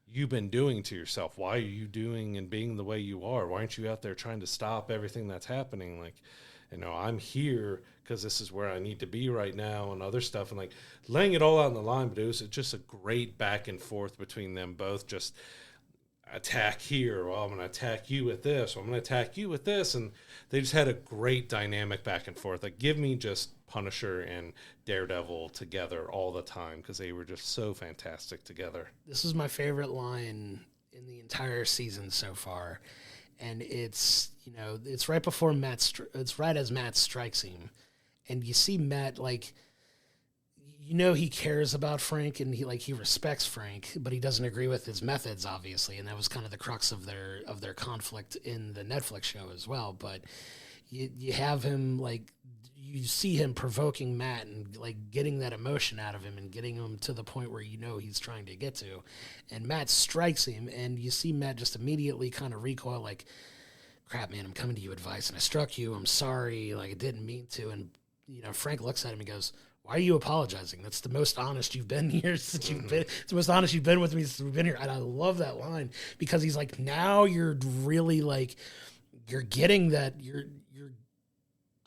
you been doing to yourself? Why are you doing and being the way you are? Why aren't you out there trying to stop everything that's happening? Like, you know, I'm here because this is where I need to be right now, and other stuff, and like laying it all out on the line. But it was just a great back and forth between them both, just attack here, well, I'm going to attack you with this, I'm going to attack you with this, and they just had a great dynamic back and forth. Like, give me just Punisher and Daredevil together all the time, because they were just so fantastic together. This is my favorite line in the entire season so far, and it's, you know, it's right before it's right as Matt strikes him, and you see Matt, like, you know, he cares about Frank, and he respects Frank, but he doesn't agree with his methods, obviously, and that was kind of the crux of their conflict in the Netflix show as well. But you have him, like, you see him provoking Matt and like getting that emotion out of him and getting him to the point where you know he's trying to get to, and Matt strikes him, and you see Matt just immediately kind of recoil, like, crap, man, I'm coming to you advice, and I struck you, I'm sorry, like, I didn't mean to. And you know, Frank looks at him and goes, why are you apologizing? That's the most honest you've been here since you've been. It's the most honest you've been with me since we've been here. And I love that line, because he's like, now you're really, like, you're getting that, you're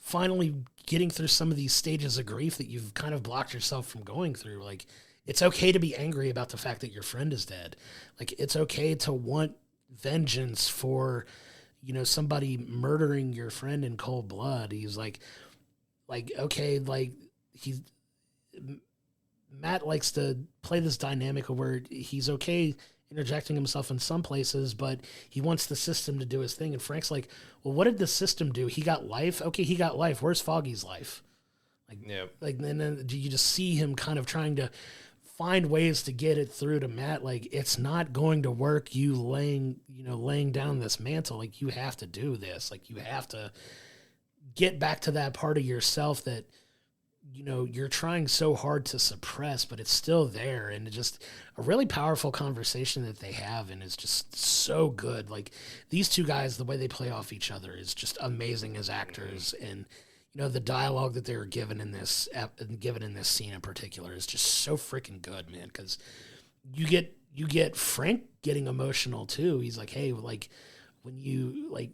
finally getting through some of these stages of grief that you've kind of blocked yourself from going through. Like, it's okay to be angry about the fact that your friend is dead. Like, it's okay to want vengeance for, you know, somebody murdering your friend in cold blood. He's like, okay, like, Matt likes to play this dynamic of where he's okay interjecting himself in some places, but he wants the system to do his thing. And Frank's like, well, what did the system do? He got life. Okay, he got life. Where's Foggy's life? Like, yeah. Like, and then you just see him kind of trying to find ways to get it through to Matt. Like, it's not going to work. You laying down this mantle. Like, you have to do this. Like, you have to get back to that part of yourself that, you know, you're trying so hard to suppress, but it's still there. And it's just a really powerful conversation that they have, and it's just so good. Like, these two guys, the way they play off each other is just amazing as actors. And, you know, the dialogue that they were given in this scene in particular is just so freaking good, man. Because you get Frank getting emotional too. He's like, hey, like, when you, like,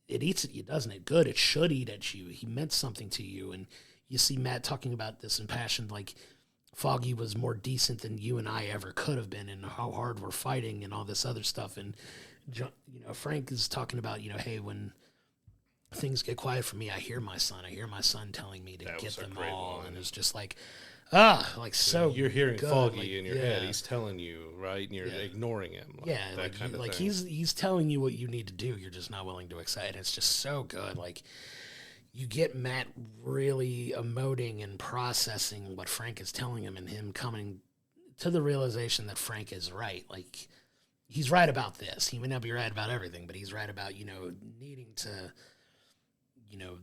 it eats at you, doesn't it? Good. It should eat at you. He meant something to you. And you see Matt talking about this impassioned, like, Foggy was more decent than you and I ever could have been, and how hard we're fighting and all this other stuff. And, you know, Frank is talking about, you know, hey, when things get quiet for me, I hear my son telling me to get them all. Line. And it's just like, so you're hearing good. Foggy like, in your head. He's telling you, right? And you're ignoring him. Like, yeah. That kind of thing. He's telling you what you need to do. You're just not willing to accept it. It's just so good. Like, you get Matt really emoting and processing what Frank is telling him, and him coming to the realization that Frank is right. Like, he's right about this. He may not be right about everything, but he's right about, you know, needing to, you know,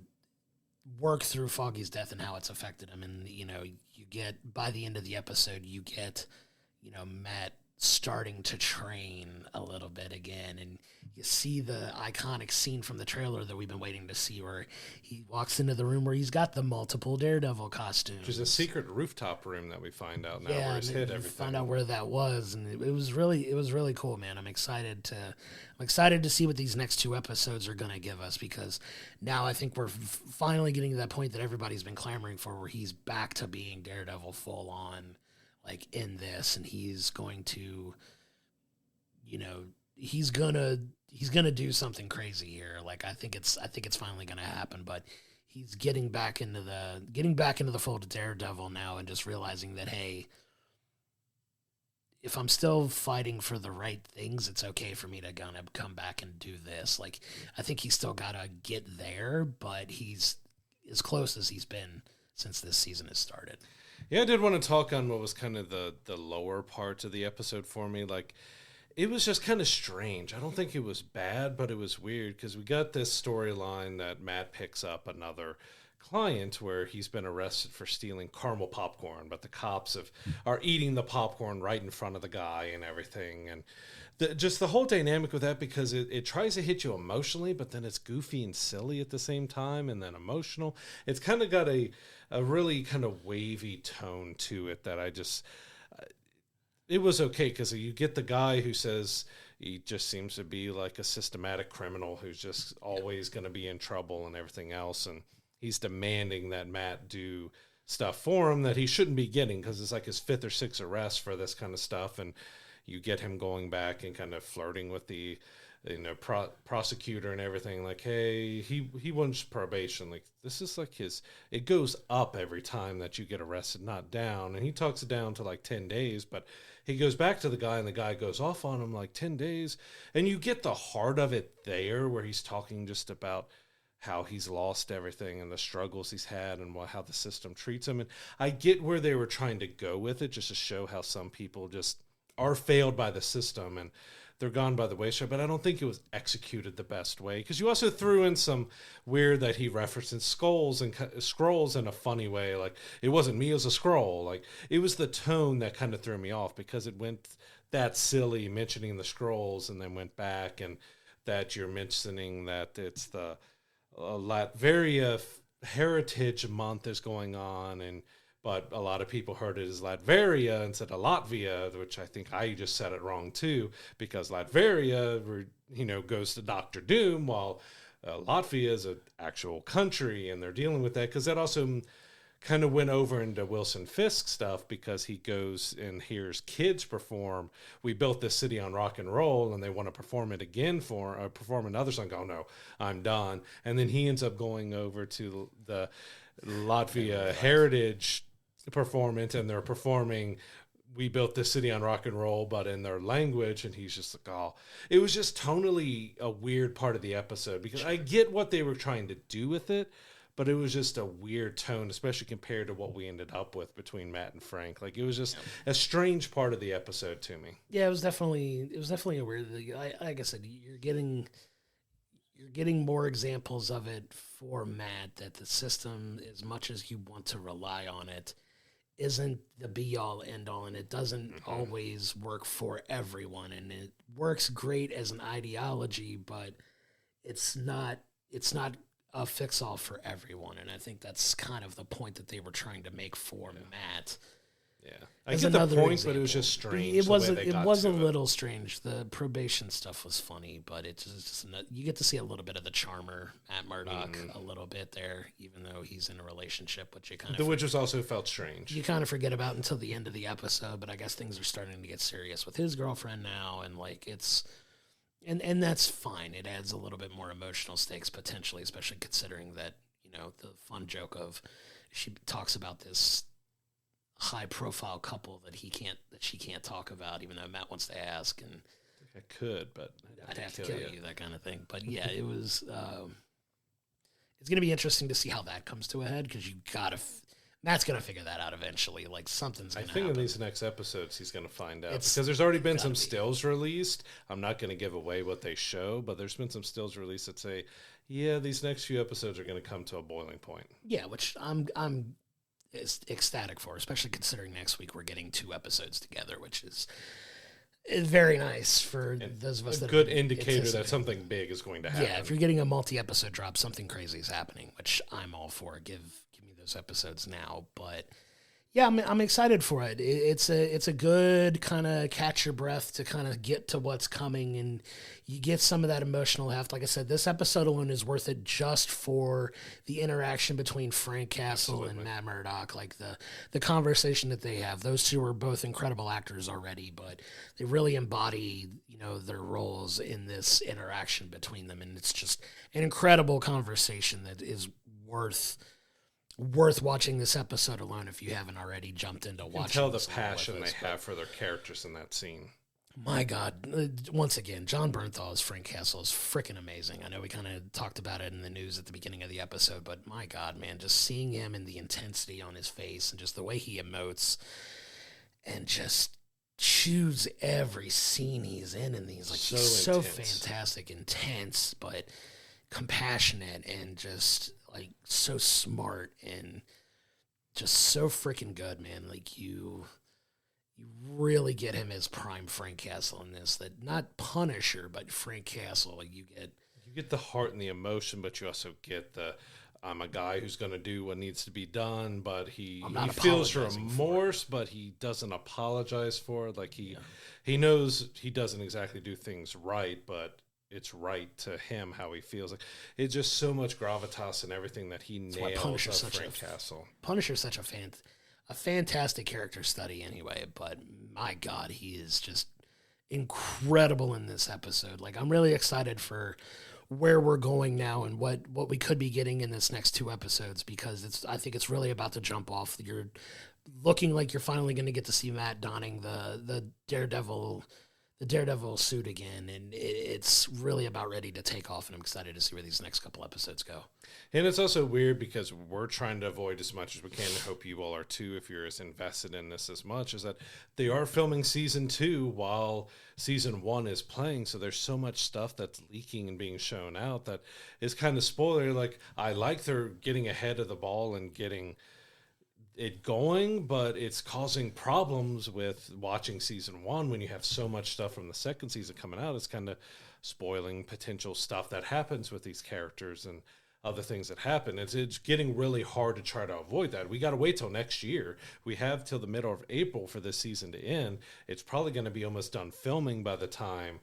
work through Foggy's death and how it's affected him. And, you know, you get, by the end of the episode, you get, you know, Matt starting to train a little bit again, and you see the iconic scene from the trailer that we've been waiting to see, where he walks into the room where he's got the multiple Daredevil costumes. Which is a secret rooftop room that we find out now, where he's hid everything. Find out where that was, and it was really cool, man. I'm excited to see what these next two episodes are going to give us, because now I think we're finally getting to that point that everybody's been clamoring for, where he's back to being Daredevil full on, like, in this, and he's going to, you know, he's gonna do something crazy here. Like, I think it's finally gonna happen, but he's getting back into the fold of Daredevil now, and just realizing that, hey, if I'm still fighting for the right things, it's okay for me to gonna come back and do this. Like, I think he's still gotta get there, but he's as close as he's been this season has started. Yeah, I did want to talk on what was kind of the lower parts of the episode for me. Like, it was just kind of strange. I don't think it was bad, but it was weird because we got this storyline that Matt picks up another client where he's been arrested for stealing caramel popcorn, but the cops are eating the popcorn right in front of the guy and everything. And just the whole dynamic with that, because it tries to hit you emotionally, but then it's goofy and silly at the same time, and then emotional. It's kind of got a really kind of wavy tone to it that it was okay, because you get the guy who says he just seems to be like a systematic criminal who's just always going to be in trouble and everything else, and he's demanding that Matt do stuff for him that he shouldn't be getting, because it's like his 5th or 6th arrest for this kind of stuff. And you get him going back and kind of flirting with the prosecutor and everything, like, hey, he wants probation. Like, this is like it goes up every time that you get arrested, not down. And he talks it down to like 10 days, but he goes back to the guy and the guy goes off on him like 10 days. And you get the heart of it there, where he's talking just about how he's lost everything and the struggles he's had and how the system treats him. And I get where they were trying to go with it, just to show how some people just are failed by the system and they're gone by the wayside. But I don't think it was executed the best way, because you also threw in some weird that he references scrolls in a funny way. Like, it wasn't me as a scroll. Like, it was the tone that kind of threw me off, because it went that silly mentioning the scrolls and then went back, and that you're mentioning that it's the Latveria Heritage Month is going on, but a lot of people heard it as Latveria instead of Latvia, which I think I just said it wrong too, because Latveria, goes to Doctor Doom, while Latvia is an actual country, and they're dealing with that, because that also kind of went over into Wilson Fisk stuff, because he goes and hears kids perform "We Built This City on Rock and Roll," and they want to perform it again perform another song. Oh no, I'm done. And then he ends up going over to the Latvia Heritage performance, and they're performing "We Built This City on Rock and Roll," but in their language. And he's just like, oh, it was just tonally a weird part of the episode, because I get what they were trying to do with it, but it was just a weird tone, especially compared to what we ended up with between Matt and Frank. Like, it was just a strange part of the episode to me. Yeah, it was definitely a weird. Like I said, you're getting more examples of it for Matt, that the system, as much as you want to rely on it, isn't the be all end all, and it doesn't always work for everyone. And it works great as an ideology, but it's not a fix-all for everyone, and I think that's kind of the point that they were trying to make for Matt. Yeah, I get the point, example. But it was just strange. It was a little strange. The probation stuff was funny, but it's just you get to see a little bit of the charmer at Murdoch a little bit there, even though he's in a relationship, which which was also felt strange. You kind of forget about until the end of the episode, but I guess things are starting to get serious with his girlfriend now, and like it's. And that's fine. It adds a little bit more emotional stakes potentially, especially considering that, the fun joke of she talks about this high profile couple that she can't talk about, even though Matt wants to ask. And I could, but I'd have to kill you, that kind of thing. But yeah, it was, it's going to be interesting to see how that comes to a head, because Matt's going to figure that out eventually. Like, something's going to happen. I think in these next episodes, he's going to find out. Because there's already been some stills released. I'm not going to give away what they show, but there's been some stills released that say, yeah, these next few episodes are going to come to a boiling point. Yeah, which I'm ecstatic for, especially considering next week we're getting 2 episodes together, which is very nice for those of us that good indicator that something big is going to happen. Yeah, if you're getting a multi-episode drop, something crazy is happening, which I'm all for. Give me those episodes now. But yeah, I'm excited for it. It's a good kind of catch your breath to kind of get to what's coming, and you get some of that emotional heft. Like I said, this episode alone is worth it just for the interaction between Frank Castle and Matt Murdock, like the conversation that they have. Those two are both incredible actors already, but they really embody, their roles in this interaction between them, and it's just an incredible conversation that is worth watching this episode alone if you haven't already jumped into watching. Tell the passion they have for their characters in that scene. My God, once again, Jon Bernthal as Frank Castle is freaking amazing. I know we kind of talked about it in the news at the beginning of the episode, but my God, man, just seeing him and the intensity on his face and just the way he emotes and just chews every scene he's in these, like, he's so fantastic, intense, but compassionate and just, like, so smart and just so freaking good, man. Like, you really get him as prime Frank Castle in this. That not Punisher, but Frank Castle. Like, you get the heart and the emotion, but you also get the I'm a guy who's going to do what needs to be done, but he feels remorse, but he doesn't apologize for it. Like he knows he doesn't exactly do things right, but it's right to him how he feels. Like, it's just so much gravitas and everything that he nails of Frank Castle. Punisher's such a fantastic character study anyway, but my God, he is just incredible in this episode. Like, I'm really excited for where we're going now and what we could be getting in this next 2 episodes, because I think it's really about to jump off. You're looking like you're finally going to get to see Matt donning the Daredevil suit again, and it's really about ready to take off, and I'm excited to see where these next couple episodes go. And it's also weird because we're trying to avoid as much as we can, and hope you all are too if you're as invested in this as much, is that they are filming season 2 while season 1 is playing, so there's so much stuff that's leaking and being shown out that is kind of spoiler. Like, I like they're getting ahead of the ball and getting it going, but it's causing problems with watching season 1 when you have so much stuff from the second season coming out. It's kind of spoiling potential stuff that happens with these characters and other things that happen. It's getting really hard to try to avoid that. We got to wait till next year. We have till the middle of April for this season to end. It's probably going to be almost done filming by the time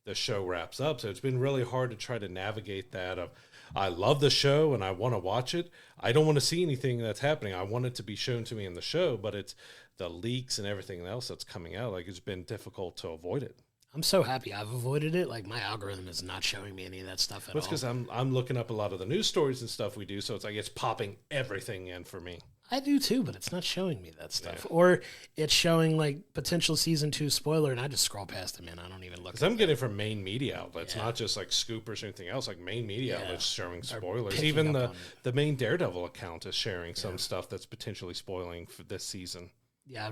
the show wraps up. So it's been really hard to try to navigate that of, I love the show and I want to watch it. I don't want to see anything that's happening. I want it to be shown to me in the show, but it's the leaks and everything else that's coming out. Like, it's been difficult to avoid it. I'm so happy I've avoided it. Like, my algorithm is not showing me any of that stuff at all. It's because I'm looking up a lot of the news stories and stuff we do, so it's like it's popping everything in for me. I do too, but it's not showing me that stuff. Yeah. Or it's showing like potential season 2 spoiler, and I just scroll past it, man. I don't even look. Because I'm getting from main media outlets, not just like Scoopers or anything else. Like, main media outlets showing spoilers. Even the main Daredevil account is sharing some stuff that's potentially spoiling for this season. Yeah,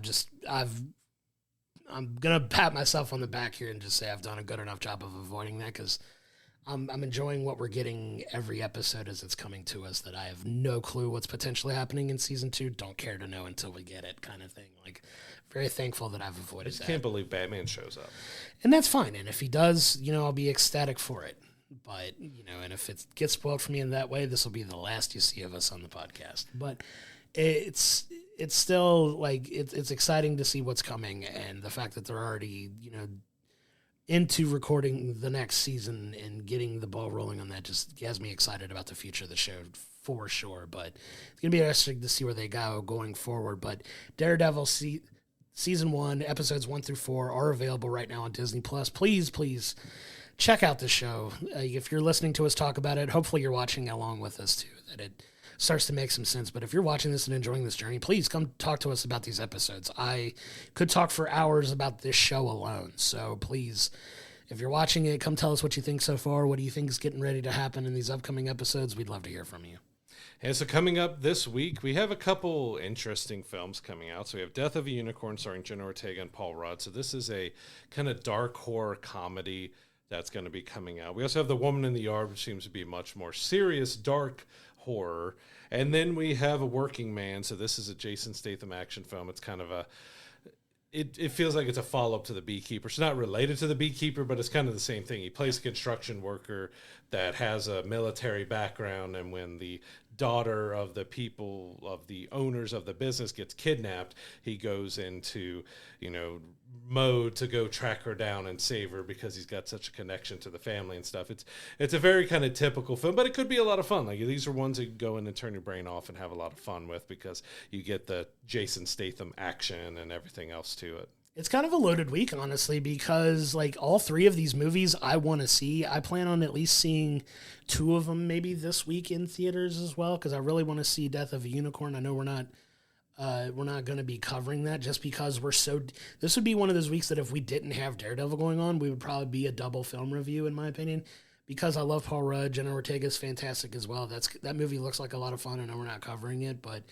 I'm gonna pat myself on the back here and just say I've done a good enough job of avoiding that, because I'm enjoying what we're getting every episode as it's coming to us, that I have no clue what's potentially happening in season 2. Don't care to know until we get it, kind of thing. Like, very thankful that I've avoided that. I just can't believe Batman shows up. And that's fine. And if he does, I'll be ecstatic for it. But, and if it gets spoiled for me in that way, this will be the last you see of us on the podcast. But it's still, like, it's exciting to see what's coming, and the fact that they're already, into recording the next season and getting the ball rolling on that just has me excited about the future of the show for sure. But it's going to be interesting to see where they go going forward. But Daredevil season 1, episodes 1 through 4 are available right now on Disney+. Please check out the show. If you're listening to us talk about it, hopefully you're watching along with us too, that it starts to make some sense. But if you're watching this and enjoying this journey, please come talk to us about these episodes. I could talk for hours about this show alone. So please, if you're watching it, come tell us what you think so far. What do you think is getting ready to happen in these upcoming episodes? We'd love to hear from you. And so coming up this week, we have a couple interesting films coming out. So we have Death of a Unicorn starring Jenna Ortega and Paul Rudd. So this is a kind of dark horror comedy that's going to be coming out. We also have The Woman in the Yard, which seems to be much more serious, dark horror. And then we have A Working Man. So this is a Jason Statham action film. It's kind of it feels like it's a follow-up to The Beekeeper. It's not related to The Beekeeper, but it's kind of the same thing. He plays a construction worker that has a military background, and when the daughter of the people, of the owners of the business, gets kidnapped, he goes into, mode to go track her down and save her because he's got such a connection to the family and stuff. It's a very kind of typical film, but it could be a lot of fun. Like, these are ones that you go in and turn your brain off and have a lot of fun with, because you get the Jason Statham action and everything else to it. It's kind of a loaded week, honestly, because like all 3 of these movies I want to see. I plan on at least seeing 2 of them maybe this week in theaters as well, because I really want to see Death of a Unicorn. I know we're not We're not going to be covering that just because this would be one of those weeks that if we didn't have Daredevil going on, we would probably be a double film review, in my opinion, because I love Paul Rudd. Jenna Ortega's fantastic as well. That movie looks like a lot of fun. I know we're not covering it, but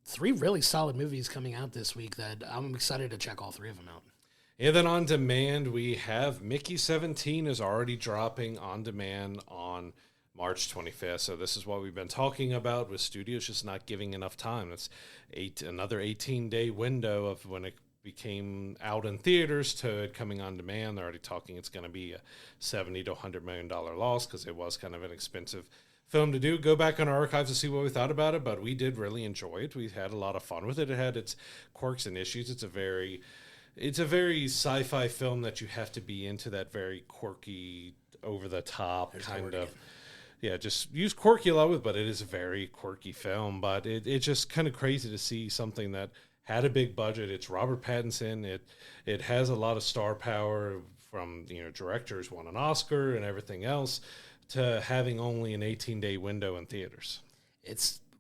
3 really solid movies coming out this week that I'm excited to check all 3 of them out. And then on demand, we have Mickey 17 is already dropping on demand on March 25th. So this is what we've been talking about with studios just not giving enough time. It's another 18-day window of when it became out in theaters to it coming on demand. They're already talking it's going to be a $70 to $100 million loss because it was kind of an expensive film to do. Go back on our archives to see what we thought about it, but we did really enjoy it. We had a lot of fun with it. It had its quirks and issues. It's a very sci-fi film that you have to be into, that very quirky, over-the-top kind of... Yeah, just use quirky a lot with, but it is a very quirky film. But it's just kind of crazy to see something that had a big budget. It's Robert Pattinson. It has a lot of star power from, directors won an Oscar and everything else, to having only an 18-day window in theaters.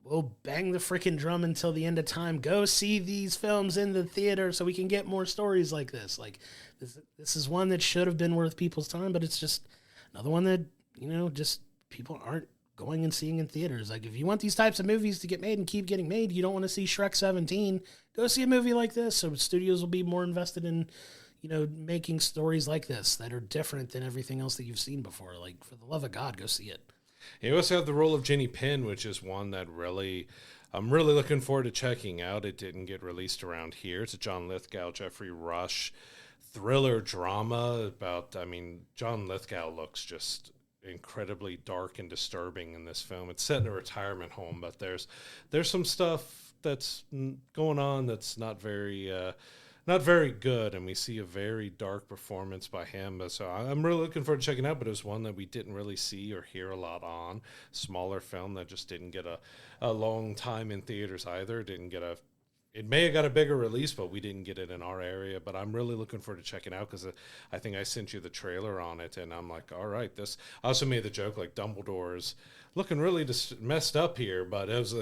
We'll bang the freaking drum until the end of time. Go see these films in the theater so we can get more stories like this. Like this is one that should have been worth people's time, but it's just another one that, just people aren't going and seeing in theaters. Like, if you want these types of movies to get made and keep getting made, you don't want to see Shrek 17, go see a movie like this. So studios will be more invested in, making stories like this that are different than everything else that you've seen before. Like, for the love of God, go see it. You also have the role of Jenny Penn, which is one that I'm really looking forward to checking out. It didn't get released around here. It's a John Lithgow, Jeffrey Rush thriller drama about, John Lithgow looks just incredibly dark and disturbing in this film. It's set in a retirement home, but there's some stuff that's going on that's not very good, and we see a very dark performance by him. So I'm really looking forward to checking it out, but it was one that we didn't really see or hear a lot on. Smaller film that just didn't get a long time in theaters either. It may have got a bigger release, but we didn't get it in our area. But I'm really looking forward to checking it out because I think I sent you the trailer on it, and I'm like, all right, this. I also made the joke like Dumbledore's looking really just messed up here, but it was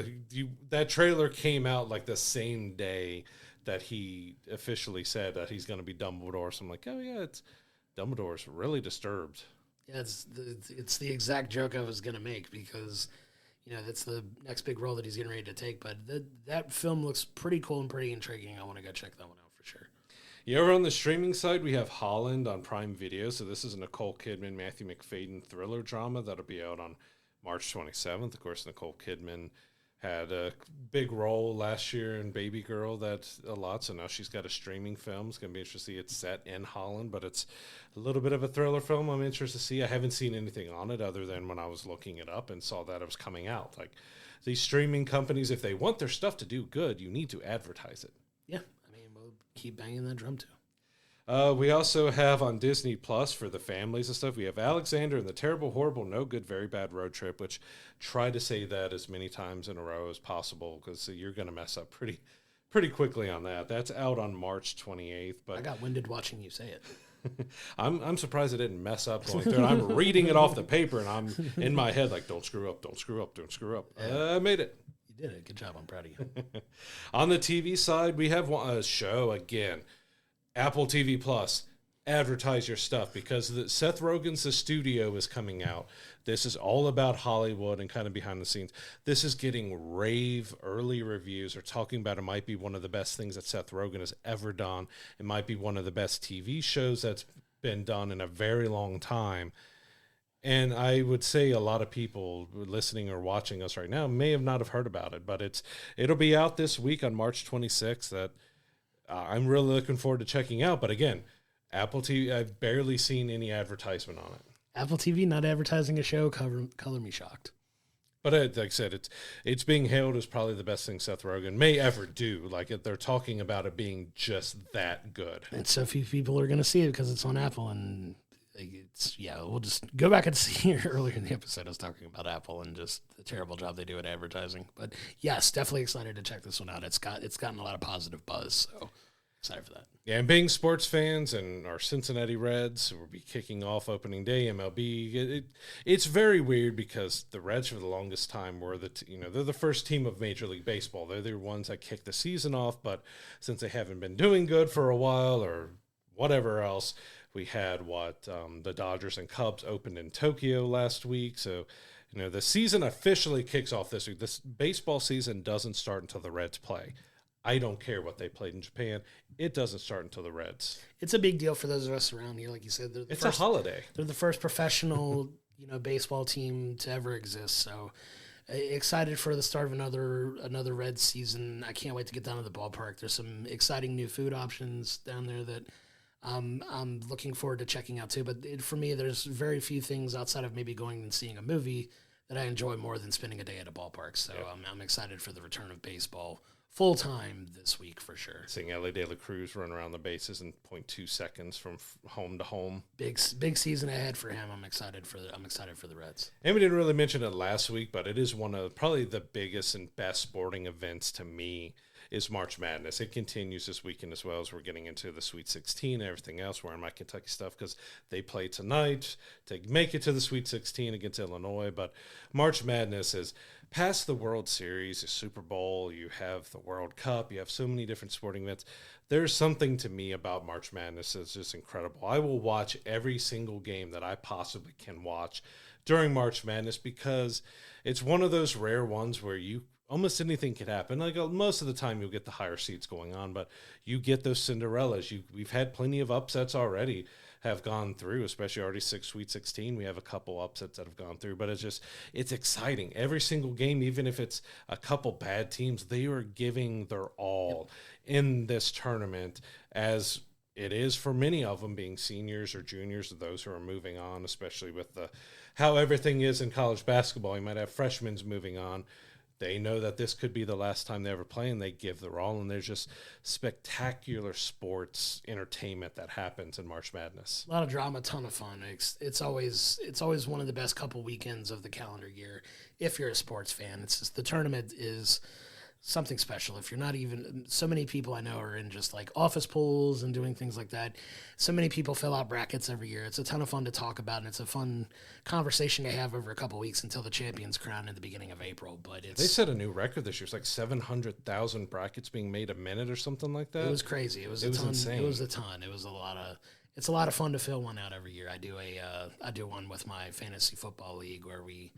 that trailer came out like the same day that he officially said that he's going to be Dumbledore. So I'm like, oh yeah, Dumbledore's really disturbed. Yeah, it's the exact joke I was going to make because. That's the next big role that he's getting ready to take. But that film looks pretty cool and pretty intriguing. I want to go check that one out for sure. Yeah, over on the streaming side, we have Holland on Prime Video. So this is a Nicole Kidman, Matthew McFadden thriller drama that'll be out on March 27th. Of course, Nicole Kidman had a big role last year in Baby Girl that's a lot. So now she's got a streaming film. It's going to be interesting to see. It's set in Holland, but it's a little bit of a thriller film. I'm interested to see. I haven't seen anything on it other than when I was looking it up and saw that it was coming out. Like these streaming companies, if they want their stuff to do good, you need to advertise it. Yeah. We'll keep banging that drum too. We also have on Disney Plus for the families and stuff. We have Alexander and the Terrible, Horrible, No Good, Very Bad Road Trip, which try to say that as many times in a row as possible because you're going to mess up pretty quickly on that. That's out on March 28th. But I got winded watching you say it. I'm surprised I didn't mess up going through it. I'm reading it off the paper and I'm in my head like, don't screw up, don't screw up, don't screw up. I made it. You did it. Good job. I'm proud of you. On the TV side, we have a show again. Apple TV Plus, advertise your stuff because Seth Rogen's The Studio is coming out. This is all about Hollywood and kind of behind the scenes. This is getting rave early reviews or talking about it might be one of the best things that Seth Rogen has ever done. It might be one of the best TV shows that's been done in a very long time. And I would say a lot of people listening or watching us right now may have not have heard about it, but it'll be out this week on March 26th that I'm really looking forward to checking out. But again, Apple TV, I've barely seen any advertisement on it. Apple TV not advertising a show, color me shocked. But like I said, it's being hailed as probably the best thing Seth Rogen may ever do. Like they're talking about it being just that good. And so few people are going to see it because it's on Apple. And we'll just go back and see earlier in the episode I was talking about Apple and just the terrible job they do at advertising. But yes, definitely excited to check this one out. It's gotten a lot of positive buzz. So Excited for that. Yeah, and being sports fans and our Cincinnati Reds will be kicking off opening day MLB. It's very weird because the Reds for the longest time were they're the first team of Major League Baseball. They're the ones that kick the season off, but since they haven't been doing good for a while or whatever else, we had the Dodgers and Cubs opened in Tokyo last week. So, the season officially kicks off this week. This baseball season doesn't start until the Reds play. I don't care what they played in Japan. It doesn't start until the Reds. It's a big deal for those of us around here. Like you said, it's a holiday. They're the first professional, baseball team to ever exist. So excited for the start of another Reds season. I can't wait to get down to the ballpark. There's some exciting new food options down there that I'm looking forward to checking out too. But for me, there's very few things outside of maybe going and seeing a movie that I enjoy more than spending a day at a ballpark. So I'm excited for the return of baseball full time this week for sure. Seeing Ellie De La Cruz run around the bases in 0.2 seconds from home to home. Big season ahead for him. I'm excited for the Reds. And we didn't really mention it last week, but it is one of probably the biggest and best sporting events to me is March Madness. It continues this weekend as well as we're getting into the Sweet 16 and everything else, wearing my Kentucky stuff because they play tonight to make it to the Sweet 16 against Illinois. But March Madness is past the World Series, the Super Bowl, you have the World Cup, you have so many different sporting events. There's something to me about March Madness that's just incredible. I will watch every single game that I possibly can watch during March Madness because it's one of those rare ones where almost anything could happen. Like most of the time you'll get the higher seeds going on, but you get those Cinderellas. We've had plenty of upsets already have gone through, especially already Sweet 16. We have a couple upsets that have gone through, but it's exciting. Every single game, even if it's a couple bad teams, they are giving their all in this tournament, as it is for many of them being seniors or juniors, or those who are moving on, especially with how everything is in college basketball. You might have freshmen moving on. They know that this could be the last time they ever play, and they give their all. And there's just spectacular sports entertainment that happens in March Madness. A lot of drama, ton of fun. It's always one of the best couple weekends of the calendar year if you're a sports fan. It's just the tournament is something special. If you're not even, so many people I know are in just like office pools and doing things like that. So many people fill out brackets every year. It's a ton of fun to talk about, and it's a fun conversation to have over a couple weeks until the champions crown at the beginning of April. But they set a new record this year. It's like 700,000 brackets being made a minute or something like that. It was crazy. It was insane. It was a ton. It was a lot of. It's a lot of fun to fill one out every year. I do one with my fantasy football league where we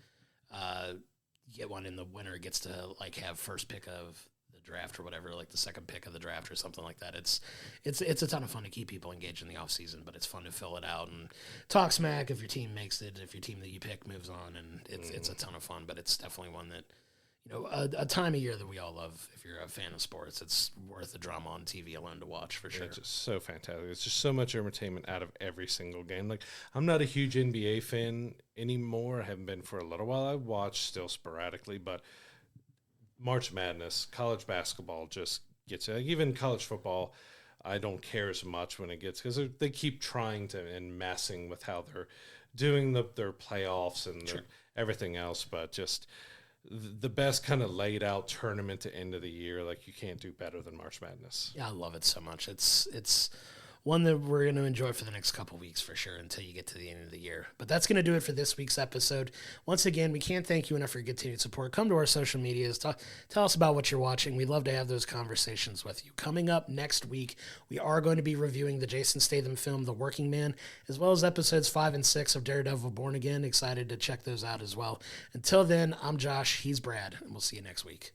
get one, and the winner gets to like have first pick of the draft or whatever, like the second pick of the draft or something like that. It's a ton of fun to keep people engaged in the off season, but it's fun to fill it out and talk smack if your team makes it, if your team that you pick moves on, and it's a ton of fun. But it's definitely one that, a time of year that we all love. If you're a fan of sports, it's worth the drama on TV alone to watch for sure. It's just so fantastic. It's just so much entertainment out of every single game. Like, I'm not a huge NBA fan anymore. I haven't been for a little while. I watch still sporadically, but March Madness, college basketball just gets it. Like, even college football, I don't care as much when it gets, because they keep trying to and messing with how they're doing their playoffs and everything else, but just the best kind of laid out tournament to end of the year. Like, you can't do better than March Madness. Yeah, I love it so much. It's one that we're going to enjoy for the next couple weeks for sure until you get to the end of the year. But that's going to do it for this week's episode. Once again, we can't thank you enough for your continued support. Come to our social medias. Tell us about what you're watching. We'd love to have those conversations with you. Coming up next week, we are going to be reviewing the Jason Statham film, The Working Man, as well as episodes 5 and 6 of Daredevil Born Again. Excited to check those out as well. Until then, I'm Josh. He's Brad, and we'll see you next week.